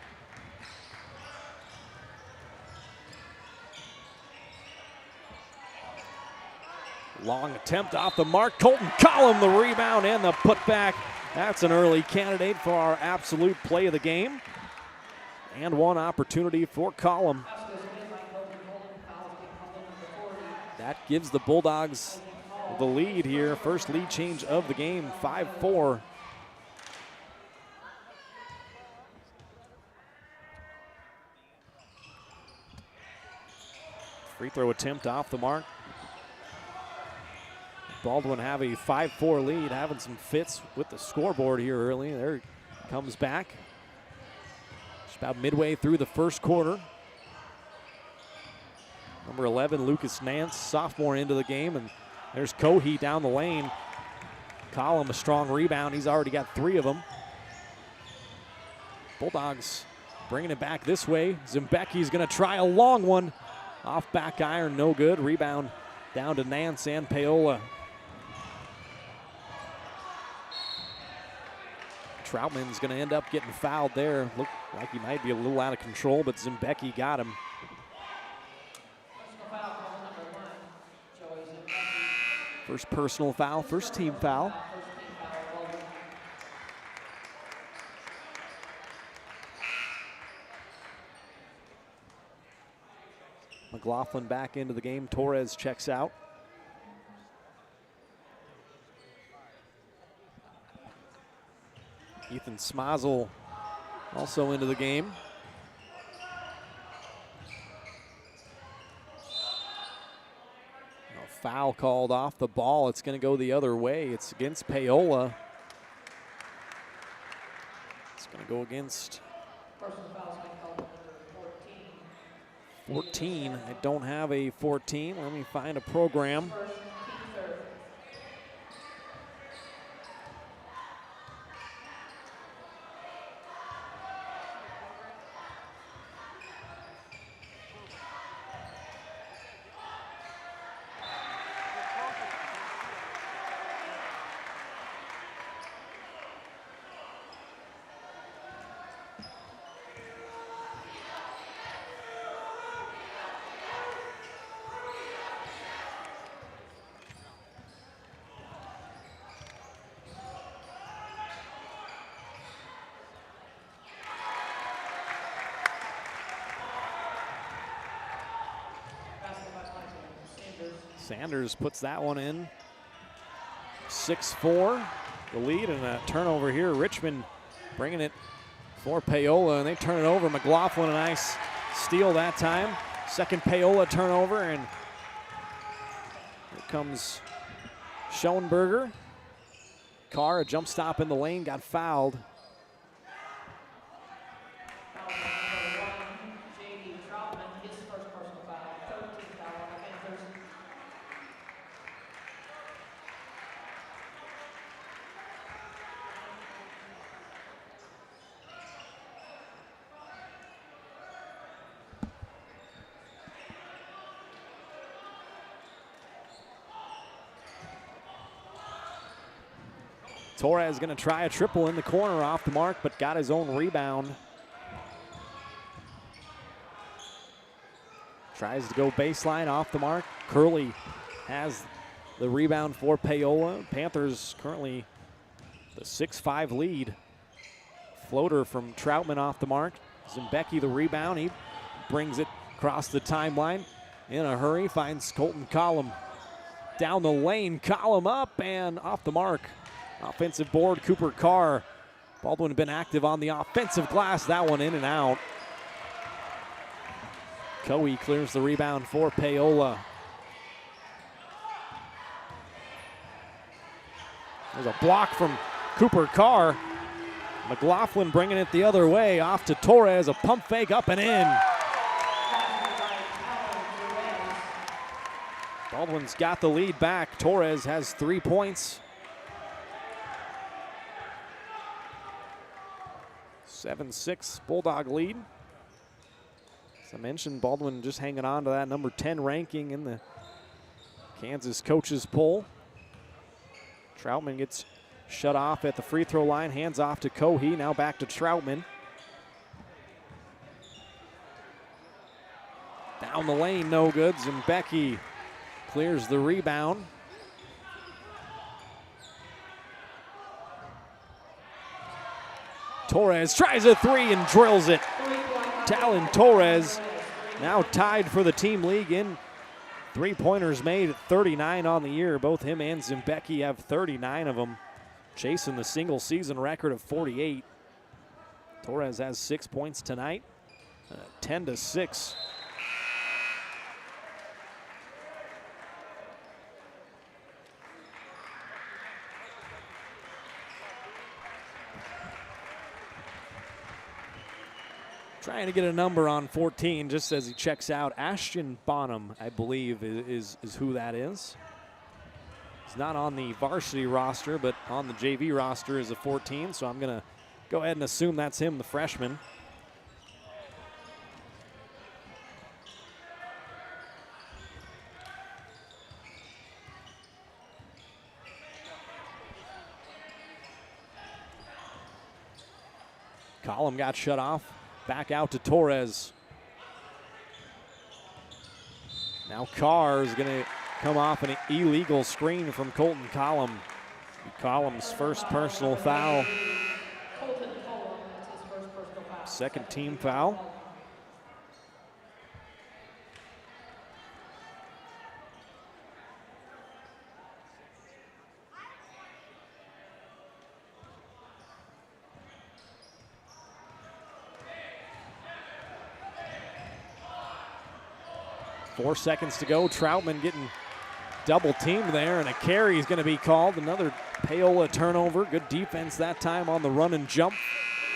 Long attempt off the mark. Colton Collum the rebound and the putback. That's an early candidate for our absolute play of the game. And one opportunity for Collum. That gives the Bulldogs the lead here. First lead change of the game, 5-4. Free throw attempt off the mark. Baldwin have a 5-4 lead, having some fits with the scoreboard here early. There he comes back. Just about midway through the first quarter. Number 11, Lucas Nance, sophomore into the game, and there's Cohey down the lane. Collum, a strong rebound. He's already got 3 of them. Bulldogs bringing it back this way. Zimbecki's going to try a long one. Off back iron, no good. Rebound down to Nance and Paola. Troutman's going to end up getting fouled there. Looked like he might be a little out of control, but Zimbecki got him. First personal foul, first team foul. McLaughlin back into the game. Torres checks out. Ethan Smazel also into the game. A foul called off the ball. It's going to go the other way. It's against Paola. It's going to go against 14. I don't have a 14. Let me find a program. Sanders puts that one in. 6-4, the lead, and a turnover here. Richmond bringing it for Paola, and they turn it over. McLaughlin, a nice steal that time. Second Paola turnover, and here comes Schoenberger. Carr, a jump stop in the lane, got fouled. Torres going to try a triple in the corner off the mark, but got his own rebound. Tries to go baseline off the mark. Curley has the rebound for Paola. Panthers currently the 6-5 lead. Floater from Troutman off the mark. Zimbecki the rebound. He brings it across the timeline in a hurry. Finds Colton Collum down the lane. Collum up and off the mark. Offensive board, Cooper Carr. Baldwin had been active on the offensive glass. That one in and out. Coe clears the rebound for Paola. There's a block from Cooper Carr. McLaughlin bringing it the other way. Off to Torres, a pump fake up and in. Baldwin's got the lead back. Torres has 3 points. 7-6 Bulldog lead. As I mentioned, Baldwin just hanging on to that number 10 ranking in the Kansas coaches poll. Troutman gets shut off at the free throw line, hands off to Cohey, now back to Troutman. Down the lane, no good. Zimbecki clears the rebound. Torres tries a three and drills it. Talon Torres now tied for the team league in three-pointers made at 39 on the year. Both him and Zimbecki have 39 of them, chasing the single season record of 48. Torres has 6 points tonight, 10-6. Trying to get a number on 14 just as he checks out. Ashton Bonham, I believe, is who that is. He's not on the varsity roster, but on the JV roster is a 14, so I'm going to go ahead and assume that's him, the freshman. Collum got shut off. Back out to Torres. Now Carr is going to come off an illegal screen from Colton Collum. Collum's first personal foul. Second team foul. 4 seconds to go. Troutman getting double teamed there, and a carry is going to be called. Another Paola turnover. Good defense that time on the run and jump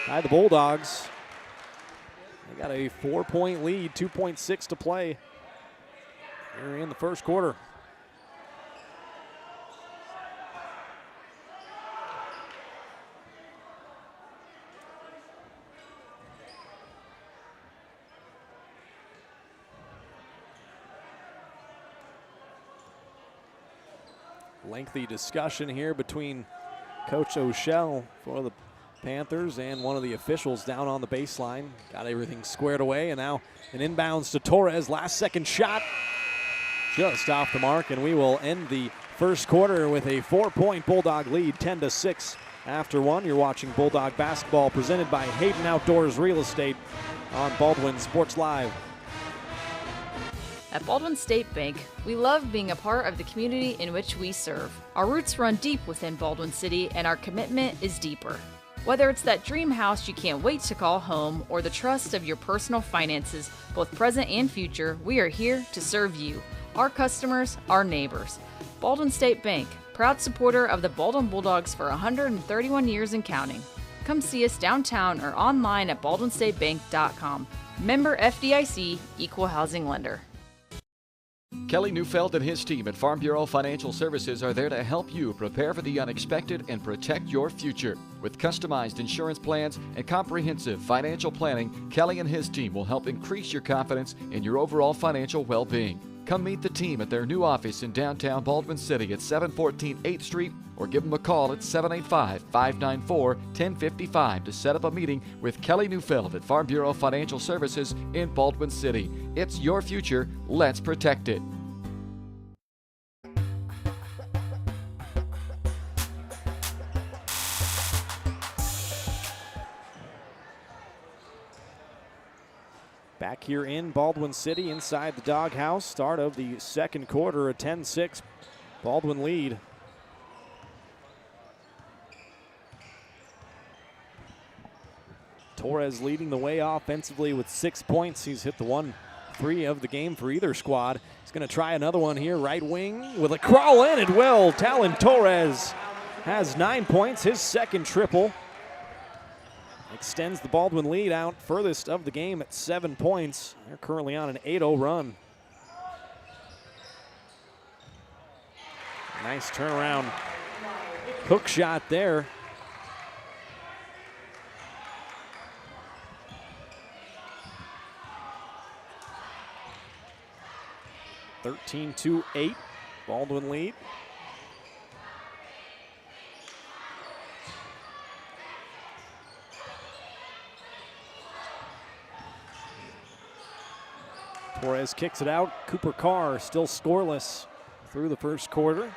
by the Bulldogs. They got a 4-point lead, 2.6 to play here in the first quarter. Lengthy discussion here between Coach O'Shell for the Panthers and one of the officials down on the baseline. Got everything squared away, and now an inbounds to Torres. Last second shot just off the mark, and we will end the first quarter with a 4-point Bulldog lead, 10-6 after one. You're watching Bulldog basketball presented by Hayden Outdoors Real Estate on Baldwin Sports Live. At Baldwin State Bank, we love being a part of the community in which we serve. Our roots run deep within Baldwin City, and our commitment is deeper. Whether it's that dream house you can't wait to call home or the trust of your personal finances, both present and future, we are here to serve you, our customers, our neighbors. Baldwin State Bank, proud supporter of the Baldwin Bulldogs for 131 years and counting. Come see us downtown or online at baldwinstatebank.com. Member FDIC, Equal Housing Lender. Kelly Neufeld and his team at Farm Bureau Financial Services are there to help you prepare for the unexpected and protect your future. With customized insurance plans and comprehensive financial planning, Kelly and his team will help increase your confidence in your overall financial well-being. Come meet the team at their new office in downtown Baldwin City at 714 8th Street, or give them a call at 785-594-1055 to set up a meeting with Kelly Neufeld at Farm Bureau Financial Services in Baldwin City. It's your future. Let's protect it. Back here in Baldwin City inside the doghouse. Start of the second quarter, a 10-6 Baldwin lead. Torres leading the way offensively with 6 points. He's hit the 1-3 of the game for either squad. He's going to try another one here. Right wing with a crawl in it will. Talon Torres has 9 points, his second triple. Extends the Baldwin lead out furthest of the game at 7 points. They're currently on an 8-0 run. Nice turnaround hook shot there. (13-8), Baldwin lead. Torres kicks it out. Cooper Carr still scoreless through the first quarter.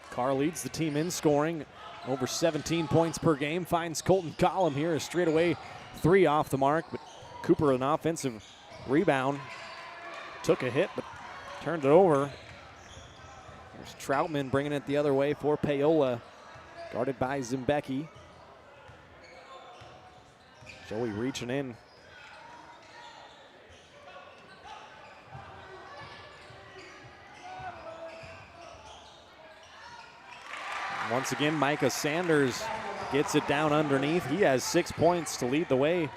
Carr leads the team in scoring, over 17 points per game. Finds Colton Collum here, a straightaway 3 off the mark, but Cooper an offensive rebound. Took a hit, but turned it over. There's Troutman bringing it the other way for Paola, guarded by Zimbecki. Joey reaching in. Once again, Micah Sanders gets it down underneath. He has 6 points to lead the way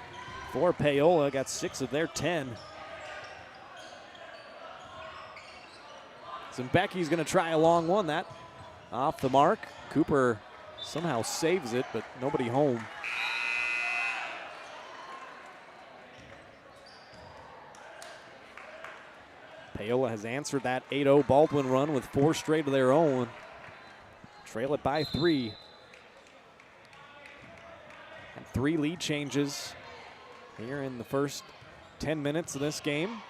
for Paola. Got 6 of their 10. Zimbecki's going to try a long one. That off the mark. Cooper somehow saves it, but nobody home. Paola has answered that 8-0 Baldwin run with 4 straight of their own. Trail it by 3. And 3 lead changes here in the first 10 minutes of this game.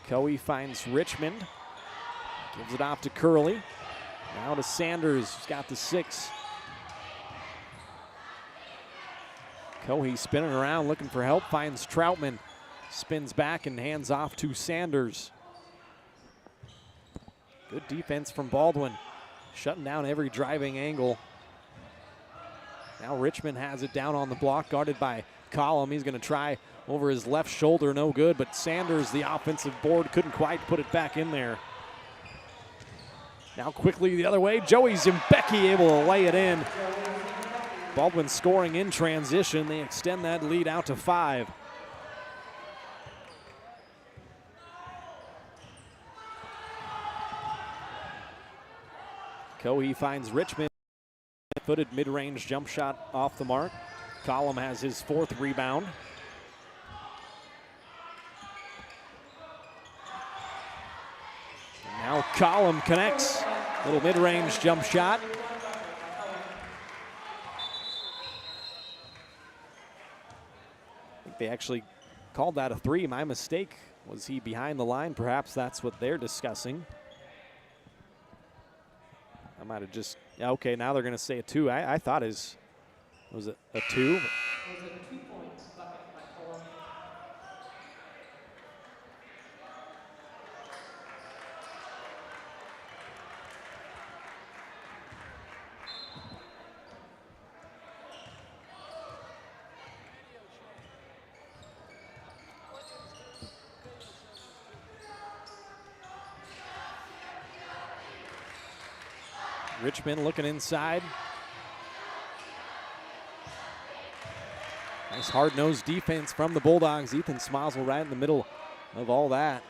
Coe finds Richmond. Gives it off to Curley. Now to Sanders, who's got the 6. Coe spinning around looking for help, finds Troutman. Spins back and hands off to Sanders. Good defense from Baldwin, shutting down every driving angle. Now Richmond has it down on the block, guarded by Collum. He's going to try over his left shoulder, no good, but Sanders, the offensive board, couldn't quite put it back in there. Now quickly the other way, Joey Zimbecki able to lay it in. Baldwin scoring in transition. They extend that lead out to 5. Cohe finds Richmond. Footed mid-range jump shot off the mark. Collum has his 4th rebound. And now Collum connects. Little mid-range jump shot. I think they actually called that a 3. My mistake. Was he behind the line? Perhaps that's what they're discussing. I might have just, yeah, okay, now they're going to say a 2. I thought was it a 2? It was a 2 points bucket by Paola. Richmond looking inside. Nice hard-nosed defense from the Bulldogs. Ethan Smozzle right in the middle of all that.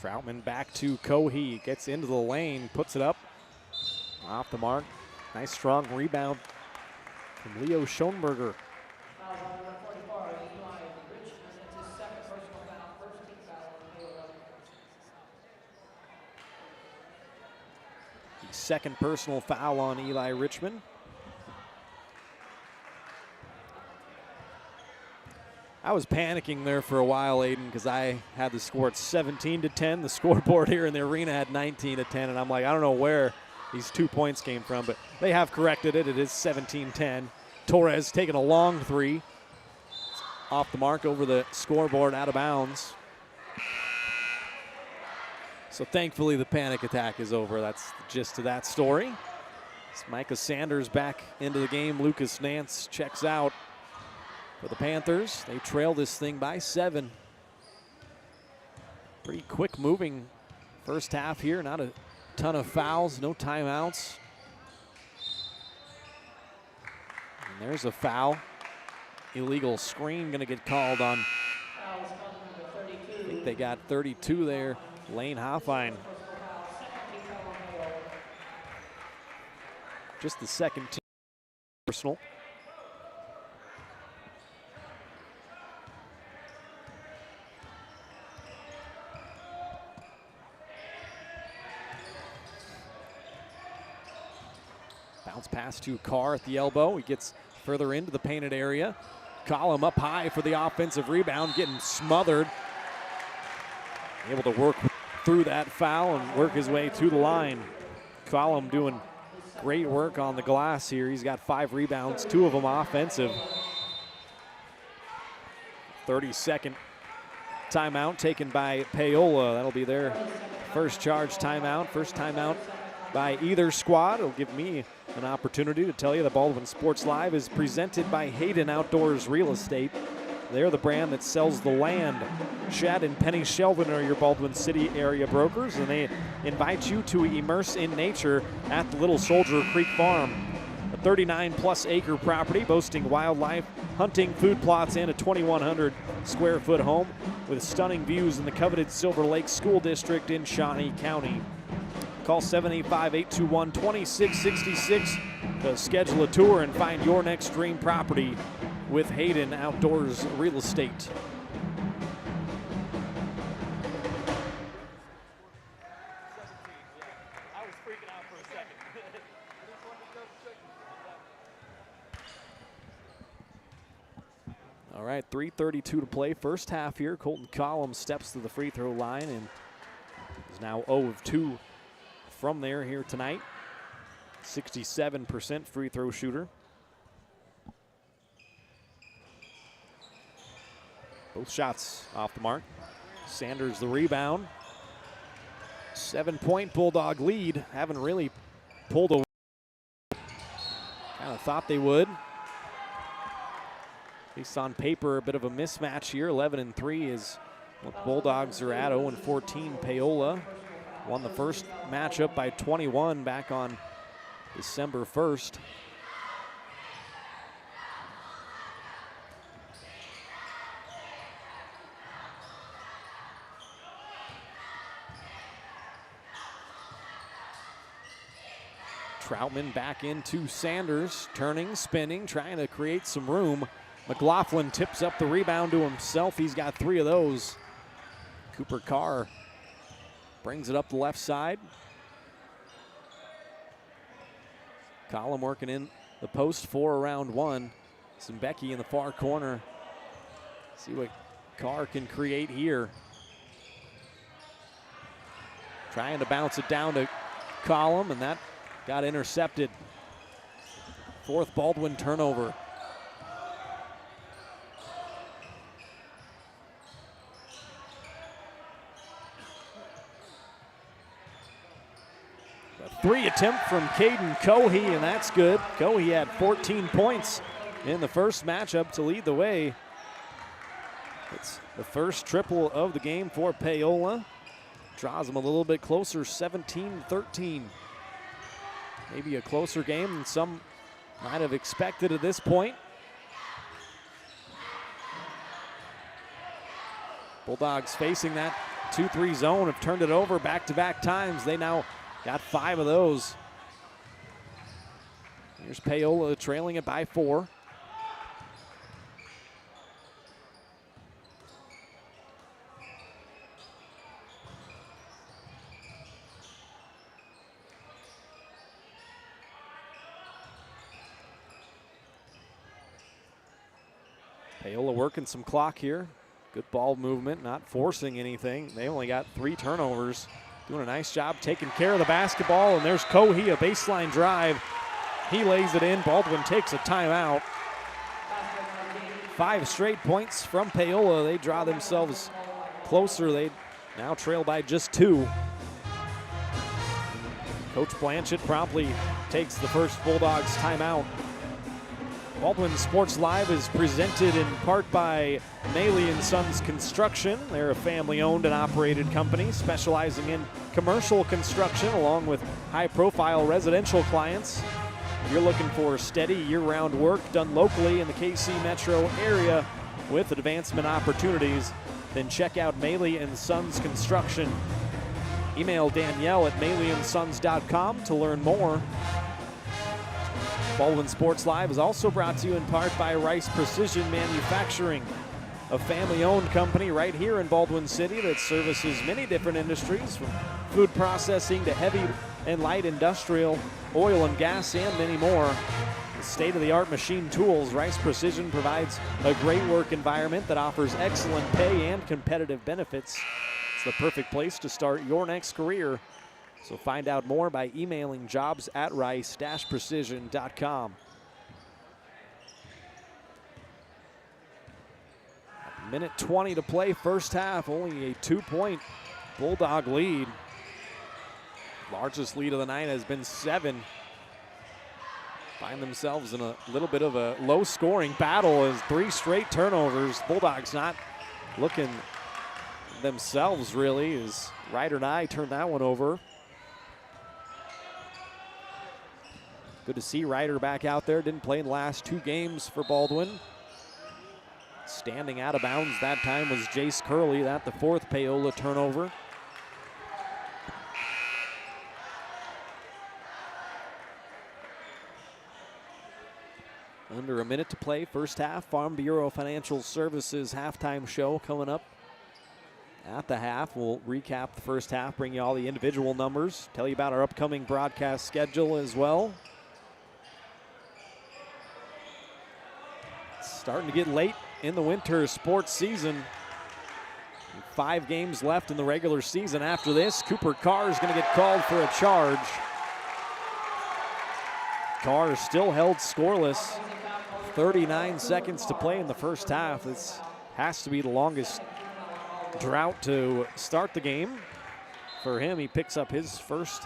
Troutman back to Cohe, gets into the lane, puts it up, off the mark. Nice strong rebound from Leo Schoenberger. Foul on number 44, Eli Richmond. It's his 2nd personal foul, 1st team foul on Paola. The 2nd personal foul on Eli Richmond. I was panicking there for a while, Aiden, because I had the score at 17-10. The scoreboard here in the arena had 19-10, and I'm like, I don't know where these 2 points came from, but they have corrected it. It is 17-10. Torres taking a long 3. It's off the mark over the scoreboard, out of bounds. So thankfully the panic attack is over. That's the gist of that story. It's Micah Sanders back into the game. Lucas Nance checks out. For the Panthers, they trail this thing by 7. Pretty quick moving first half here. Not a ton of fouls, no timeouts. And there's a foul. Illegal screen going to get called on. I think they got 32 there. Lane Hoffine. Just the 2nd team personal. Bounce pass to Carr at the elbow. He gets further into the painted area. Collum up high for the offensive rebound, getting smothered. Able to work through that foul and work his way to the line. Collum doing great work on the glass here. He's got 5 rebounds, 2 of them offensive. 30-second timeout taken by Paola. That'll be their first charge timeout. First timeout by either squad. It'll give me an opportunity to tell you that Baldwin Sports Live is presented by Hayden Outdoors Real Estate. They're the brand that sells the land. Chad and Penny Shelvin are your Baldwin City area brokers, and they invite you to immerse in nature at the Little Soldier Creek Farm. A 39-plus acre property boasting wildlife, hunting, food plots, and a 2,100 square foot home with stunning views in the coveted Silver Lake School District in Shawnee County. Call 785-821-2666 to schedule a tour and find your next dream property with Hayden Outdoors Real Estate. All right, 3:32 to play, first half here. Colton Collins steps to the free throw line and is now 0 of 2 from there here tonight. 67% free throw shooter. Both shots off the mark. Sanders the rebound. 7-point Bulldog lead. Haven't really pulled away. Kind of thought they would. At least on paper, a bit of a mismatch here. 11-3 is what the Bulldogs are at. 0-14 Paola. Won the first matchup by 21 back on December 1st. Troutman back into Sanders, turning, spinning, trying to create some room. McLaughlin tips up the rebound to himself. He's got 3 of those. Cooper Carr brings it up the left side. Collin working in the post 4 around 1. Zimbecky in the far corner. See what Carr can create here. Trying to bounce it down to Collin, and that got intercepted. 4th Baldwin turnover. A 3 attempt from Caden Cohey, and that's good. Cohey had 14 points in the first matchup to lead the way. It's the first triple of the game for Paola. Draws them a little bit closer, 17-13. Maybe a closer game than some might have expected at this point. Bulldogs facing that 2-3 zone have turned it over back-to-back times. They now got 5 of those. Here's Paola trailing it by 4. Paola working some clock here. Good ball movement, not forcing anything. They only got 3 turnovers. Doing a nice job taking care of the basketball, and there's Cohey, a baseline drive. He lays it in. Baldwin takes a timeout. 5 straight points from Paola. They draw themselves closer. They now trail by just 2. Coach Blanchett promptly takes the first Bulldogs timeout. Baldwin Sports Live is presented in part by Maley & Sons Construction. They're a family-owned and operated company specializing in commercial construction along with high-profile residential clients. If you're looking for steady year-round work done locally in the KC metro area with advancement opportunities, then check out Maley & Sons Construction. Email Danielle at maleyandsons.com to learn more. Baldwin Sports Live is also brought to you in part by Rice Precision Manufacturing, a family-owned company right here in Baldwin City that services many different industries, from food processing to heavy and light industrial, oil and gas, and many more. With state-of-the-art machine tools, Rice Precision provides a great work environment that offers excellent pay and competitive benefits. It's the perfect place to start your next career. So find out more by emailing jobs@rice-precision.com. Minute 20 to play, first half, only a 2-point Bulldog lead. Largest lead of the night has been 7. Find themselves in a little bit of a low-scoring battle as 3 straight turnovers. Bulldogs not looking themselves really, as Ryder Nye turned that one over. Good to see Ryder back out there. Didn't play in the last 2 games for Baldwin. Standing out of bounds that time was Jace Curley. That the 4th Paola turnover. Under a minute to play, first half. Farm Bureau Financial Services halftime show coming up at the half. We'll recap the first half, bring you all the individual numbers, tell you about our upcoming broadcast schedule as well. Starting to get late in the winter sports season. 5 games left in the regular season after this. Cooper Carr is going to get called for a charge. Carr is still held scoreless. 39 seconds to play in the first half. This has to be the longest drought to start the game. For him, he picks up his first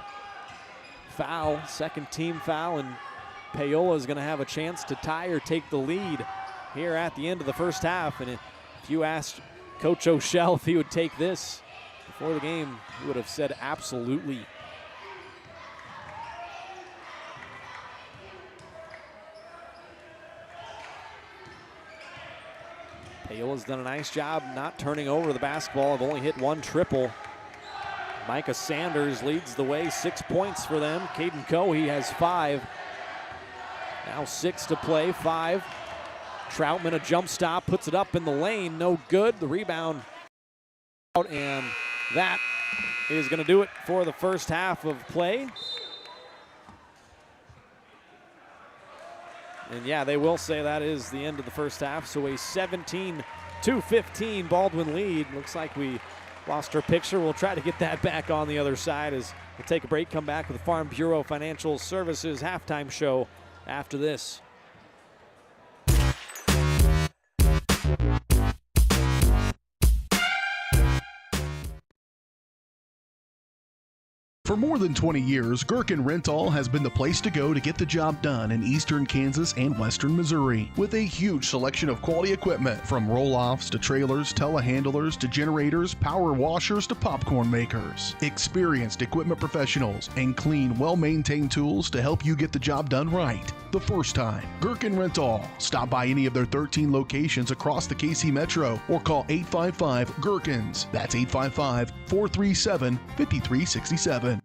foul, second team foul, and Paola is going to have a chance to tie or take the lead here at the end of the first half. And if you asked Coach O'Shell if he would take this before the game, he would have said absolutely. Paola's done a nice job not turning over the basketball. Have only hit 1 triple. Micah Sanders leads the way, 6 points for them. Caden Coe, he has 5. Now 6 to play, 5. Troutman, a jump stop, puts it up in the lane, no good. The rebound out, and that is going to do it for the first half of play. And yeah, they will say that is the end of the first half. So a 17-15 Baldwin lead. Looks like we lost our picture. We'll try to get that back on the other side as we'll take a break, come back with the Farm Bureau Financial Services halftime show after this. For more than 20 years, Gherkin Rental has been the place to go to get the job done in eastern Kansas and western Missouri. With a huge selection of quality equipment, from roll-offs to trailers, telehandlers to generators, power washers to popcorn makers. Experienced equipment professionals and clean, well-maintained tools to help you get the job done right the first time. Gherkin Rental. Stop by any of their 13 locations across the KC Metro or call 855-GHERKINS. That's 855-437-5367.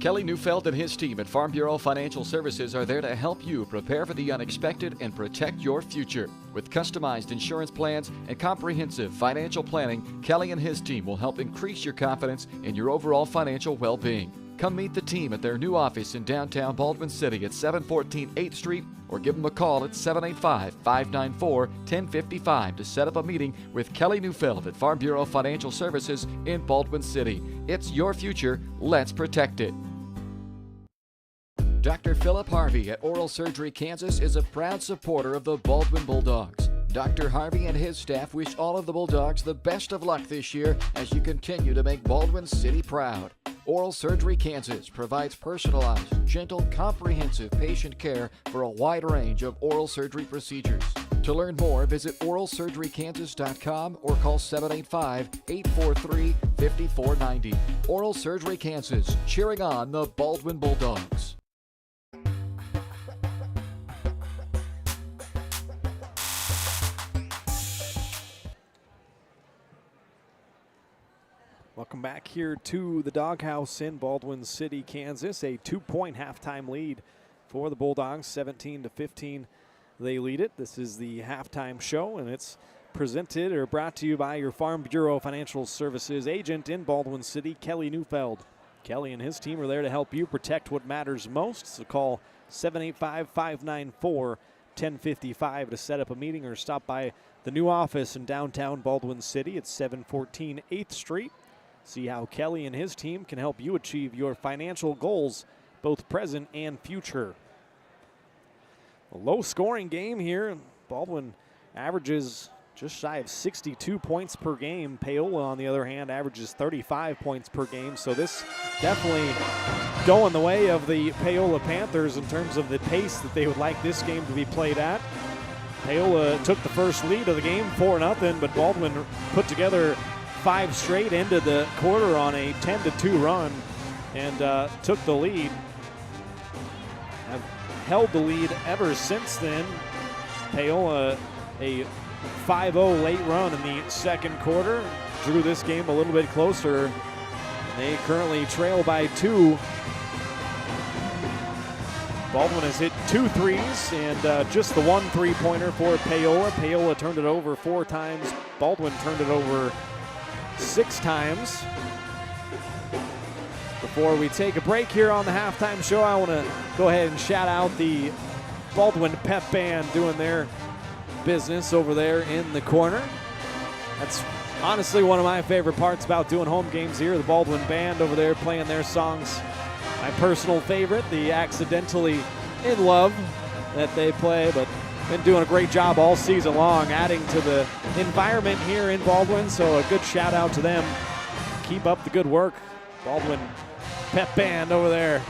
Kelly Neufeld and his team at Farm Bureau Financial Services are there to help you prepare for the unexpected and protect your future. With customized insurance plans and comprehensive financial planning, Kelly and his team will help increase your confidence in your overall financial well-being. Come meet the team at their new office in downtown Baldwin City at 714 8th Street or give them a call at 785-594-1055 to set up a meeting with Kelly Neufeld at Farm Bureau Financial Services in Baldwin City. It's your future. Let's protect it. Dr. Philip Harvey at Oral Surgery Kansas is a proud supporter of the Baldwin Bulldogs. Dr. Harvey and his staff wish all of the Bulldogs the best of luck this year as you continue to make Baldwin City proud. Oral Surgery Kansas provides personalized, gentle, comprehensive patient care for a wide range of oral surgery procedures. To learn more, visit oralsurgerykansas.com or call 785-843-5490. Oral Surgery Kansas, cheering on the Baldwin Bulldogs. Welcome back here to the Doghouse in Baldwin City, Kansas. A 2-point halftime lead for the Bulldogs, 17-15. They lead it. This is the halftime show, and it's presented or brought to you by your Farm Bureau Financial Services agent in Baldwin City, Kelly Neufeld. Kelly and his team are there to help you protect what matters most. So call 785-594-1055 to set up a meeting or stop by the new office in downtown Baldwin City at 714 8th Street. See how Kelly and his team can help you achieve your financial goals, both present and future. A low-scoring game here. Baldwin averages just shy of 62 points per game. Paola, on the other hand, averages 35 points per game. So this definitely going the way of the Paola Panthers in terms of the pace that they would like this game to be played at. Paola took the first lead of the game, 4-0, but Baldwin put together 5 straight, ended the quarter on a 10-2 run and took the lead. Have held the lead ever since then. Paola a 5-0 late run in the second quarter. Drew this game a little bit closer. They currently trail by 2. Baldwin has hit 2 threes and just the 1 3-pointer for Paola. Paola turned it over 4 times. Baldwin turned it over 6 times. Before we take a break here on the halftime show, I want to go ahead and shout out the Baldwin Pep Band doing their business over there in the corner. That's honestly one of my favorite parts about doing home games here. The Baldwin Band over there playing their songs. My personal favorite, the Accidentally in Love that they play, but been doing a great job all season long adding to the environment here in Baldwin, so a good shout out to them. Keep up the good work. Baldwin Pep Band over there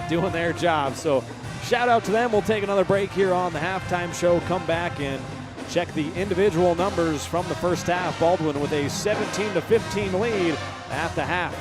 doing their job. So shout out to them. We'll take another break here on the halftime show. Come back and check the individual numbers from the first half. Baldwin with a 17-15 lead at the half.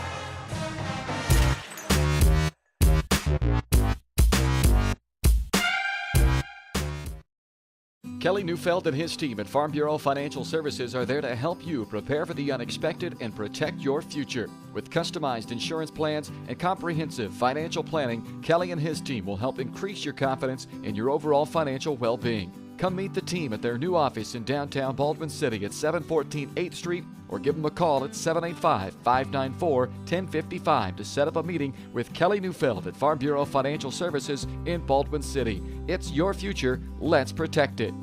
Kelly Neufeld and his team at Farm Bureau Financial Services are there to help you prepare for the unexpected and protect your future. With customized insurance plans and comprehensive financial planning, Kelly and his team will help increase your confidence in your overall financial well-being. Come meet the team at their new office in downtown Baldwin City at 714 8th Street or give them a call at 785-594-1055 to set up a meeting with Kelly Neufeld at Farm Bureau Financial Services in Baldwin City. It's your future. Let's protect it.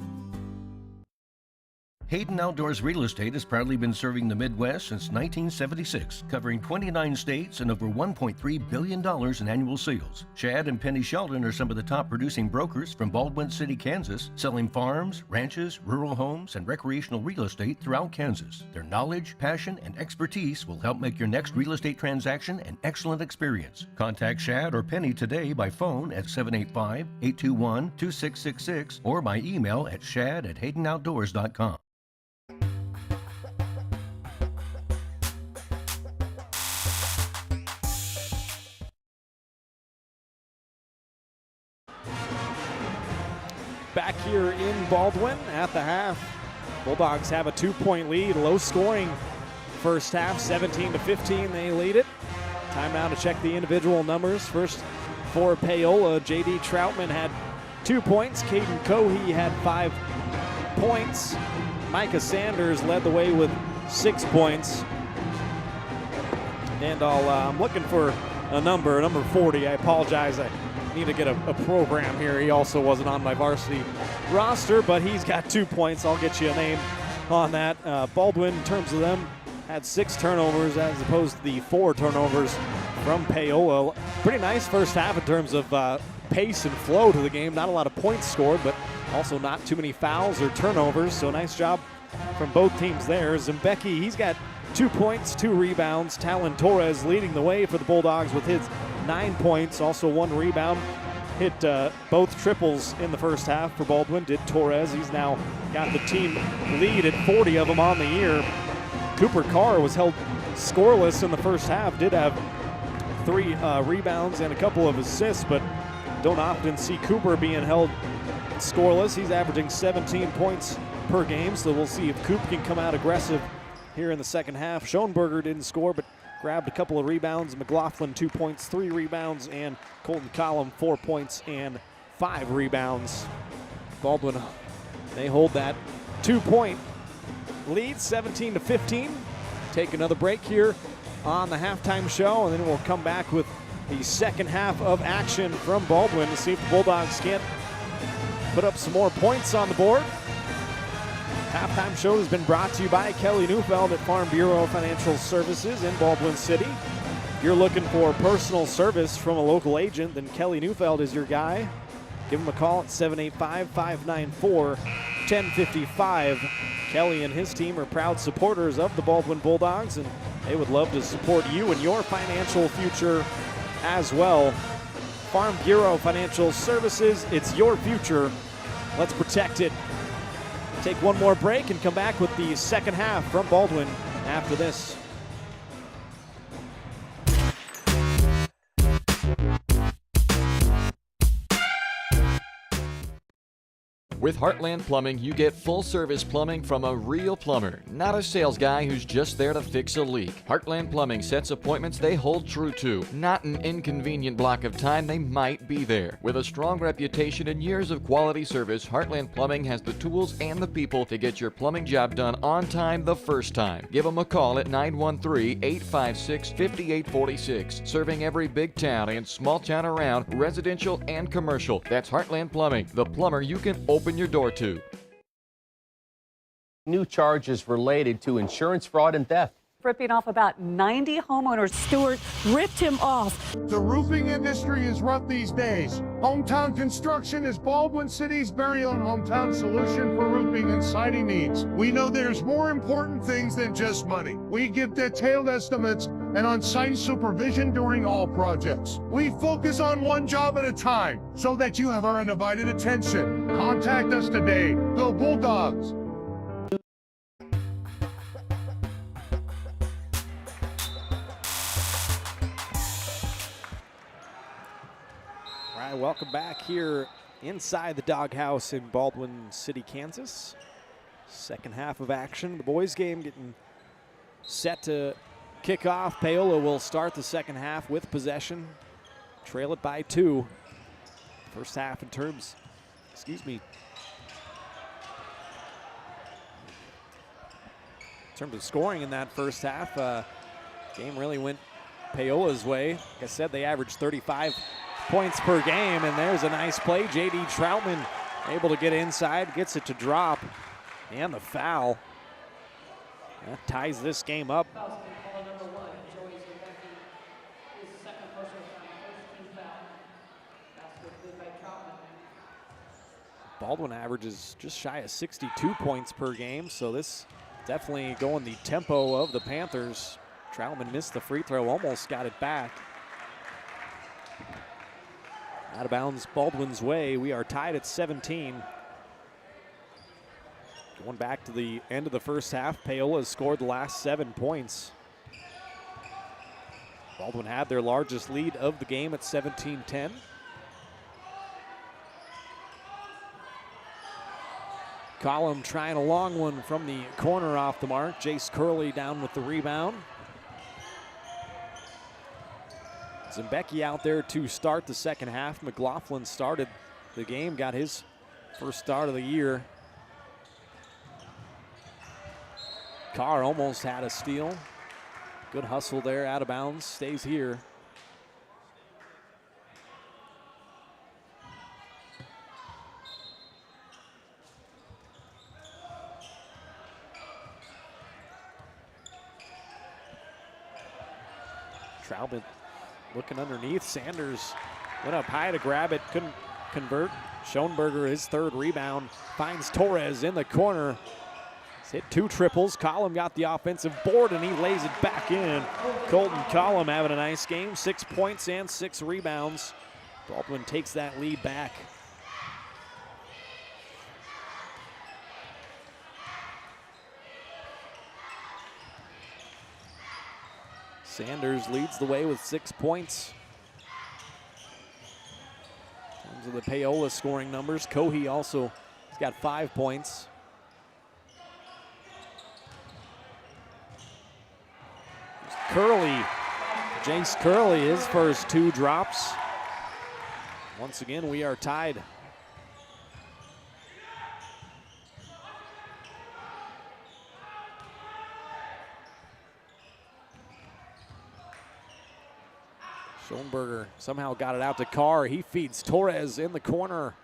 Hayden Outdoors Real Estate has proudly been serving the Midwest since 1976, covering 29 states and over $1.3 billion in annual sales. Shad and Penny Sheldon are some of the top producing brokers from Baldwin City, Kansas, selling farms, ranches, rural homes, and recreational real estate throughout Kansas. Their knowledge, passion, and expertise will help make your next real estate transaction an excellent experience. Contact Shad or Penny today by phone at 785-821-2666 or by email at shad@haydenoutdoors.com. Back here in Baldwin at the half. Bulldogs have a 2-point lead, low scoring first half, 17-15 they lead it. Time now to check the individual numbers. First for Paola, J.D. Troutman had 2 points. Caden Cohey had 5 points. Micah Sanders led the way with 6 points. And I'm looking for a number 40. I apologize. I need to get a program here. He also wasn't on my varsity roster, but he's got 2 points. I'll get you a name on that. Baldwin, in terms of them, had 6 turnovers as opposed to the 4 turnovers from Paola. Pretty nice first half in terms of pace and flow to the game. Not a lot of points scored, but also not too many fouls or turnovers, so nice job from both teams there. Zembecki, he's got 2 points, 2 rebounds. Talon Torres leading the way for the Bulldogs with his 9 points, also 1 rebound. Hit both triples in the first half for Baldwin, did Torres. He's now got the team lead at 40 of them on the year. Cooper Carr was held scoreless in the first half, did have 3 rebounds and a couple of assists, but don't often see Cooper being held scoreless. He's averaging 17 points per game, so we'll see if Coop can come out aggressive here in the second half. Schoenberger didn't score, but grabbed a couple of rebounds. McLaughlin 2 points, 3 rebounds, and Colton Collum 4 points and 5 rebounds. Baldwin, they hold that 2-point lead, 17-15. Take another break here on the halftime show, and then we'll come back with the second half of action from Baldwin to see if the Bulldogs can't put up some more points on the board. Halftime show has been brought to you by Kelly Neufeld at Farm Bureau Financial Services in Baldwin City. If you're looking for personal service from a local agent, then Kelly Neufeld is your guy. Give him a call at 785-594-1055. Kelly and his team are proud supporters of the Baldwin Bulldogs, and they would love to support you in your financial future as well. Farm Bureau Financial Services, it's your future. Let's protect it. Take one more break and come back with the second half from Baldwin after this. With Heartland Plumbing, you get full-service plumbing from a real plumber, not a sales guy who's just there to fix a leak. Heartland Plumbing sets appointments they hold true to, not an inconvenient block of time they might be there. With a strong reputation and years of quality service, Heartland Plumbing has the tools and the people to get your plumbing job done on time the first time. Give them a call at 913-856-5846. Serving every big town and small town around, residential and commercial. That's Heartland Plumbing, the plumber you can open your door to. New charges related to insurance fraud and theft. Ripping off about 90 homeowners. Stewart ripped him off. The roofing industry is rough these days. Hometown Construction is Baldwin City's very own hometown solution for roofing and siding needs. We know there's more important things than just money. We give detailed estimates and on-site supervision during all projects. We focus on one job at a time so that you have our undivided attention. Contact us today. Go Bulldogs! Welcome back here inside the Doghouse in Baldwin City, Kansas. Second half of action. The boys' game getting set to kick off. Paola will start the second half with possession. Trail it by 2. First half in terms, in terms of scoring in that first half, game really went Paola's way. Like I said, they averaged 35 points per game, and there's a nice play. J.D. Troutman able to get inside, gets it to drop, and the foul. That ties this game up. Baldwin averages just shy of 62 points per game, so this definitely going the tempo of the Panthers. Troutman missed the free throw, almost got it back. Out of bounds Baldwin's way. We are tied at 17. Going back to the end of the first half, Paola has scored the last 7 points. Baldwin had their largest lead of the game at 17-10. Collum trying a long one from the corner off the mark. Jace Curley down with the rebound. Zembecki out there to start the second half. McLaughlin started the game, got his first start of the year. Carr almost had a steal. Good hustle there, out of bounds, stays here. Troutman looking underneath. Sanders went up high to grab it, couldn't convert. Schoenberger, his third rebound, finds Torres in the corner. He's hit 2 triples. Collum got the offensive board, and he lays it back in. Colton Collum having a nice game, 6 points and 6 rebounds. Baldwin takes that lead back. Sanders leads the way with 6 points. In terms of the Paola scoring numbers, Cohey also has got 5 points. Curley, Jace Curley, his first 2 drops. Once again, we are tied. Schoenberger somehow got it out to Carr. He feeds Torres in the corner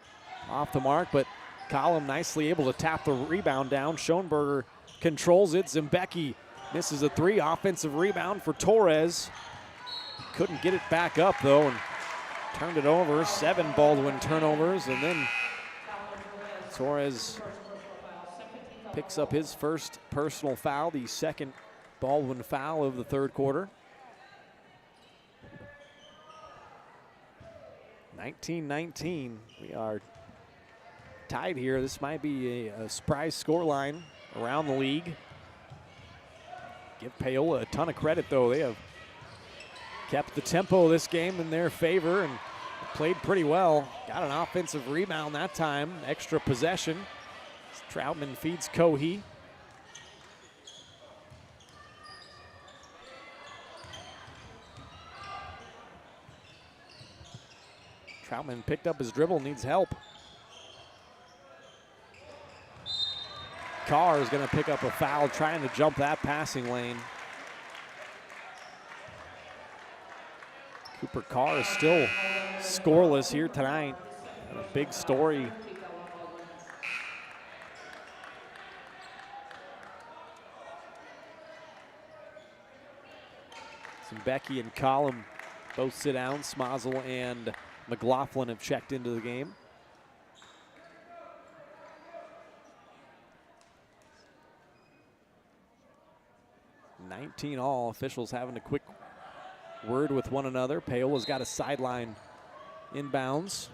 off the mark, but Collum nicely able to tap the rebound down. Schoenberger controls it. Zembecki misses a 3. Offensive rebound for Torres. Couldn't get it back up though, and turned it over. 7 Baldwin turnovers, and then Torres picks up his first personal foul, the second Baldwin foul of the third quarter. 19-19. We are tied here. This might be a surprise scoreline around the league. Give Paola a ton of credit, though. They have kept the tempo of this game in their favor and Played pretty well. Got an offensive rebound that time. Extra possession. Troutman feeds Cohee. Troutman picked up his dribble, needs help. Carr is going to pick up a foul, trying to jump that passing lane. Cooper Carr is still scoreless here tonight. A big story. Becky and Collum both sit down. Smazel and McLaughlin have checked into the game. All. Officials having a quick word with one another. Paola's got a sideline inbounds.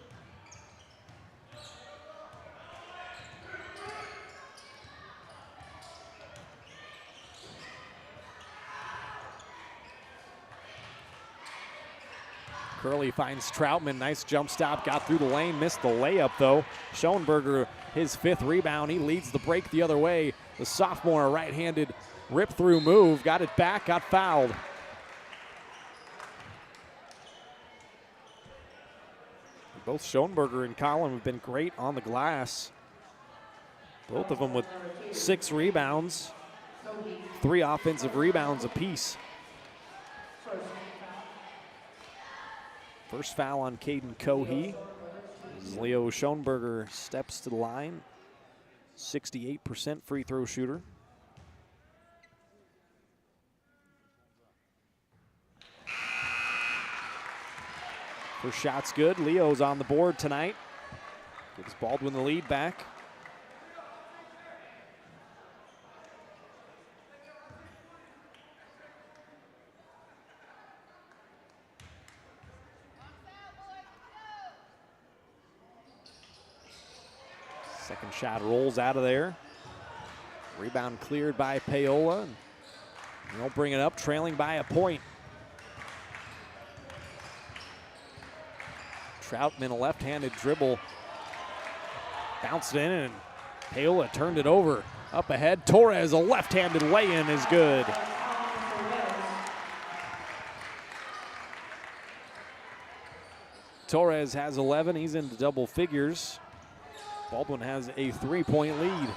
Curley finds Troutman. Nice jump stop. Got through the lane. Missed the layup, though. Schoenberger, his 5th rebound. He leads the break the other way. The sophomore, right-handed rip-through move. Got it back. Got fouled. Both Schoenberger and Collin have been great on the glass. Both of them with 6 rebounds. 3 offensive rebounds apiece. First foul on Caden Cohee. As Leo Schoenberger steps to the line. 68% free throw shooter. First shot's good. Leo's on the board tonight. Gives Baldwin the lead back. Second shot rolls out of there. Rebound cleared by Paola. And they'll bring it up, trailing by a point. Troutman, a left-handed dribble. Bounced in, and Paola turned it over. Up ahead, Torres, a left-handed lay-in is good. Torres has 11. He's into double figures. Baldwin has a 3-point lead.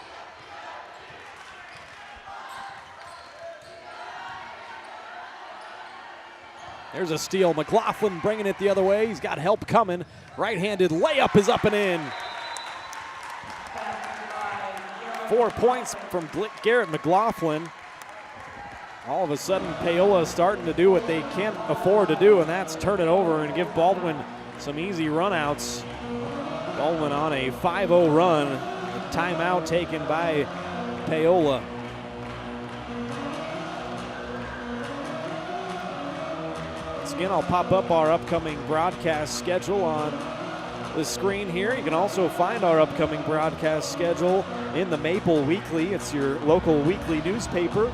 There's a steal. McLaughlin bringing it the other way. He's got help coming. Right-handed layup is up and in. 4 points from Garrett McLaughlin. All of a sudden, Paola is starting to do what they can't afford to do, and that's turn it over and give Baldwin some easy runouts. Baldwin on a 5-0 run. A timeout taken by Paola. Once again, I'll pop up our upcoming broadcast schedule on the screen here. You can also find our upcoming broadcast schedule in the Maple Weekly. It's your local weekly newspaper.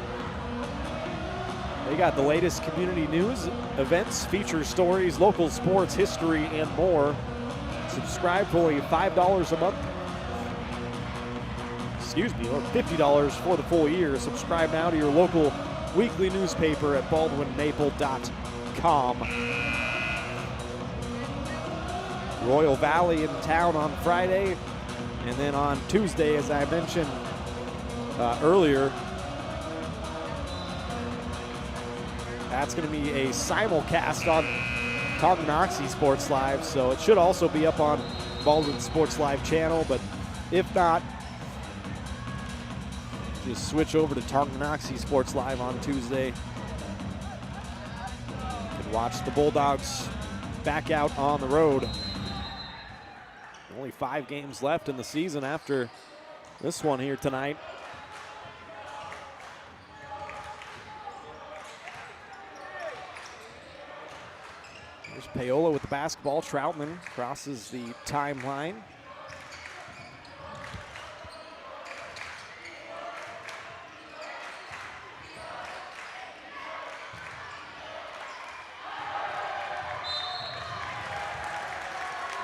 They got the latest community news, events, feature stories, local sports, history, and more. Subscribe for only $5 a month. Excuse me, or $50 for the full year. Subscribe now to your local weekly newspaper at baldwinmaple.com. Royal Valley in town on Friday, and then on Tuesday, as I mentioned earlier, that's going to be a simulcast on Tonganoxie Sports Live, so it should also be up on Baldwin Sports Live channel, but if not, just switch over to Tonganoxie Sports Live on Tuesday. You can watch the Bulldogs back out on the road. Only 5 games left in the season after this one here tonight. There's Paola with the basketball. Troutman crosses the timeline.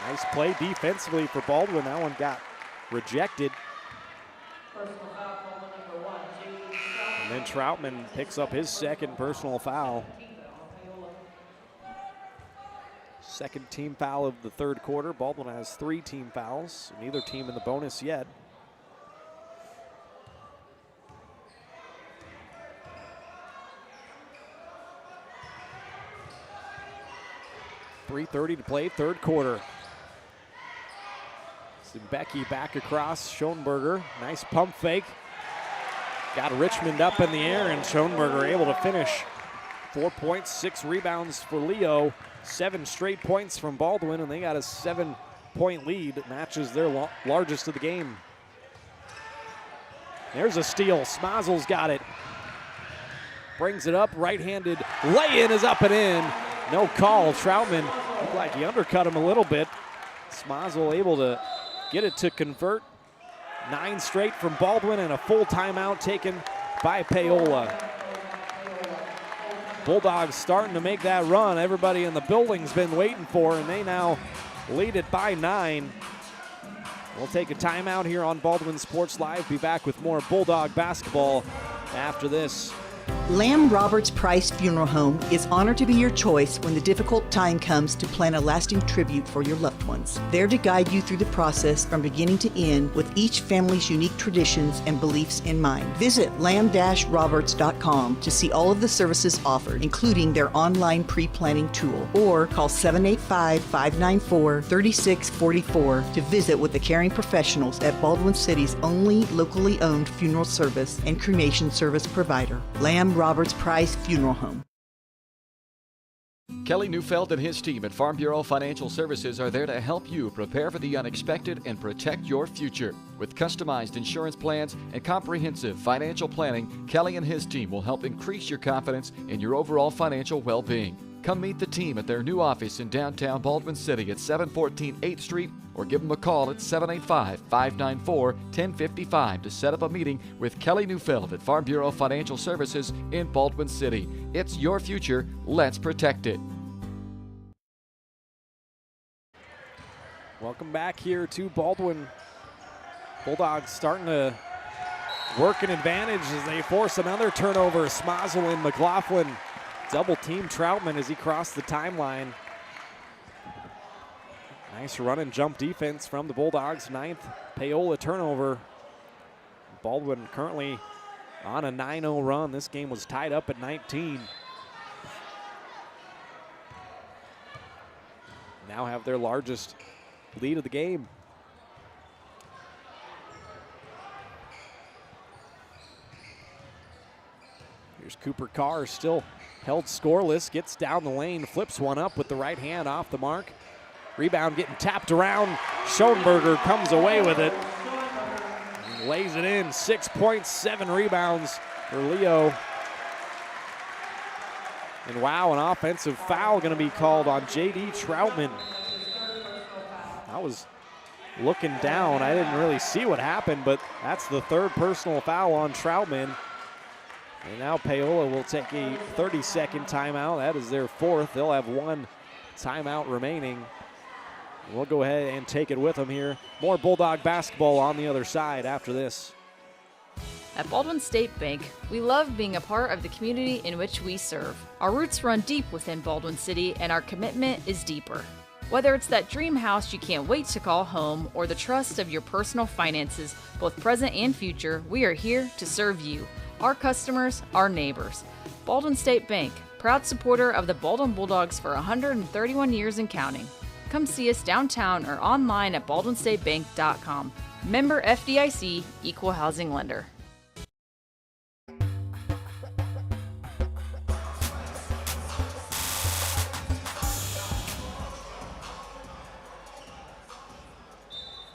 Nice play defensively for Baldwin. That one got rejected. And then Troutman picks up his second personal foul. Second team foul of the third quarter. Baldwin has 3 team fouls. Neither team in the bonus yet. .3:30 to play, third quarter. Becky back across Schoenberger. Nice pump fake. Got Richmond up in the air, and Schoenberger able to finish. 4 points, 6 rebounds for Leo. 7 straight points from Baldwin, and they got a 7-point lead. It matches their largest of the game. There's a steal. Smazel's got it. Brings it up. Right-handed lay-in is up and in. No call. Troutman looked like he undercut him a little bit. Smazel able to get it to convert. 9 straight from Baldwin, and a full timeout taken by Paola. Bulldogs starting to make that run. Everybody in the building's been waiting for, and they now lead it by 9. We'll take a timeout here on Baldwin Sports Live. Be back with more Bulldog basketball after this. Lamb Roberts Price Funeral Home is honored to be your choice when the difficult time comes to plan a lasting tribute for your loved ones. There to guide you through the process from beginning to end with each family's unique traditions and beliefs in mind. Visit lamb-roberts.com to see all of the services offered, including their online pre-planning tool, or call 785-594-3644 to visit with the caring professionals at Baldwin City's only locally owned funeral service and cremation service provider. Lamb Roberts Price Funeral Home. Kelly Neufeld and his team at Farm Bureau Financial Services are there to help you prepare for the unexpected and protect your future. With customized insurance plans and comprehensive financial planning, Kelly and his team will help increase your confidence in your overall financial well-being. Come meet the team at their new office in downtown Baldwin City at 714 8th Street, or give them a call at 785-594-1055 to set up a meeting with Kelly Neufeld at Farm Bureau Financial Services in Baldwin City. It's your future. Let's protect it. Welcome back here to Baldwin. Bulldogs starting to work an advantage as they force another turnover. Smazel and McLaughlin double team Troutman as he crossed the timeline. Nice run and jump defense from the Bulldogs. 9th Paola turnover. Baldwin currently on a 9-0 run. This game was tied up at 19. Now have their largest lead of the game. Here's Cooper Carr, still held scoreless, gets down the lane, flips one up with the right hand off the mark. Rebound getting tapped around. Schoenberger comes away with it and lays it in. 6 points, 7 rebounds for Leo. And wow, an offensive foul going to be called on J.D. Troutman. I was looking down. I didn't really see what happened, but that's the 3rd personal foul on Troutman. And now Paola will take a 30-second timeout. That is their 4th. They'll have 1 timeout remaining. We'll go ahead and take it with them here. More Bulldog basketball on the other side after this. At Baldwin State Bank, we love being a part of the community in which we serve. Our roots run deep within Baldwin City, and our commitment is deeper. Whether it's that dream house you can't wait to call home or the trust of your personal finances, both present and future, we are here to serve you, our customers, our neighbors. Baldwin State Bank, proud supporter of the Baldwin Bulldogs for 131 years and counting. Come see us downtown or online at baldwinstatebank.com. Member FDIC, Equal Housing Lender.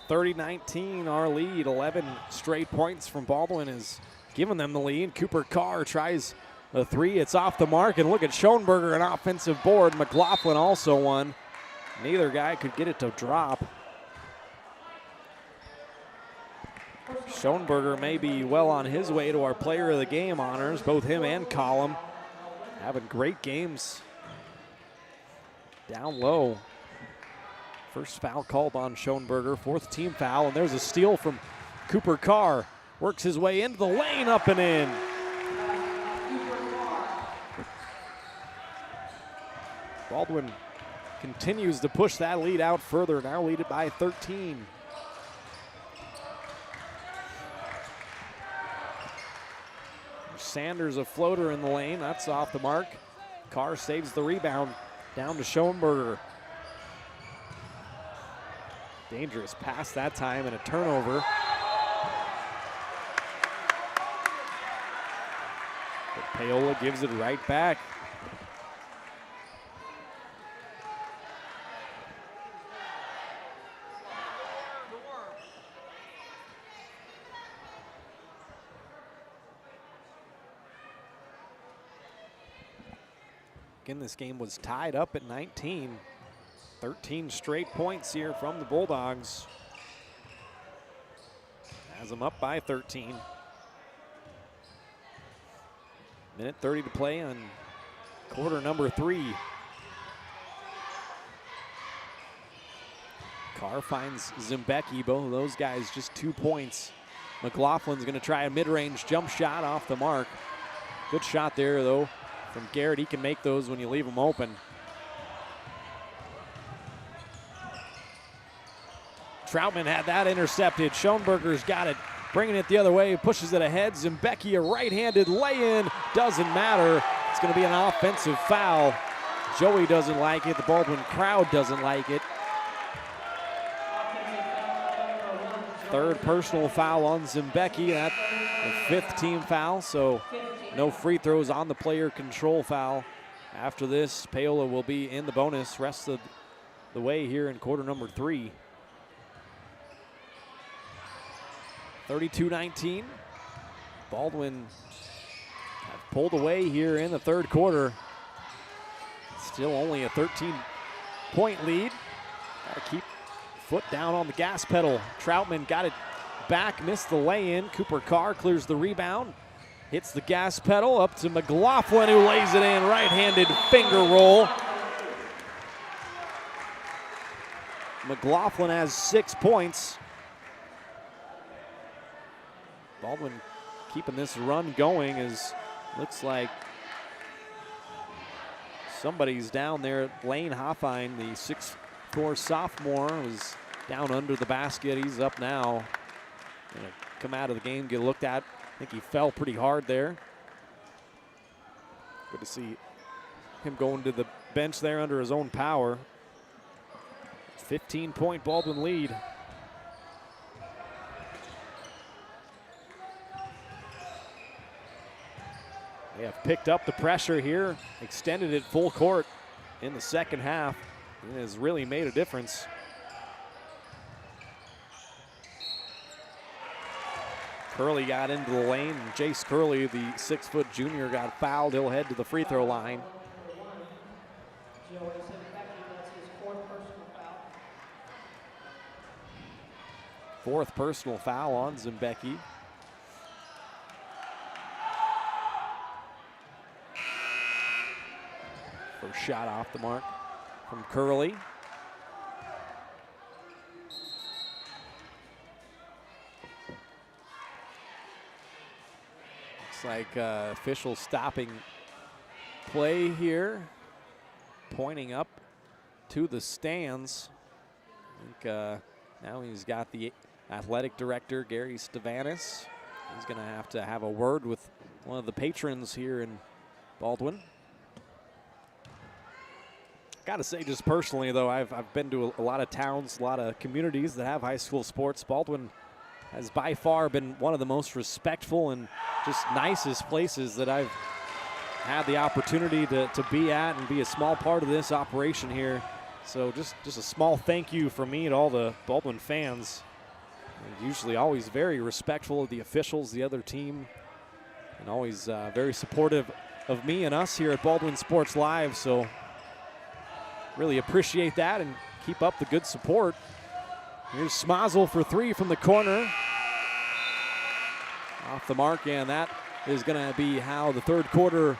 (30-19) our lead. 11 straight points from Baldwin has given them the lead. Cooper Carr tries a 3. It's off the mark, and look at Schoenberger, an offensive board. McLaughlin also one. Neither guy could get it to drop. Schoenberger may be well on his way to our player of the game honors. Both him and Collum having great games down low First foul called on Schoenberger, fourth team foul, and there's a steal from Cooper Carr. Works his way into the lane, up and in. Baldwin continues to push that lead out further, now lead it by 13. Sanders a floater in the lane, that's off the mark. Carr saves the rebound, down to Schoenberger. Dangerous pass that time and a turnover. But Paola gives it right back. Again, this game was tied up at 19. 13 straight points here from the Bulldogs. Has them up by 13. Minute 30 to play on quarter number 3. Carr finds Zimbecki. Both of those guys just 2 points. McLaughlin's going to try a mid-range jump shot off the mark. Good shot there, though, from Garrett. He can make those when you leave them open. Troutman had that intercepted. Schoenberger's got it, bringing it the other way, pushes it ahead. Zimbecki, a right-handed lay-in, doesn't matter. It's going to be an offensive foul. Joey doesn't like it. The Baldwin crowd doesn't like it. Third personal foul on Zimbecki. That's the 5th team foul, so no free throws on the player control foul. After this, Paola will be in the bonus rest of the way here in quarter number 3. 32-19. Baldwin have pulled away here in the third quarter. Still only a 13-point lead. Got to keep foot down on the gas pedal. Troutman got it back, missed the lay-in. Cooper Carr clears the rebound. Hits the gas pedal up to McLaughlin, who lays it in. Right-handed finger roll. McLaughlin has 6 points. Baldwin keeping this run going as looks like somebody's down there. Lane Hoffine, the 6'4" sophomore, was down under the basket. He's up now. Gonna come out of the game, get looked at. I think he fell pretty hard there. Good to see him going to the bench there under his own power. 15-point Baldwin lead. They have picked up the pressure here, extended it full court in the second half. It has really made a difference. Curley got into the lane, and Jace Curley, the 6-foot junior, got fouled. He'll head to the free throw line. Fourth personal foul on Zimbecki. First shot off the mark from Curley. Looks like official stopping play here, pointing up to the stands. I think now he's got the athletic director, Gary Stavanis. He's going to have a word with one of the patrons here in Baldwin. Got to say, just personally, though, I've been to a lot of towns, a lot of communities that have high school sports. Baldwin has by far been one of the most respectful and just nicest places that I've had the opportunity to be at and be a small part of this operation here. So just a small thank you from me to all the Baldwin fans. They're usually always very respectful of the officials, the other team, and always very supportive of me and us here at Baldwin Sports Live. So really appreciate that and keep up the good support. Here's Smazel for 3 from the corner. Off the mark, and that is going to be how the third quarter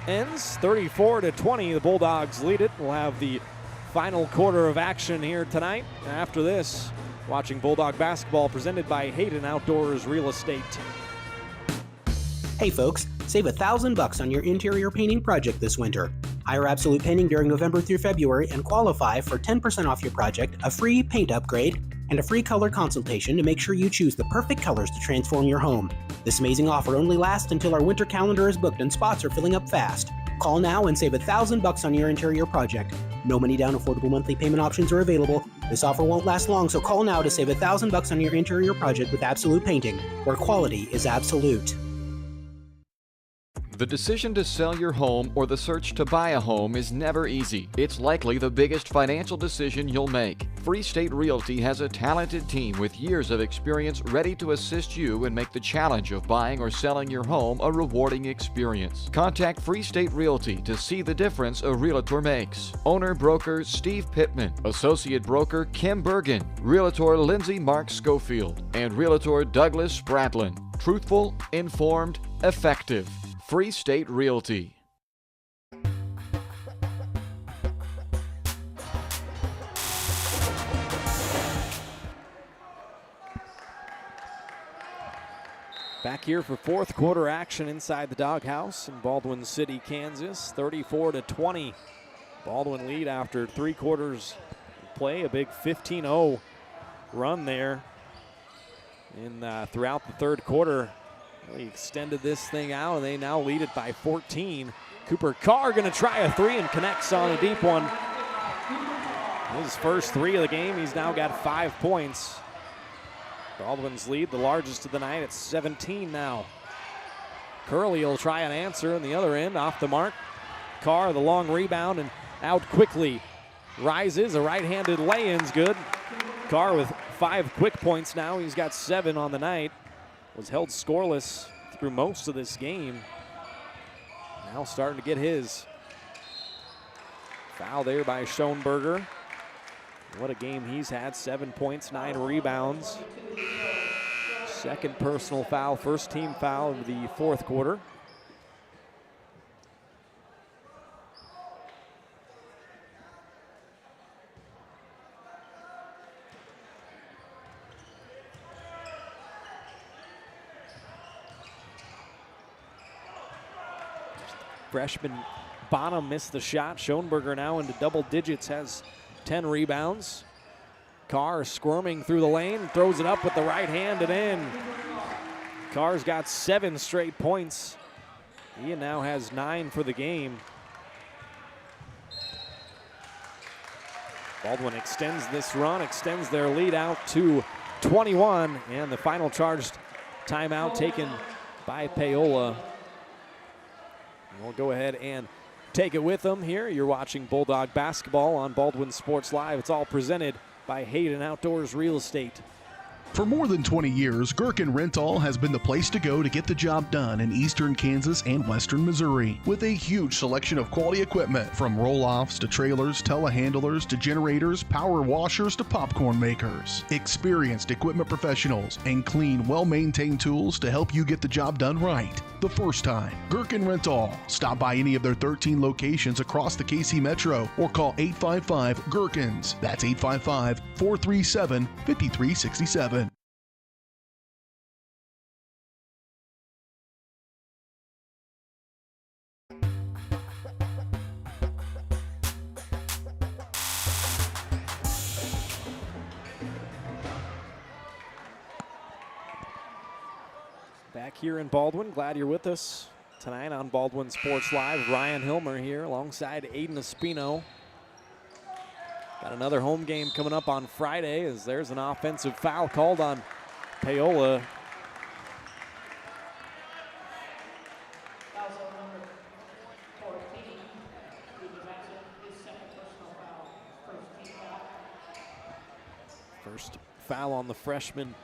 ends. 34-20, the Bulldogs lead it. We'll have the final quarter of action here tonight. After this, watching Bulldog basketball presented by Hayden Outdoors Real Estate. Hey folks, save $1,000 on your interior painting project this winter. Hire Absolute Painting during November through February and qualify for 10% off your project, a free paint upgrade, and a free color consultation to make sure you choose the perfect colors to transform your home. This amazing offer only lasts until our winter calendar is booked and spots are filling up fast. Call now and save $1,000 on your interior project. No money down, affordable monthly payment options are available. This offer won't last long, so call now to save $1,000 on your interior project with Absolute Painting, where quality is absolute. The decision to sell your home or the search to buy a home is never easy. It's likely the biggest financial decision you'll make. Free State Realty has a talented team with years of experience ready to assist you and make the challenge of buying or selling your home a rewarding experience. Contact Free State Realty to see the difference a realtor makes. Owner-broker Steve Pittman, Associate Broker Kim Bergen, Realtor Lindsay Mark Schofield, and Realtor Douglas Spratlin. Truthful, informed, effective. Free State Realty. Back here for fourth quarter action inside the doghouse in Baldwin City, Kansas. 34-20. Baldwin lead after 3 quarters of play. A big 15-0 run there throughout the third quarter. Really extended this thing out, and they now lead it by 14. Cooper Carr going to try a 3 and connects on a deep one. His first 3 of the game. He's now got 5 points. Baldwin's lead, the largest of the night, it's 17 now. Curley will try an answer on the other end, off the mark. Carr, the long rebound, and out quickly. Rises, a right-handed lay-in's good. Carr with 5 quick points now. He's got 7 on the night. Was held scoreless through most of this game. Now starting to get his. Foul there by Schoenberger. What a game he's had. 7 points, 9 rebounds. Second personal foul, first team foul of the fourth quarter. Freshman Bonham missed the shot. Schoenberger now into double digits, has 10 rebounds. Carr squirming through the lane, throws it up with the right hand and in. Carr's got 7 straight points. He now has 9 for the game. Baldwin extends this run, extends their lead out to 21, and the final charged timeout taken by Paola. We'll go ahead and take it with them here. You're watching Bulldog basketball on Baldwin Sports Live. It's all presented by Hayden Outdoors Real Estate. For more than 20 years, Gherkin Rental has been the place to go to get the job done in eastern Kansas and western Missouri. With a huge selection of quality equipment, from roll-offs to trailers, telehandlers to generators, power washers to popcorn makers. Experienced equipment professionals and clean, well-maintained tools to help you get the job done right the first time. Gherkin Rental. Stop by any of their 13 locations across the KC Metro or call 855-GHERKINS. That's 855-437-5367. Back here in Baldwin, glad you're with us tonight on Baldwin Sports Live. Ryan Hilmer here alongside Aiden Espino. Got another home game coming up on Friday, as there's an offensive foul called on Paola. First foul on the freshman.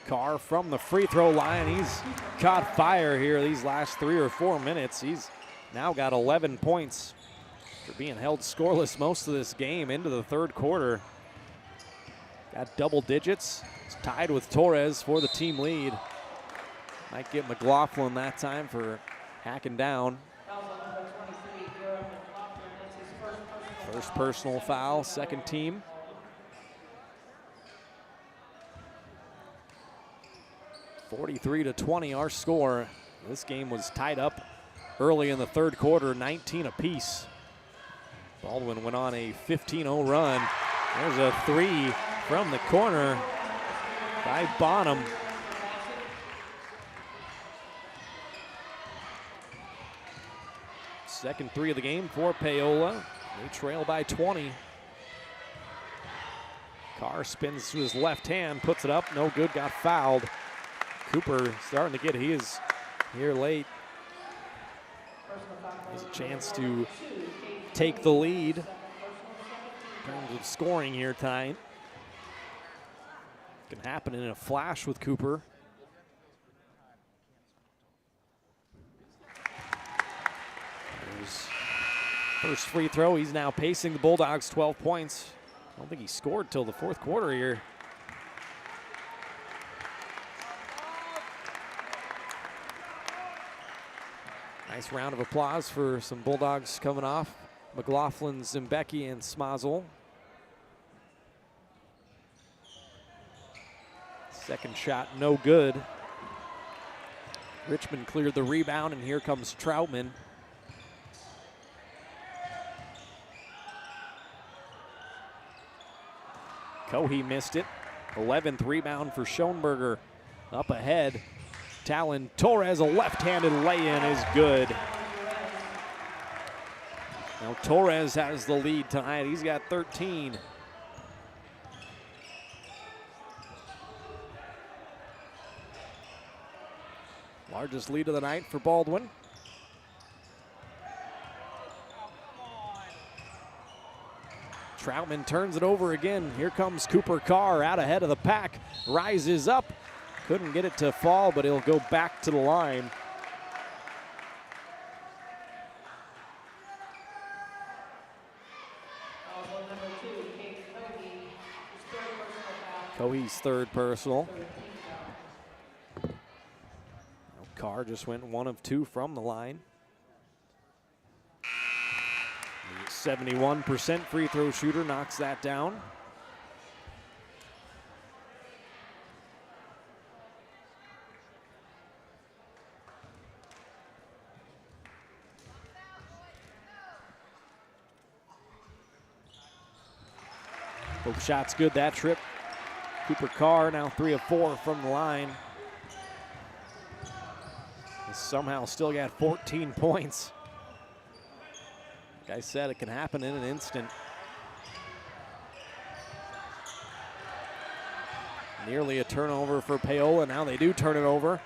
Carr from the free throw line. He's caught fire here these last 3 or 4 minutes. He's now got 11 points for being held scoreless most of this game into the third quarter. got double digits. It's tied with Torres for the team lead. Might get McLaughlin that time for hacking down. First personal foul, second team. (43-20) our score. This game was tied up early in the third quarter, 19 apiece. Baldwin went on a 15-0 run. There's a three from the corner by Bonham. Second three of the game for Paola. They trail by 20. Carr spins to his left hand, puts it up, no good, got fouled. Cooper starting to get his here late. Has a chance to take the lead in terms of scoring here tonight. Can happen in a flash with Cooper. There's first free throw. He's now pacing the Bulldogs 12 points. I don't think he scored till the fourth quarter here. Nice round of applause for some Bulldogs coming off. McLaughlin, Zimbecki, and Smazel. Second shot, no good. Richmond cleared the rebound, and here comes Troutman. Cohey missed it. 11th rebound for Schoenberger. Up ahead. Talon Torres, a left-handed lay-in is good. Now Torres has the lead tonight. He's got 13. Largest lead of the night for Baldwin. Troutman turns it over again. Here comes Cooper Carr out ahead of the pack. Rises up. Couldn't get it to fall, but he'll go back to the line. Cohey's third personal. Carr just went 1 of 2 from the line. 71% free throw shooter knocks that down. Both shots good that trip. Cooper Carr now 3 of 4 from the line. He somehow still got 14 points. Like I said, it can happen in an instant. Nearly a turnover for Paola. Now they do turn it over.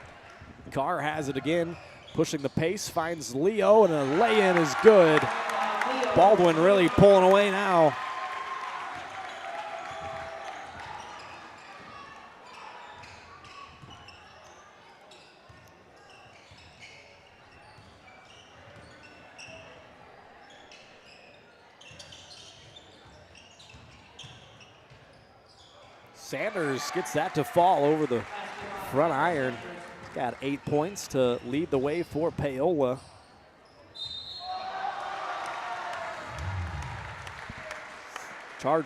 Carr has it again, pushing the pace, finds Leo, and a lay-in is good. Baldwin really pulling away now. Sanders gets that to fall over the front iron. He's got 8 points to lead the way for Paola. Charge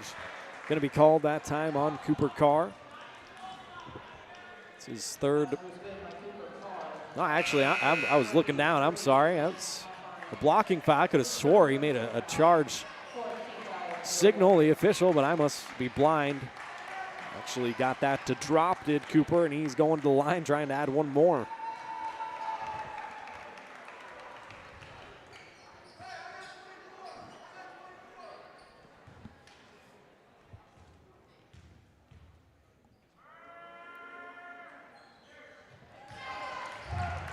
going to be called that time on Cooper Carr. It's his third. No, actually, I was looking down. I'm sorry. That's a blocking foul. I could have swore he made a charge signal, the official, but I must be blind. Actually got that to drop, did Cooper, and he's going to the line trying to add one more.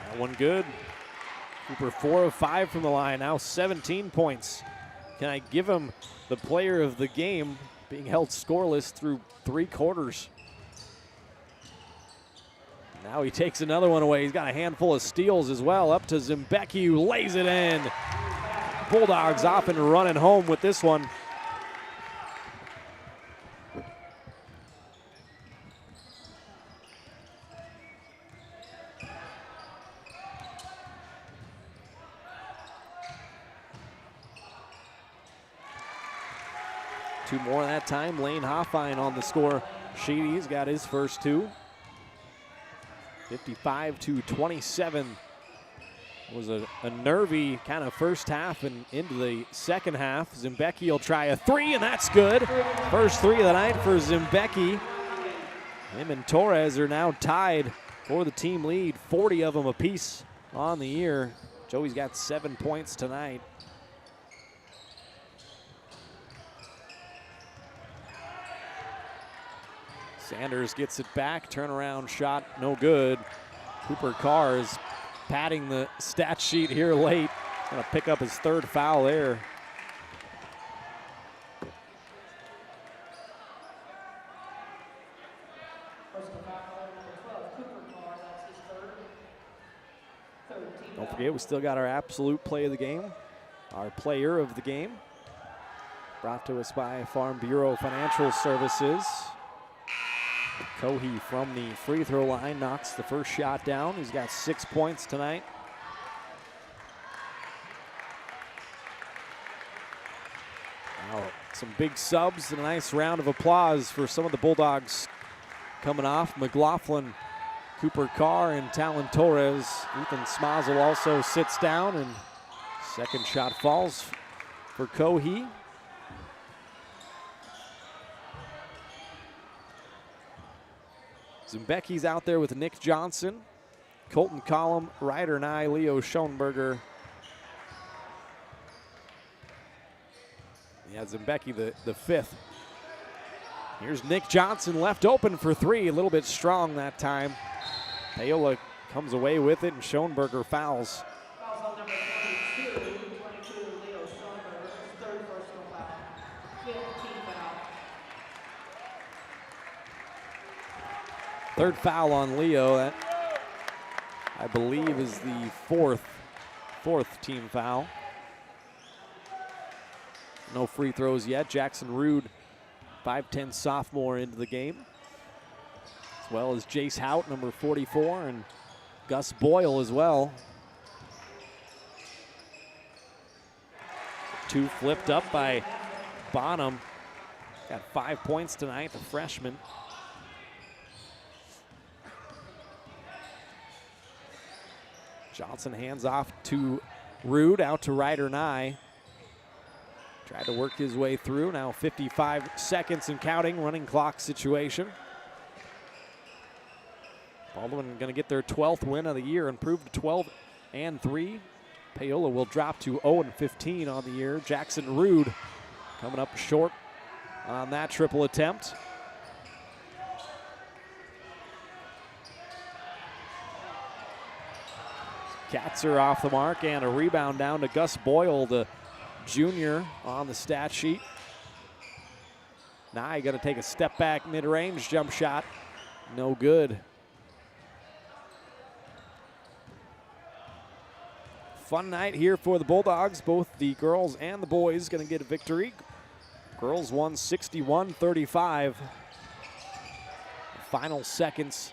That one good. Cooper 4 of 5 from the line, now 17 points. Can I give him the player of the game, being held scoreless through 3 quarters? Now he takes another one away. He's got a handful of steals as well. Up to Zimbecki, who lays it in. Bulldogs off and running home with this one. 2 more that time. Lane Hoffine on the score sheet. He's got his first 2. 55-27. It was a nervy kind of first half and into the second half. Zimbecki will try a 3, and that's good. First 3 of the night for Zimbecki. Him and Torres are now tied for the team lead, 40 of them apiece on the year. Joey's got 7 points tonight. Sanders gets it back, turnaround shot, no good. Cooper Carr is padding the stat sheet here late. Gonna pick up his 3rd foul there. Don't forget, we still got our absolute play of the game, our player of the game. Brought to us by Farm Bureau Financial Services. Cohee from the free throw line knocks the first shot down. He's got 6 points tonight. Now, some big subs and a nice round of applause for some of the Bulldogs coming off. McLaughlin, Cooper Carr, and Talon Torres. Ethan Smazel also sits down, and second shot falls for Cohee. Zimbecki's out there with Nick Johnson, Colton Collum, Ryder Nye, Leo Schoenberger. Yeah, Zimbecki the 5th. Here's Nick Johnson left open for 3, a little bit strong that time. Paola comes away with it, and Schoenberger fouls. Fouls on number 22, Leo Schoenberger, 3rd personal foul, 5th team foul. 3rd foul on Leo. That, I believe, is the fourth team foul. No free throws yet. Jackson Rude, 5'10" sophomore, into the game, as well as Jace Hout, number 44, and Gus Boyle as well. 2 flipped up by Bonham. Got 5 points tonight, the freshman. Johnson hands off to Rude, out to Ryder Nye. Tried to work his way through. Now 55 seconds and counting, running clock situation. Baldwin going to get their 12th win of the year, improved to 12-3. Paola will drop to 0-15 on the year. Jackson Rude coming up short on that triple attempt. Katzer off the mark, and a rebound down to Gus Boyle, the junior, on the stat sheet. Nye going to take a step back mid-range jump shot. No good. Fun night here for the Bulldogs. Both the girls and the boys going to get a victory. Girls won 61-35. Final seconds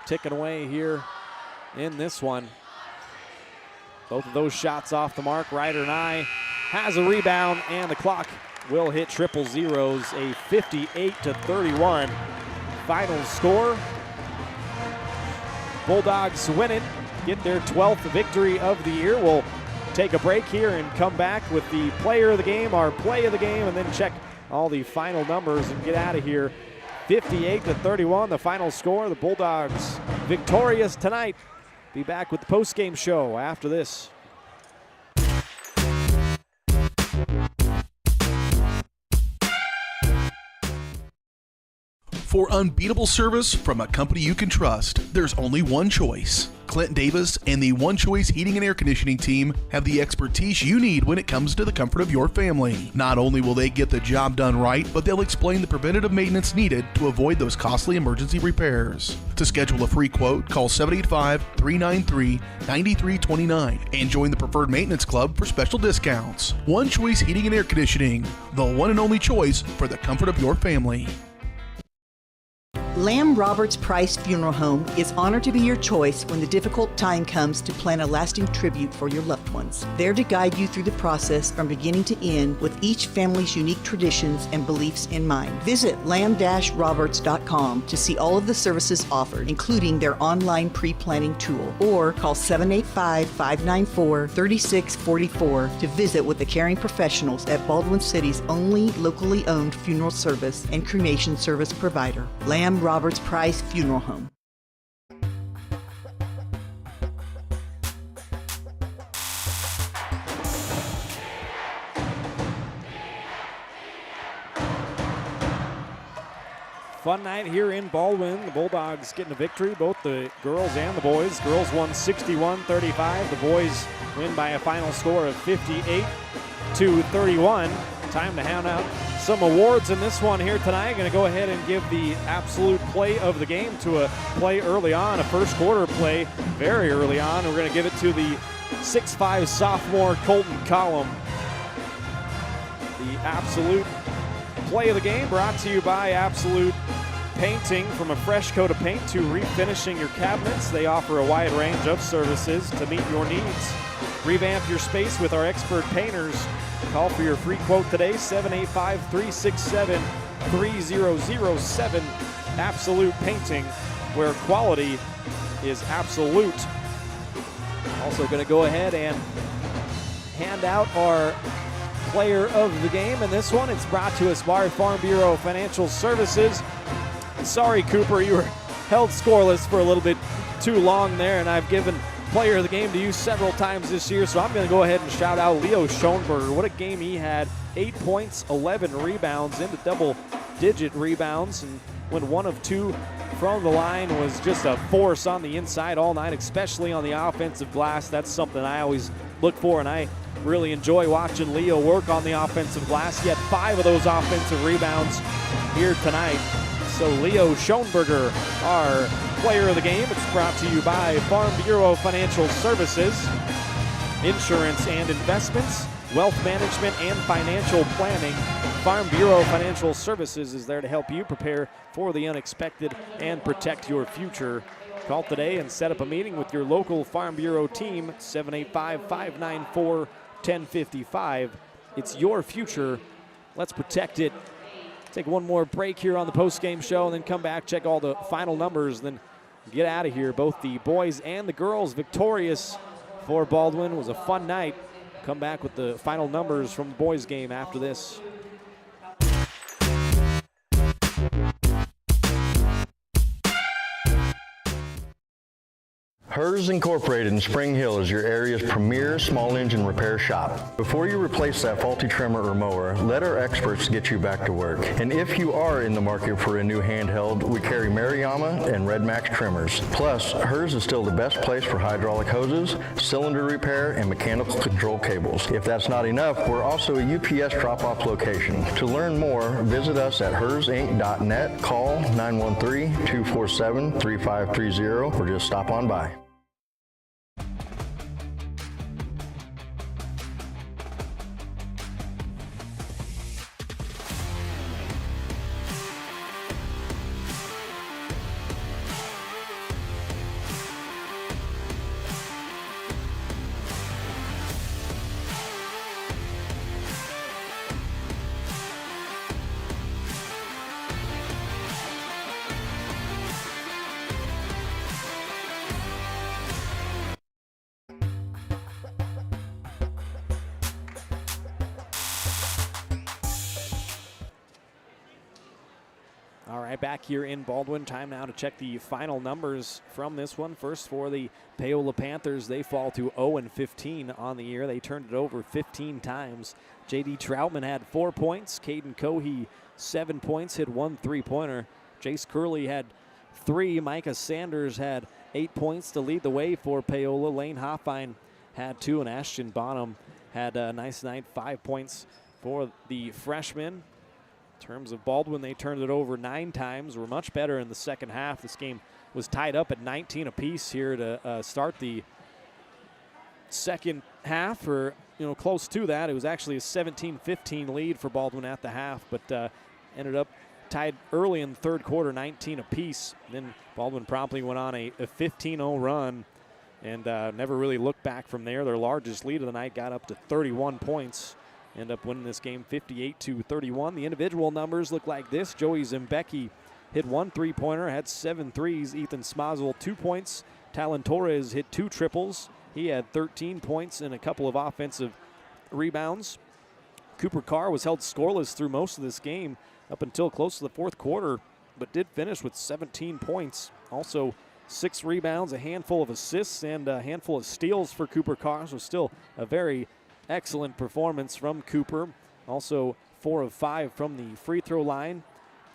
ticking away here in this one. Both of those shots off the mark. Ryder Nye has a rebound, and the clock will hit triple zeros. A 58-31 final score. Bulldogs win it, get their 12th victory of the year. We'll take a break here and come back with the player of the game, our play of the game, and then check all the final numbers and get out of here. 58-31, the final score. The Bulldogs victorious tonight. Be back with the post-game show after this. For unbeatable service from a company you can trust, there's only one choice. Clint Davis and the One Choice Heating and Air Conditioning team have the expertise you need when it comes to the comfort of your family. Not only will they get the job done right, but they'll explain the preventative maintenance needed to avoid those costly emergency repairs. To schedule a free quote, call 785-393-9329 and join the Preferred Maintenance Club for special discounts. One Choice Heating and Air Conditioning, the one and only choice for the comfort of your family. Lamb Roberts Price Funeral Home is honored to be your choice when the difficult time comes to plan a lasting tribute for your loved ones. There to guide you through the process from beginning to end with each family's unique traditions and beliefs in mind. Visit lamb-roberts.com to see all of the services offered, including their online pre-planning tool, or call 785-594-3644 to visit with the caring professionals at Baldwin City's only locally owned funeral service and cremation service provider, Lamb Roberts Price Funeral Home. Fun night here in Baldwin. The Bulldogs getting a victory, both the girls and the boys. Girls won 61-35. The boys win by a final score of 58-31. Time to hand out some awards in this one here tonight. Going to go ahead and give the absolute play of the game to a play early on, a first quarter play very early on. We're going to give it to the 6'5" sophomore Colton Collum. The absolute play of the game brought to you by Absolute Painting. From a fresh coat of paint to refinishing your cabinets, they offer a wide range of services to meet your needs. Revamp your space with our expert painters. Call for your free quote today, 785-367-3007. Absolute Painting, where quality is absolute. Also going to go ahead and hand out our player of the game in this one. It's brought to us by Farm Bureau Financial Services. Sorry, Cooper, you were held scoreless for a little bit too long there, and I've given player of the game to you several times this year, so I'm going to go ahead and shout out Leo Schoenberger. What a game he had. 8 points, 11 rebounds, into double-digit rebounds, and went 1 of 2 from the line. Was just a force on the inside all night, especially on the offensive glass. That's something I always look for, and I really enjoy watching Leo work on the offensive glass. He had 5 of those offensive rebounds here tonight. So Leo Schoenberger, our player of the game. It's brought to you by Farm Bureau Financial Services, insurance and investments, wealth management and financial planning. Farm Bureau Financial Services is there to help you prepare for the unexpected and protect your future. Call today and set up a meeting with your local Farm Bureau team, 785-594-1055. It's your future. Let's protect it. Take one more break here on the post-game show and then come back, check all the final numbers, then get out of here. Both the boys and the girls victorious for Baldwin. It was a fun night. Come back with the final numbers from the boys' game after this. Hers Incorporated in Spring Hill is your area's premier small engine repair shop. Before you replace that faulty trimmer or mower, let our experts get you back to work. And if you are in the market for a new handheld, we carry Maruyama and Red Max trimmers. Plus, Hers is still the best place for hydraulic hoses, cylinder repair, and mechanical control cables. If that's not enough, we're also a UPS drop-off location. To learn more, visit us at hersinc.net, call 913-247-3530, or just stop on by. All right, back here in Baldwin. Time now to check the final numbers from this one. First, for the Paola Panthers, they fall to 0-15 on the year. They turned it over 15 times. J.D. Troutman had 4 points. Caden Cohey, 7 points, hit 1 3-pointer. Jace Curley had 3. Micah Sanders had 8 points to lead the way for Paola. Lane Hoffine had 2, and Ashton Bonham had a nice night, 5 points for the freshman. In terms of Baldwin, they turned it over 9 times. Were much better in the second half. This game was tied up at 19 apiece here to start the second half, or close to that. It was actually a 17-15 lead for Baldwin at the half, but ended up tied early in the third quarter, 19 apiece. Then Baldwin promptly went on a 15-0 run and never really looked back from there. Their largest lead of the night got up to 31 points. End up winning this game 58-31. The individual numbers look like this. Joey Zimbecki hit 1 3-pointer, had 7 threes. Ethan Smazel 2 points. Talon Torres hit 2 triples. He had 13 points and a couple of offensive rebounds. Cooper Carr was held scoreless through most of this game up until close to the fourth quarter, but did finish with 17 points. Also 6 rebounds, a handful of assists, and a handful of steals for Cooper Carr. So still a very excellent performance from Cooper. Also 4 of 5 from the free throw line.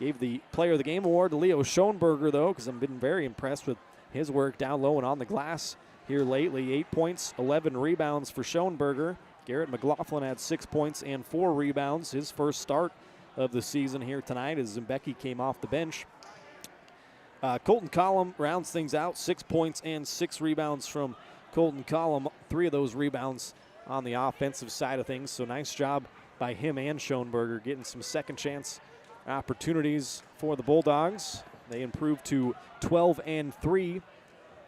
Gave the Player of the Game award to Leo Schoenberger, though, because I've been very impressed with his work down low and on the glass here lately. 8 points, 11 rebounds for Schoenberger. Garrett McLaughlin had 6 points and 4 rebounds. His first start of the season here tonight as Zimbecki came off the bench. Colton Collum rounds things out. 6 points and 6 rebounds from Colton Collum. 3 of those rebounds on the offensive side of things. So nice job by him and Schoenberger getting some second chance opportunities for the Bulldogs. They improved to 12-3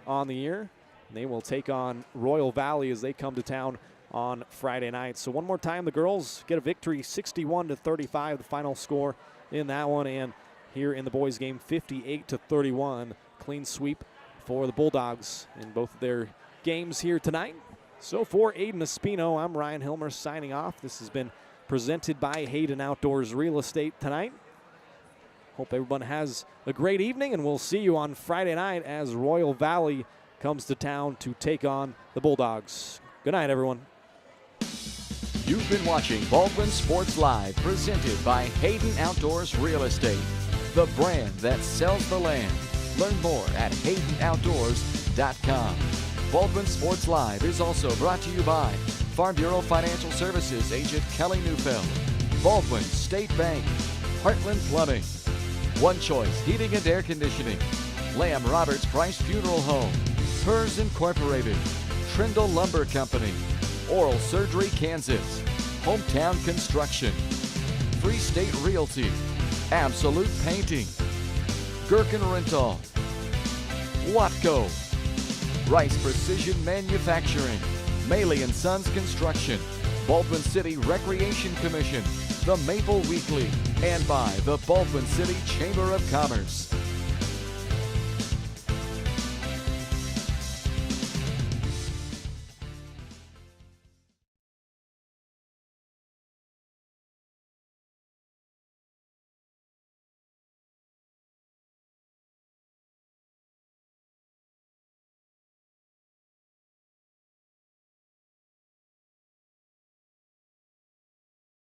on the year. They will take on Royal Valley as they come to town on Friday night. So one more time, the girls get a victory, 61-35, the final score in that one. And here in the boys game, 58-31, clean sweep for the Bulldogs in both of their games here tonight. So for Aiden Espino, I'm Ryan Hilmer signing off. This has been presented by Hayden Outdoors Real Estate tonight. Hope everyone has a great evening, and we'll see you on Friday night as Royal Valley comes to town to take on the Bulldogs. Good night, everyone. You've been watching Baldwin Sports Live, presented by Hayden Outdoors Real Estate, the brand that sells the land. Learn more at HaydenOutdoors.com. Baldwin Sports Live is also brought to you by Farm Bureau Financial Services agent Kelly Neufeld, Baldwin State Bank, Heartland Plumbing, One Choice Heating and Air Conditioning, Lamb Roberts Price Funeral Home, Hers Incorporated, Trindle Lumber Company, Oral Surgery Kansas, Hometown Construction, Free State Realty, Absolute Painting, Gherkin Rental, Watco, Rice Precision Manufacturing, Maley & Sons Construction, Baldwin City Recreation Commission, the Maple Weekly, and by the Baldwin City Chamber of Commerce.